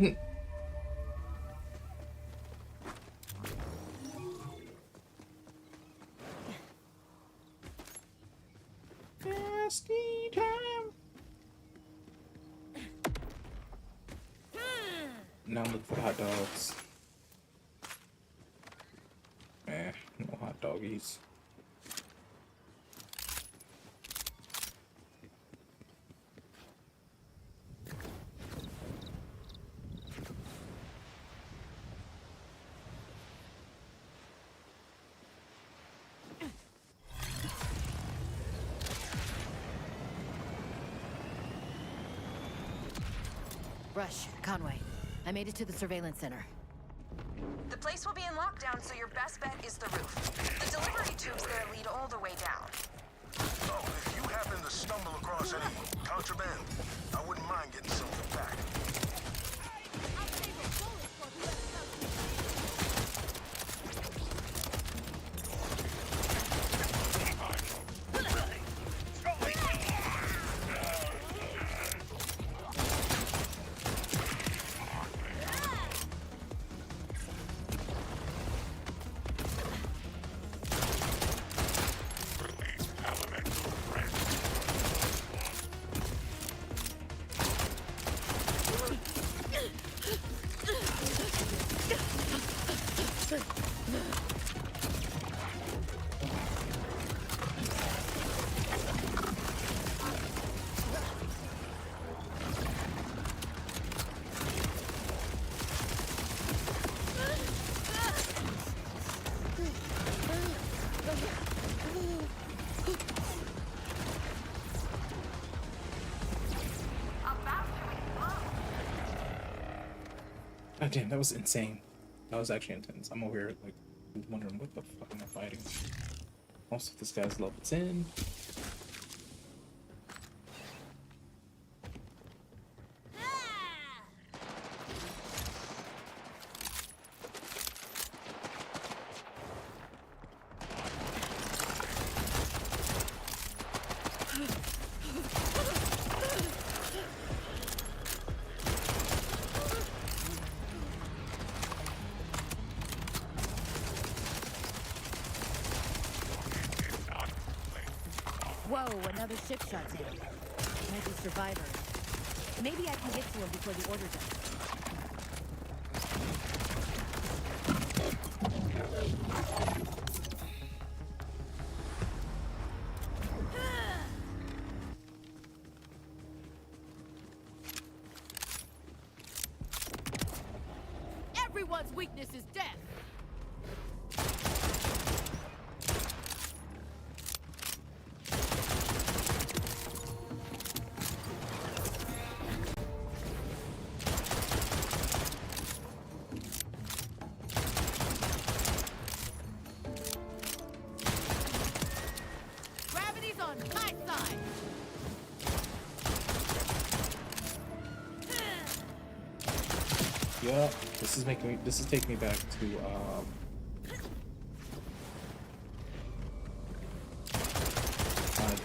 NASTii time. Now look for hot dogs. No hot doggies. Rush, Conway. I made it to the surveillance center. The place will be in lockdown, so your best bet is the roof. The delivery tubes there lead all the way down. Oh, if you happen to stumble across any contraband, I wouldn't mind getting something back. God damn, that was insane. That was actually intense. I'm over here like wondering what the fuck am I fighting? Also, this guy's level 10. Whoa, another ship shut down. Might be survivor. Maybe I can get to him before the order does. Everyone's weakness is death. Gravity's on my side. Yeah, this is taking me back to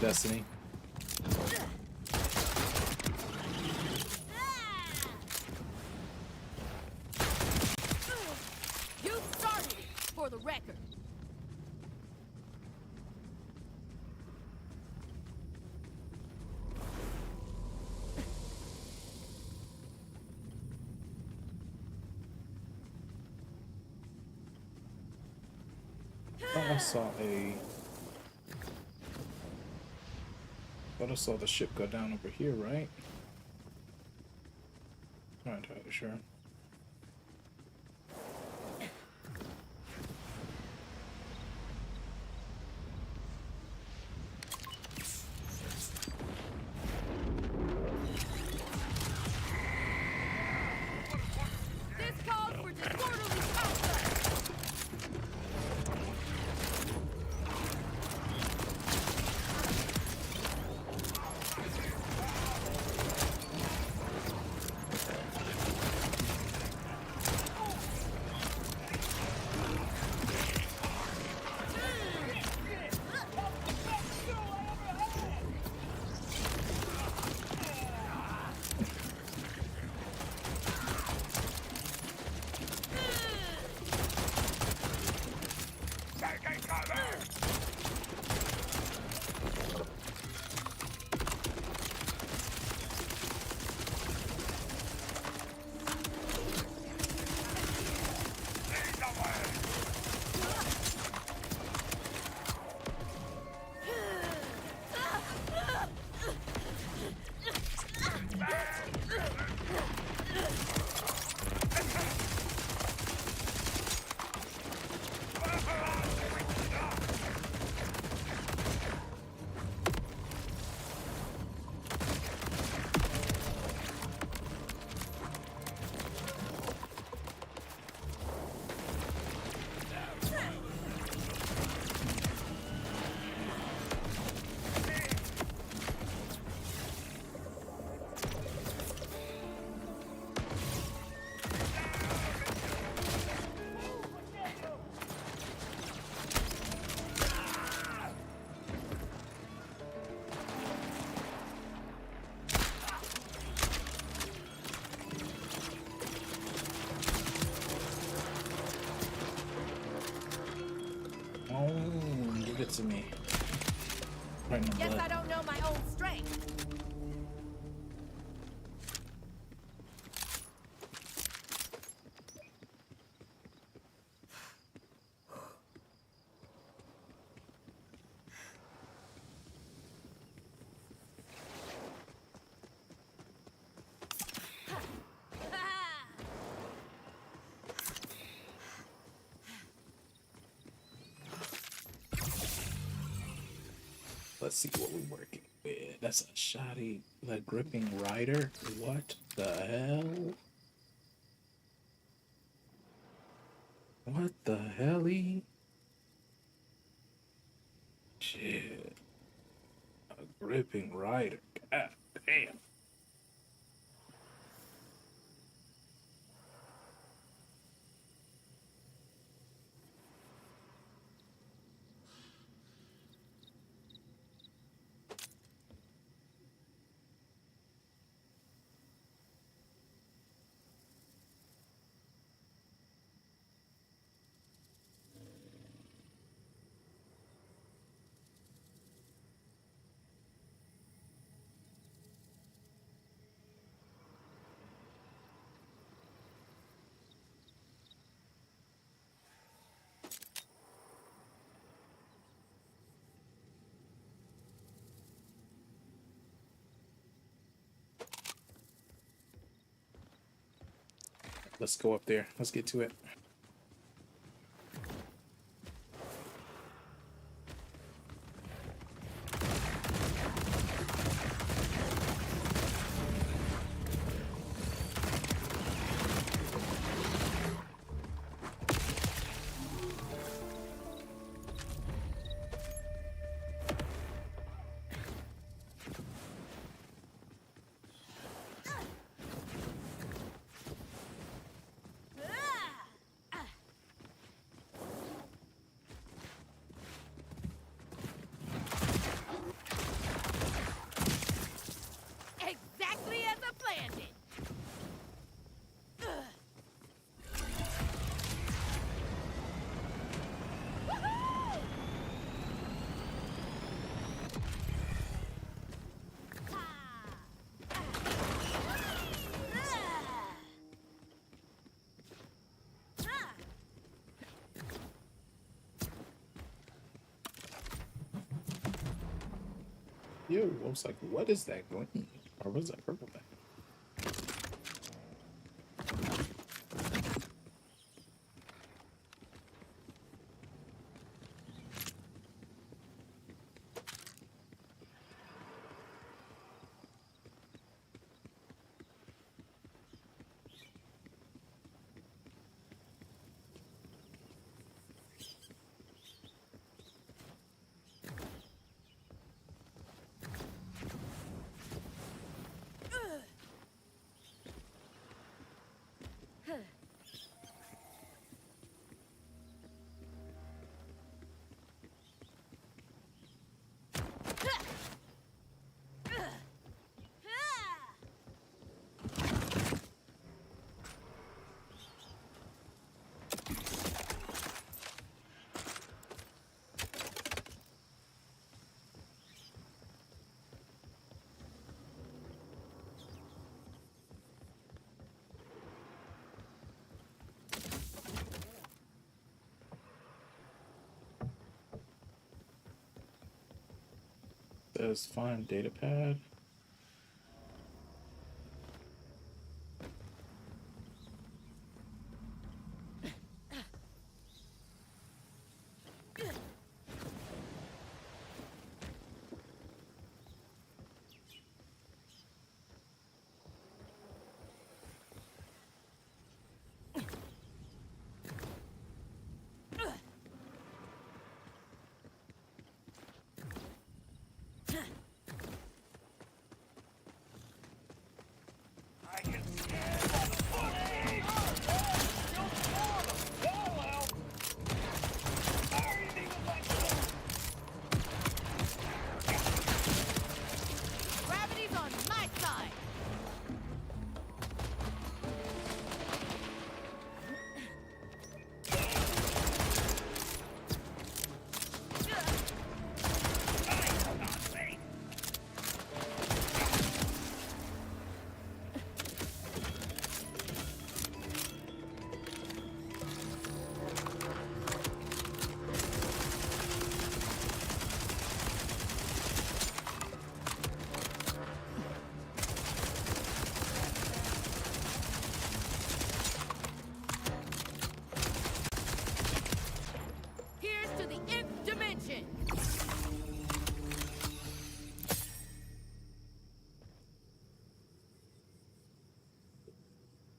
Destiny. You started it, for the record. I thought I saw the ship go down over here, right? I'm not entirely sure. This calls for disorderly conduct. it to me. Right in the Guess butt. I don't know my own strength. Let's see what we're working with. That's a shoddy, the gripping rider. What the hell? What the helly? Shit. A gripping rider. God damn. Let's go up there. Let's get to it. Exactly as I planned it. Woohoo! Yo, I was like, what is that green? Or what is that purple thing? Says find data pad.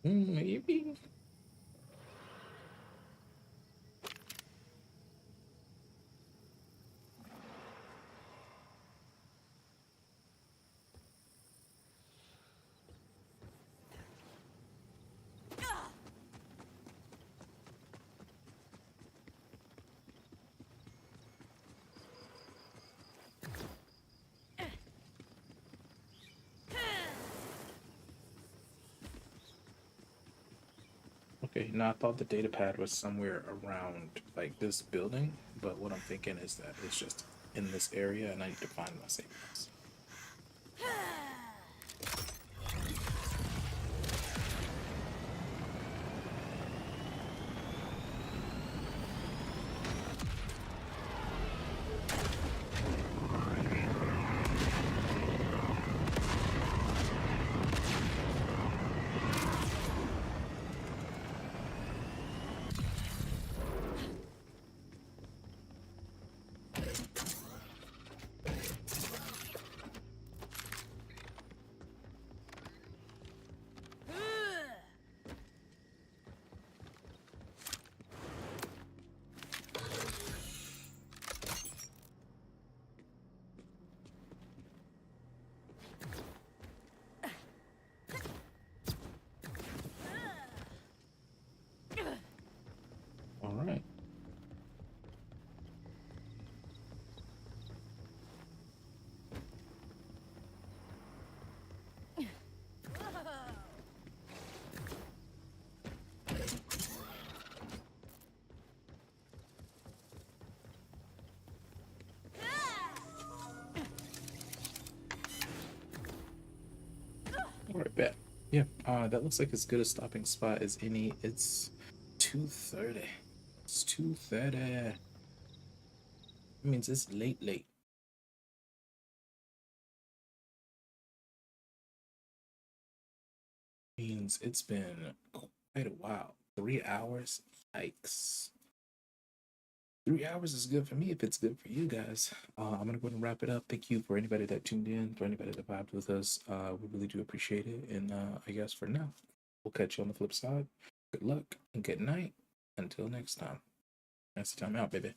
Maybe. Okay, now I thought the data pad was somewhere around like this building, but what I'm thinking is that it's just in this area and I need to find my safe house. All right. All right, bet. Yeah, that looks like as good a stopping spot as any. It's 2:30. It's 2:30. That means it's late. Means it's been quite a while. 3 hours? Yikes. 3 hours is good for me if it's good for you guys. I'm gonna go ahead and wrap it up. Thank you for anybody that tuned in, for anybody that vibed with us. We really do appreciate it. And I guess for now, we'll catch you on the flip side. Good luck and good night. Until next time. That's the time out, baby.